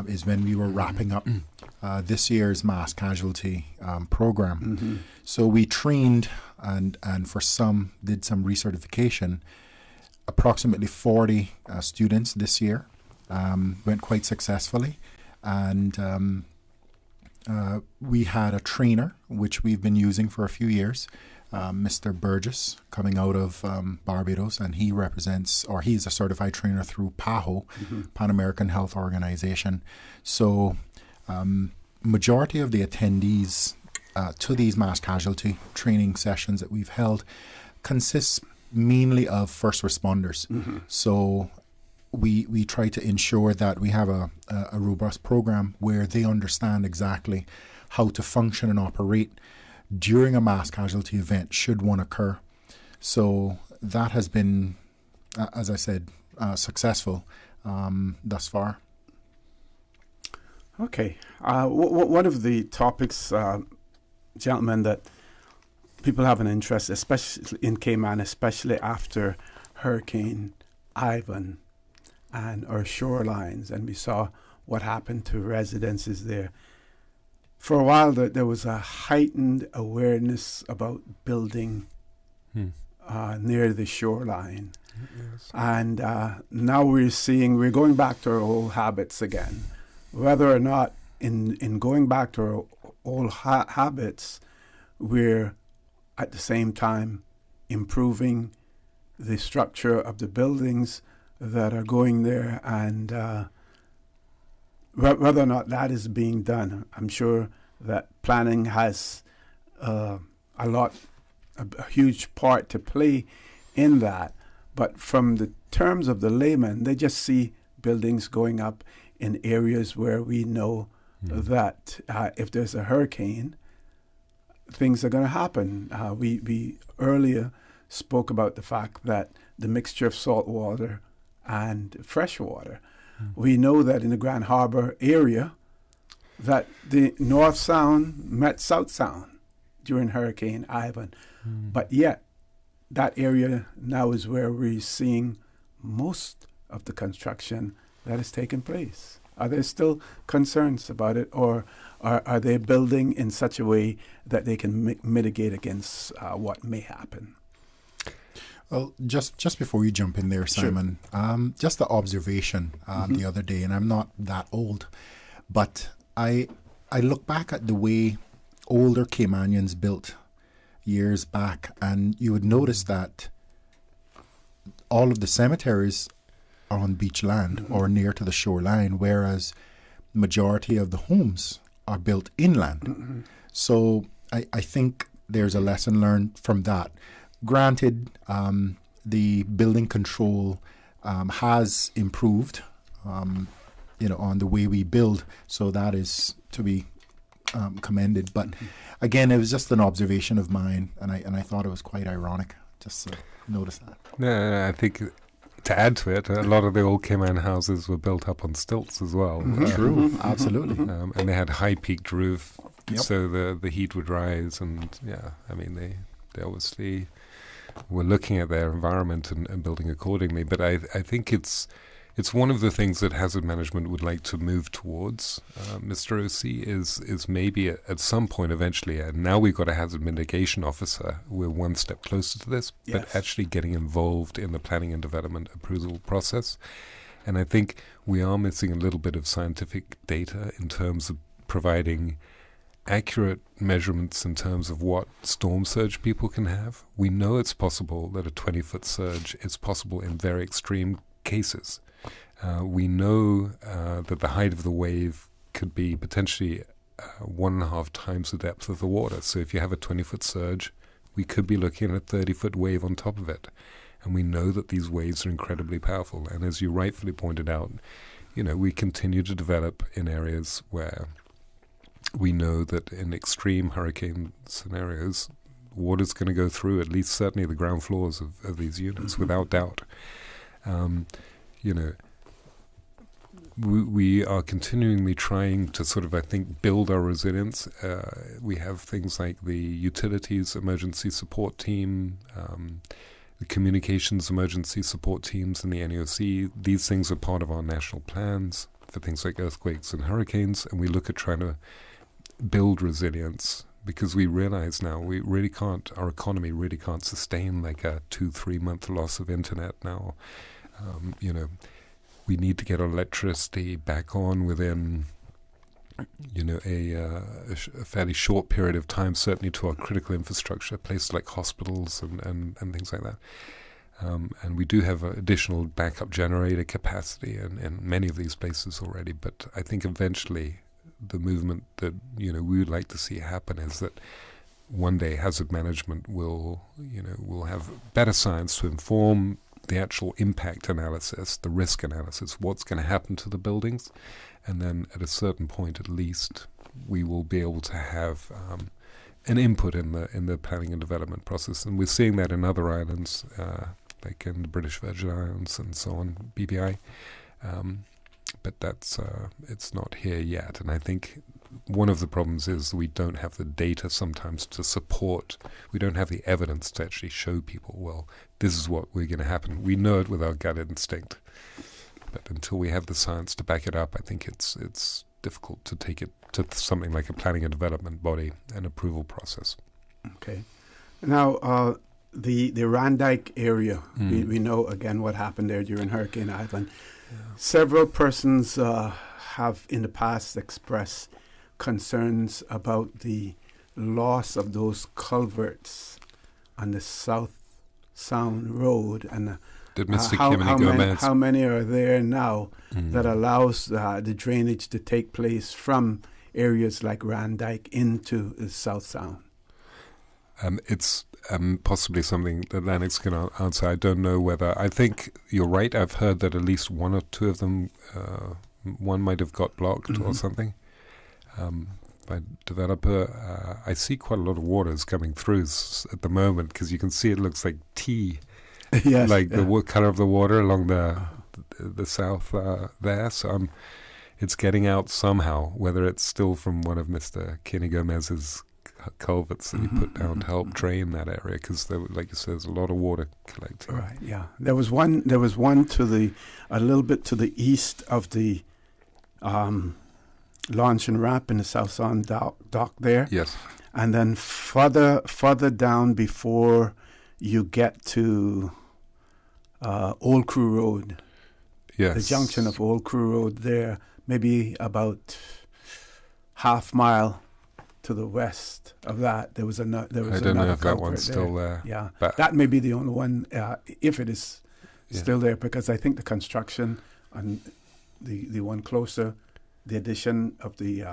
is when we were wrapping up this year's mass casualty program. Mm-hmm. So we trained and for some did some recertification. Approximately 40 students this year went quite successfully, and we had a trainer which we've been using for a few years, Mr. Burgess, coming out of Barbados, and he represents, or he's a certified trainer through PAHO, Pan American Health Organization. So majority of the attendees to these mass casualty training sessions that we've held consists mainly of first responders. Mm-hmm. So we try to ensure that we have a robust program where they understand exactly how to function and operate during a mass casualty event should one occur. So that has been, as I said, successful thus far. Okay. One of the topics, gentlemen, that people have an interest, especially in Cayman, especially after Hurricane Ivan and our shorelines, and we saw what happened to residences there. For a while, there was a heightened awareness about building near the shoreline. Yes. And now we're going back to our old habits again. Whether or not in going back to our old habits, we're at the same time improving the structure of the buildings that are going there, and whether or not that is being done, I'm sure that planning has a huge part to play in that. But from the terms of the layman, they just see buildings going up in areas where we know that if there's a hurricane, things are going to happen. We earlier spoke about the fact that the mixture of salt water and fresh water. We know that in the Grand Harbor area, that the North Sound met South Sound during Hurricane Ivan. But yet, that area now is where we're seeing most of the construction that is taking place. Are there still concerns about it, or are they building in such a way that they can mitigate against what may happen? Well, just before you jump in there, Simon, just the observation the other day, and I'm not that old, but I look back at the way older Caymanians built years back, and you would notice that all of the cemeteries are on beach land or near to the shoreline, whereas majority of the homes are built inland. So I think there's a lesson learned from that. Granted, the building control has improved, on the way we build, so that is to be commended. But again, it was just an observation of mine, and I thought it was quite ironic just to notice that. Yeah, I think to add to it, a lot of the old Cayman houses were built up on stilts as well. True, absolutely. And they had high peaked roof, so the heat would rise, and they obviously were looking at their environment and building accordingly. But I think it's one of the things that hazard management would like to move towards, Mr. OC, is maybe at some point eventually, and now we've got a hazard mitigation officer, we're one step closer to this, but actually getting involved in the planning and development approval process. And I think we are missing a little bit of scientific data in terms of providing accurate measurements in terms of what storm surge people can have. We know it's possible that a 20-foot surge is possible in very extreme cases. We know that the height of the wave could be potentially 1.5 times the depth of the water. So if you have a 20-foot surge, we could be looking at a 30-foot wave on top of it. And we know that these waves are incredibly powerful. And as you rightfully pointed out, we continue to develop in areas where we know that in extreme hurricane scenarios, water's going to go through at least certainly the ground floors of these units, without doubt. We are continually trying to sort of, I think, build our resilience. We have things like the utilities emergency support team, the communications emergency support teams in the NEOC. These things are part of our national plans for things like earthquakes and hurricanes, and we look at trying to build resilience because we realize now our economy really can't sustain like a 2-3 month loss of internet now. We need to get our electricity back on within, a fairly short period of time, certainly to our critical infrastructure, places like hospitals and things like that. And we do have additional backup generator capacity in many of these places already. But I think eventually the movement that, we would like to see happen is that one day hazard management will have better science to inform the actual impact analysis, the risk analysis, what's going to happen to the buildings, and then at a certain point at least we will be able to have an input in the planning and development process. And we're seeing that in other islands, like in the British Virgin Islands and so on, BVI. But that's it's not here yet. And I think one of the problems is we don't have the data sometimes to support. We don't have the evidence to actually show people, well, this is what we're going to happen. We know it with our gut instinct. But until we have the science to back it up, I think it's difficult to take it to something like a planning and development body and approval process. Okay. Now, the Randike area, we know again what happened there during Hurricane Ivan. Yeah. Several persons have in the past expressed concerns about the loss of those culverts on the South Sound Road and how many are there now that allows the drainage to take place from areas like Randike into the South Sound? It's possibly something that Lennox can answer. I don't know whether. I think you're right. I've heard that at least one or two of them, one might have got blocked or something by developer. I see quite a lot of water is coming through at the moment because you can see it looks like tea, yes, like the color of the water along the south there. So it's getting out somehow, whether it's still from one of Mr. Kenny Gomez's culverts that he put down to help drain that area, because like you said, there's a lot of water collecting. Right. Yeah. There was one to a little bit to the east of the launch and ramp in the South Sound dock there. Yes. And then further down before you get to Old Crew Road. Yes. The junction of Old Crew Road there, maybe about half mile to the west of that, there was another. I don't know if that one's there. still there. Yeah, that may be the only one, if it is still there, because I think the construction on the one closer, the addition of the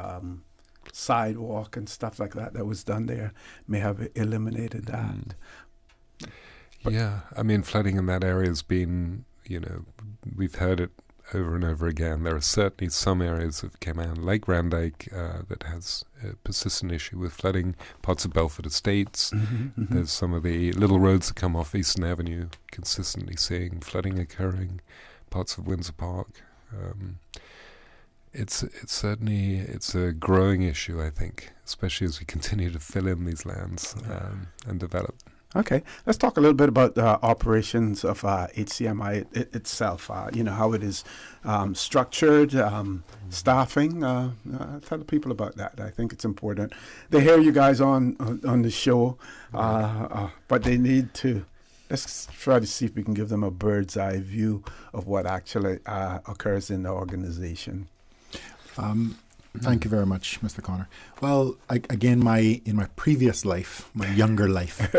sidewalk and stuff like that was done there may have eliminated that. Yeah, I mean, flooding in that area has been, we've heard it over and over again. There are certainly some areas of Cayman, like Randike, that has a persistent issue with flooding. Parts of Belford Estates. There's some of the little roads that come off Eastern Avenue, consistently seeing flooding occurring. Parts of Windsor Park. It's certainly a growing issue, I think, especially as we continue to fill in these lands and develop. Okay, let's talk a little bit about the operations of HCMI itself. How it is structured, staffing. Tell the people about that. I think it's important. They hear you guys on the show, but they need to. Let's try to see if we can give them a bird's eye view of what actually occurs in the organization. Thank you very much, Mr. Connor. Well, again, in my previous life, my younger life,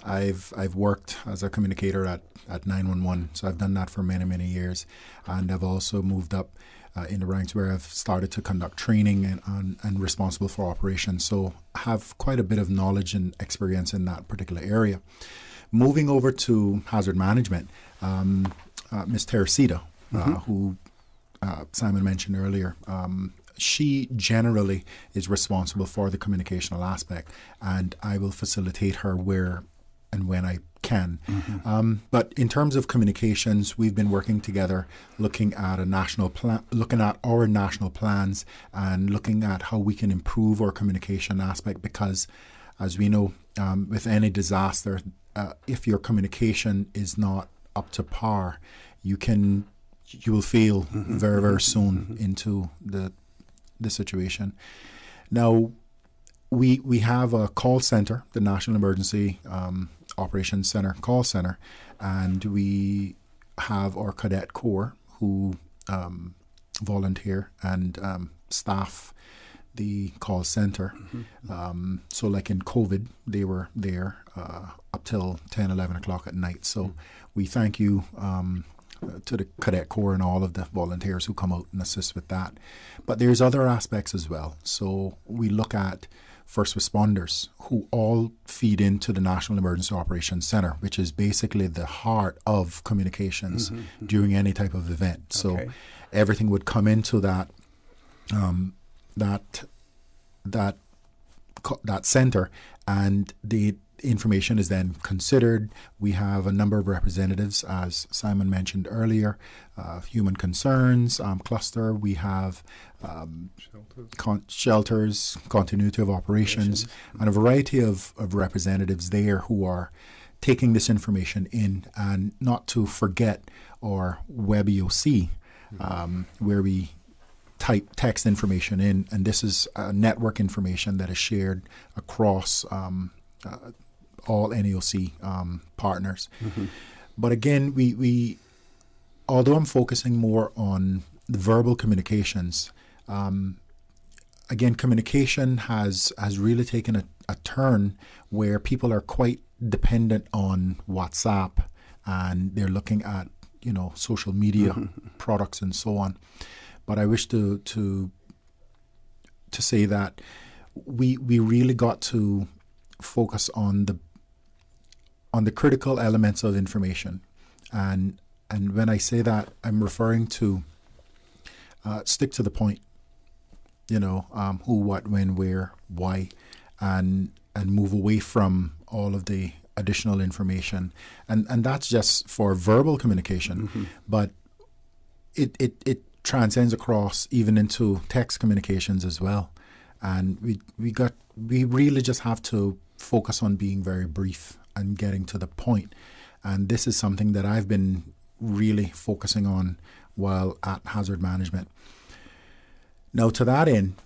I've worked as a communicator at 911. So I've done that for many, many years, and I've also moved up in the ranks where I've started to conduct training and responsible for operations. So I have quite a bit of knowledge and experience in that particular area. Moving over to hazard management, Ms. Teresita, who Simon mentioned earlier, she generally is responsible for the communicational aspect, and I will facilitate her where and when I can. But in terms of communications, we've been working together, looking at a national plan, looking at our national plans, and looking at how we can improve our communication aspect. Because, as we know, with any disaster, if your communication is not up to par, you will fail very, very soon into the situation. Now, we have a call center, the National Emergency Operations Center call center, and we have our cadet corps who volunteer and staff the call center. So like in COVID, they were there up till 10, 11 o'clock at night. So we thank you to the cadet corps and all of the volunteers who come out and assist with that. But there's other aspects as well. So we look at first responders who all feed into the National Emergency Operations Center, which is basically the heart of communications during any type of event. So everything would come into that center, and the information is then considered. We have a number of representatives, as Simon mentioned earlier, human concerns cluster. We have shelters, continuity of operations, and a variety of representatives there who are taking this information in. And not to forget our web EOC, where we type text information in, and this is network information that is shared across all NEOC partners. But again, we although I'm focusing more on the verbal communications, again, communication has really taken a turn where people are quite dependent on WhatsApp, and they're looking at social media products and so on. But I wish to say that we really got to focus on the critical elements of information, and when I say that, I'm referring to stick to the point. Who, what, when, where, why, and move away from all of the additional information, and that's just for verbal communication, but it transcends across even into text communications as well. And we really just have to focus on being very brief and getting to the point. And this is something that I've been really focusing on while at hazard management. Now, to that end,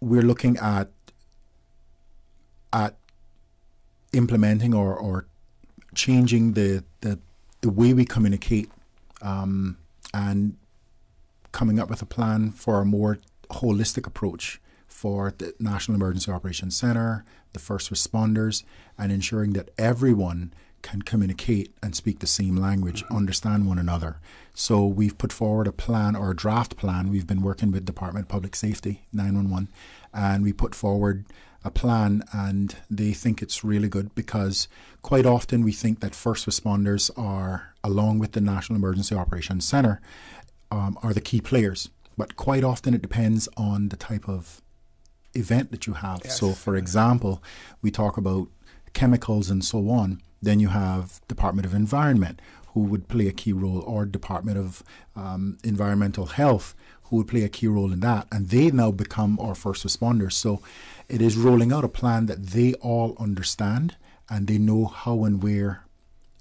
we're looking at implementing or changing the way we communicate, and coming up with a plan for a more holistic approach for the National Emergency Operations Center, the first responders, and ensuring that everyone can communicate and speak the same language, understand one another. So we've put forward a plan, or a draft plan. We've been working with Department of Public Safety, 911, and we put forward a plan, and they think it's really good, because quite often we think that first responders are, along with the National Emergency Operations Center, are the key players. But quite often it depends on the type of event that you have. Yes. So, for example, we talk about chemicals and so on. Then you have Department of Environment, who would play a key role, or Department of Environmental Health, who would play a key role in that. And they now become our first responders. So it is rolling out a plan that they all understand, and they know how and where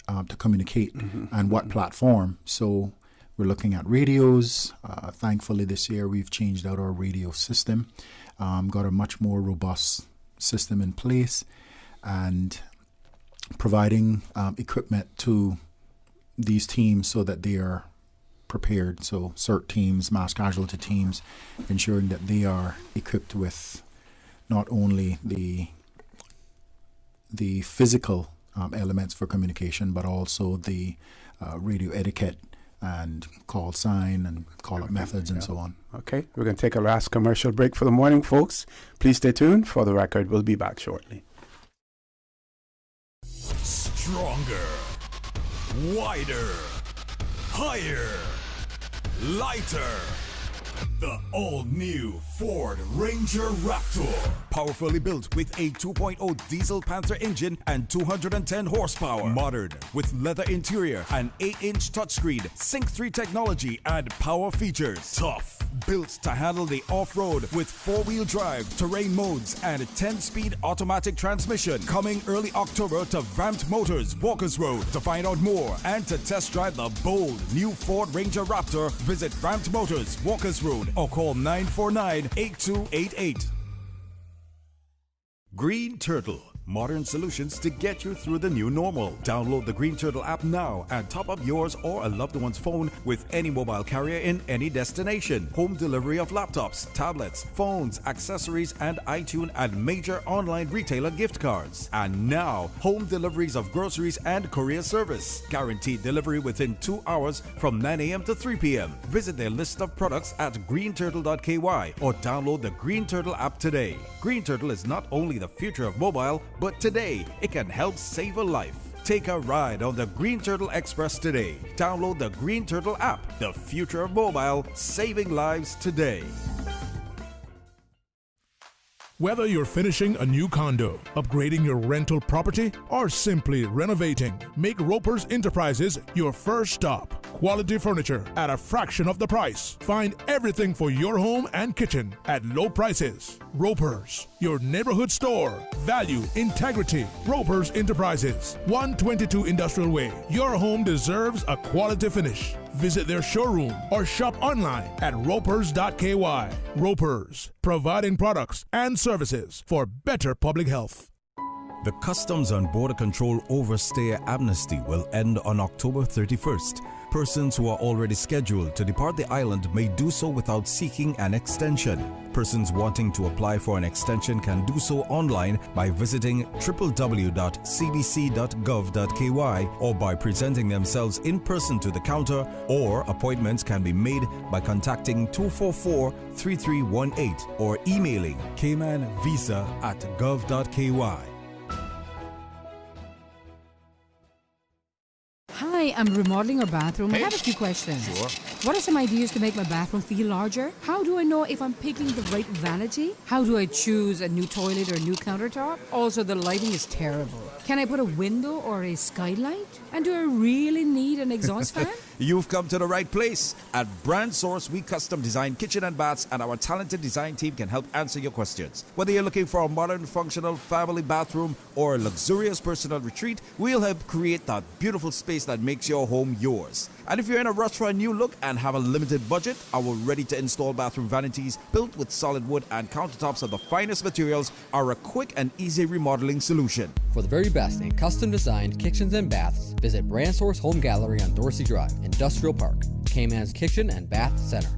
to communicate and what platform. So we're looking at radios. Thankfully, this year we've changed out our radio system, got a much more robust system in place, and providing equipment to these teams so that they are prepared. So CERT teams, mass casualty teams, ensuring that they are equipped with not only the physical elements for communication, but also the radio etiquette and call sign and call-up methods and so on. Okay, we're going to take a last commercial break for the morning, folks. Please stay tuned. For the record, we'll be back shortly. Stronger, wider, higher, lighter. The all-new Ford Ranger Raptor. Powerfully built with a 2.0 diesel Panther engine and 210 horsepower. Modern with leather interior and 8-inch touchscreen, Sync 3 technology and power features. Tough, built to handle the off-road with 4-wheel drive, terrain modes, and a 10-speed automatic transmission. Coming early October to Vamped Motors, Walkers Road. To find out more and to test drive the bold new Ford Ranger Raptor, visit Vamped Motors, Walkers Road, or call 949-8288. Green Turtle. Modern solutions to get you through the new normal. Download the Green Turtle app now and top up yours or a loved one's phone with any mobile carrier in any destination. Home delivery of laptops, tablets, phones, accessories, and iTunes and major online retailer gift cards. And now, home deliveries of groceries and courier service. Guaranteed delivery within 2 hours from 9 a.m. to 3 p.m. Visit their list of products at greenturtle.ky or download the Green Turtle app today. Green Turtle is not only the future of mobile, but today it can help save a life. Take a ride on the Green Turtle Express today. Download the Green Turtle app. The future of mobile, saving lives today. Whether you're finishing a new condo, upgrading your rental property, or simply renovating, make Roper's Enterprises your first stop. Quality furniture at a fraction of the price. Find everything for your home and kitchen at low prices. Roper's, your neighborhood store. Value, integrity. Roper's Enterprises, 122 Industrial Way. Your home deserves a quality finish. Visit their showroom or shop online at ropers.ky. Ropers, providing products and services for better public health. The Customs and Border Control Overstay Amnesty will end on October 31st. Persons who are already scheduled to depart the island may do so without seeking an extension. Persons wanting to apply for an extension can do so online by visiting www.cbc.gov.ky or by presenting themselves in person to the counter, or appointments can be made by contacting 244-3318 or emailing caymanvisa@gov.ky. Hi, I'm remodeling our bathroom. I have a few questions. Sure. What are some ideas to make my bathroom feel larger? How do I know if I'm picking the right vanity? How do I choose a new toilet or a new countertop? Also, the lighting is terrible. Can I put a window or a skylight? And do I really need an exhaust fan? You've come to the right place. At Brand Source, we custom design kitchen and baths, and our talented design team can help answer your questions. Whether you're looking for a modern, functional family bathroom or a luxurious personal retreat, we'll help create that beautiful space that makes your home yours. And if you're in a rush for a new look and have a limited budget, our ready-to-install bathroom vanities, built with solid wood and countertops of the finest materials, are a quick and easy remodeling solution. For the very best in custom-designed kitchens and baths, visit Brand Source Home Gallery on Dorsey Drive, Industrial Park, Cayman's Kitchen and Bath Center.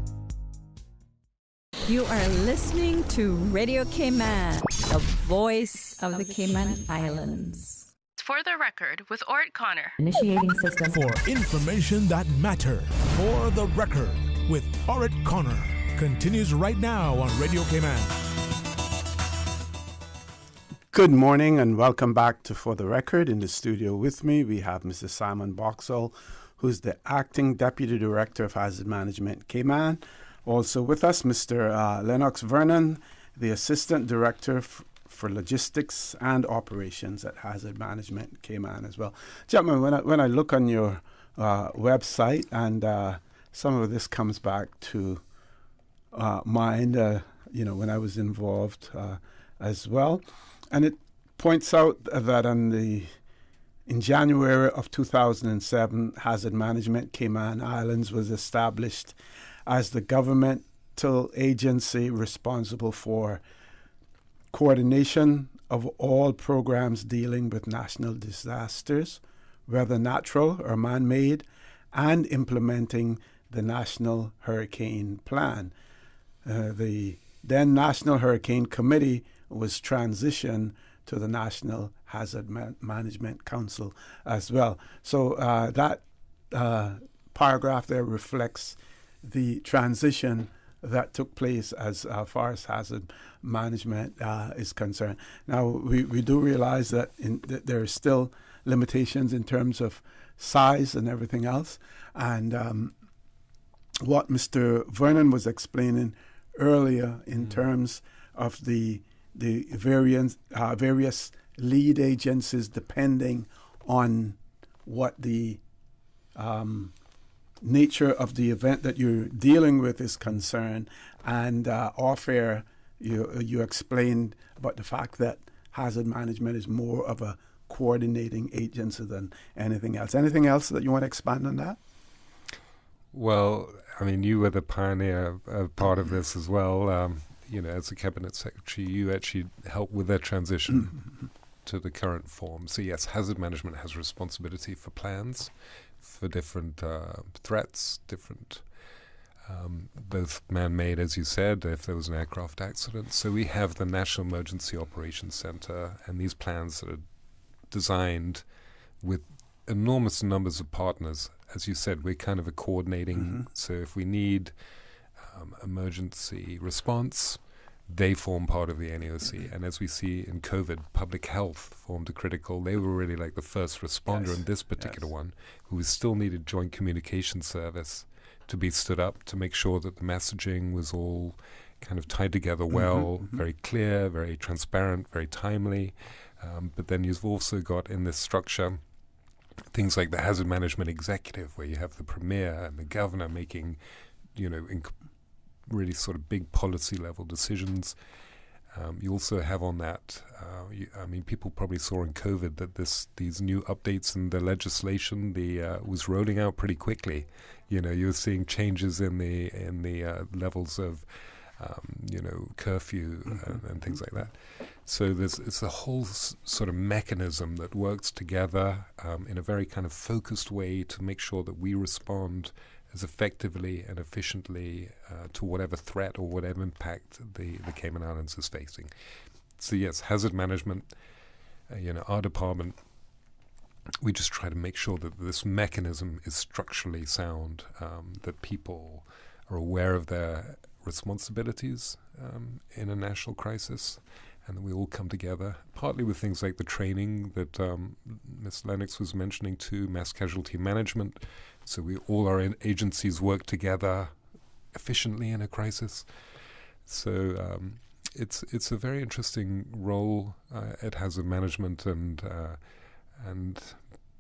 You are listening to Radio Cayman, the voice of the Cayman Islands. For the record, with Orrett Connor. Initiating system. For information that matters. For the record, with Orrett Connor. Continues right now on Radio Cayman. Good morning and welcome back to For the Record. In the studio with me, we have Mr. Simon Boxall, who's the Acting Deputy Director of Hazard Management Cayman. Also with us, Mr. Lennox Vernon, the Assistant Director for Logistics and Operations at Hazard Management Cayman as well. Gentlemen, when I look on your website, and some of this comes back to mind, when I was involved as well, and it points out that in January of 2007, Hazard Management Cayman Islands was established as the governmental agency responsible for coordination of all programs dealing with national disasters, whether natural or man-made, and implementing the National Hurricane Plan. The then National Hurricane Committee was transitioned to the National Hazard Management Council as well. So that paragraph there reflects the transition that took place as far as hazard management is concerned. Now, we do realize that there is still limitations in terms of size and everything else. And what Mr. Vernon was explaining earlier in terms of the various lead agencies, depending on what the nature of the event that you're dealing with is concerned. And off-air, you explained about the fact that hazard management is more of a coordinating agency than anything else. Anything else that you want to expand on that? Well, I mean, you were the pioneer part of this as well. As the Cabinet Secretary, you actually helped with their transition to the current form. So yes, hazard management has responsibility for plans, for different threats, different, both man-made, as you said, if there was an aircraft accident. So we have the National Emergency Operations Center, and these plans are designed with enormous numbers of partners. As you said, we're kind of a coordinating, so if we need emergency response, they form part of the NEOC. And as we see in COVID, public health formed a critical, they were really like the first responder in this particular one, who still needed joint communication service to be stood up to make sure that the messaging was all kind of tied together well, very clear, very transparent, very timely. But then you've also got in this structure things like the hazard management executive, where you have the premier and the governor making, really sort of big policy level decisions. You also have on that, people probably saw in COVID that these new updates in the legislation was rolling out pretty quickly. You're seeing changes in the levels of curfew and things like that. So it's a whole sort of mechanism that works together in a very kind of focused way to make sure that we respond as effectively and efficiently to whatever threat or whatever impact the Cayman Islands is facing. So yes, hazard management, our department, we just try to make sure that this mechanism is structurally sound, that people are aware of their responsibilities in a national crisis, and that we all come together, partly with things like the training that Ms. Lennox was mentioning too, mass casualty management. So all our agencies work together efficiently in a crisis. So it's a very interesting role at hazard management,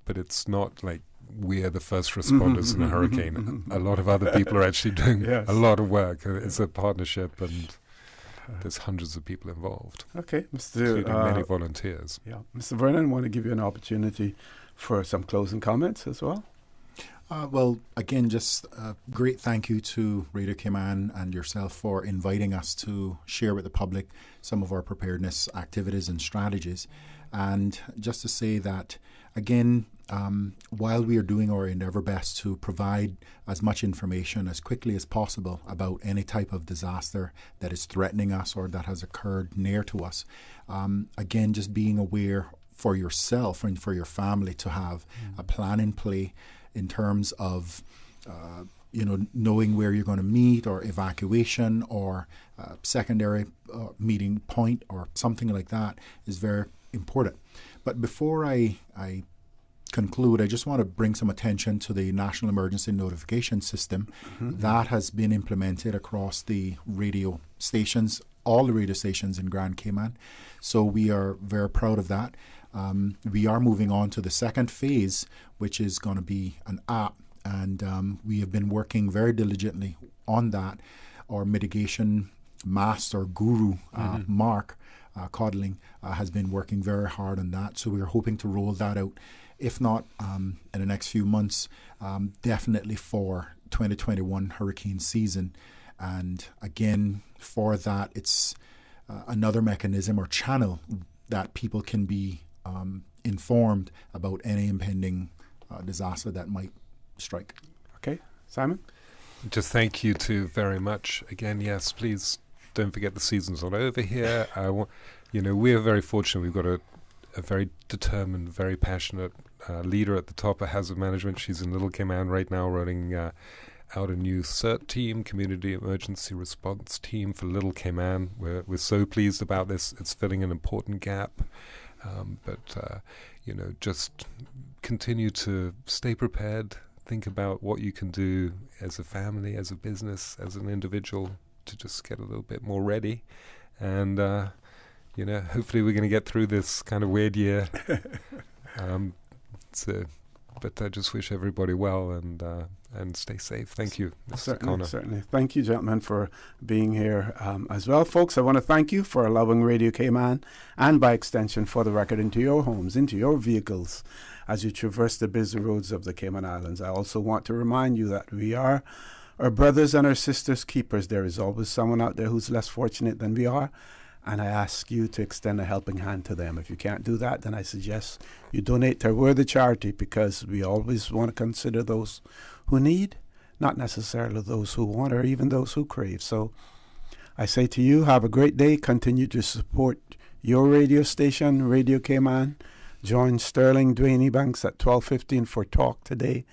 but it's not like we are the first responders in a hurricane. A lot of other people are actually doing a lot of work. It's a partnership, and there's hundreds of people involved. Okay, including many volunteers. Yeah, Mr. Vernon, I want to give you an opportunity for some closing comments as well. Well, again, just a great thank you to Radio Cayman and yourself for inviting us to share with the public some of our preparedness activities and strategies. And just to say that, again, while we are doing our endeavor best to provide as much information as quickly as possible about any type of disaster that is threatening us or that has occurred near to us, again, just being aware for yourself and for your family to have a plan in play in terms of knowing where you're going to meet, or evacuation, or secondary meeting point, or something like that is very important. But before I conclude, I just want to bring some attention to the National Emergency Notification System that has been implemented across the radio stations, all the radio stations in Grand Cayman. So we are very proud of that. We are moving on to the second phase, which is going to be an app, and we have been working very diligently on that. Our mitigation master guru, Mark Codling, has been working very hard on that. So we are hoping to roll that out, if not in the next few months, definitely for 2021 hurricane season. And again, for that, it's another mechanism or channel that people can be informed about any impending disaster that might strike. Okay, Simon? Just thank you too very much. Again, yes, please don't forget the season's not over here. We are very fortunate. We've got a very determined, very passionate leader at the top of hazard management. She's in Little Cayman right now running out a new CERT team, Community Emergency Response Team for Little Cayman. We're so pleased about this. It's filling an important gap. But just continue to stay prepared. Think about what you can do as a family, as a business, as an individual to just get a little bit more ready. And, hopefully we're going to get through this kind of weird year. But I just wish everybody well and stay safe. Thank you, Mr. Connor. Certainly. Thank you, gentlemen, for being here as well. Folks, I want to thank you for allowing Radio Cayman and by extension For the Record into your homes, into your vehicles as you traverse the busy roads of the Cayman Islands. I also want to remind you that we are our brothers and our sisters' keepers. There is always someone out there who's less fortunate than we are. And I ask you to extend a helping hand to them. If you can't do that, then I suggest you donate to a worthy charity, because we always want to consider those who need, not necessarily those who want or even those who crave. So I say to you, have a great day. Continue to support your radio station, Radio Cayman. Join Sterling Dwayne Banks at 12:15 for Talk Today.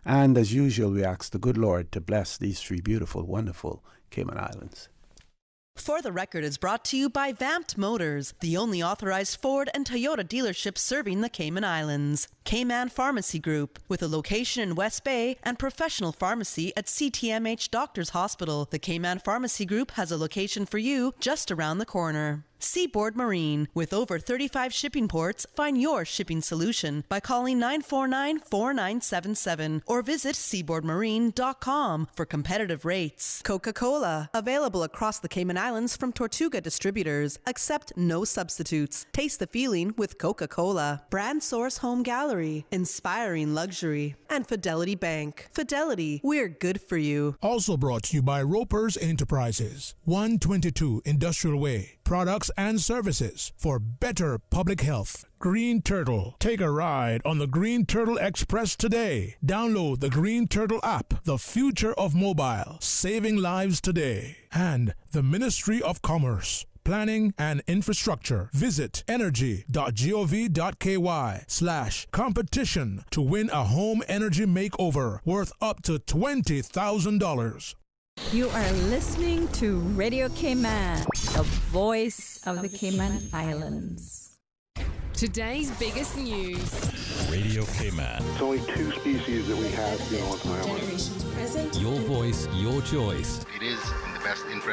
And as usual, we ask the good Lord to bless these three beautiful, wonderful Cayman Islands. For the Record is brought to you by Vamped Motors, the only authorized Ford and Toyota dealership serving the Cayman Islands. Cayman Pharmacy Group, with a location in West Bay and professional pharmacy at CTMH Doctors Hospital. The Cayman Pharmacy Group has a location for you just around the corner. Seaboard Marine, with over 35 shipping ports, find your shipping solution by calling 949-4977 or visit seaboardmarine.com for competitive rates. Coca-Cola, available across the Cayman Islands from Tortuga Distributors. Accept no substitutes. Taste the feeling with Coca-Cola. Brand Source Home Gallery, inspiring luxury. And Fidelity Bank. Fidelity, we're good for you. Also brought to you by Ropers Enterprises, 122 Industrial Way. Products and services for better public health. Green Turtle. Take a ride on the Green Turtle Express today. Download the Green Turtle app, the future of mobile, saving lives today. And the Ministry of Commerce, Planning and Infrastructure. Visit energy.gov.ky/competition to win a home energy makeover worth up to $20,000. You are listening to Radio Cayman, the voice of the Cayman Islands. Today's biggest news. Radio Cayman. It's only two species that we have, on the island. Generations present. Your voice, your choice. It is in the best interest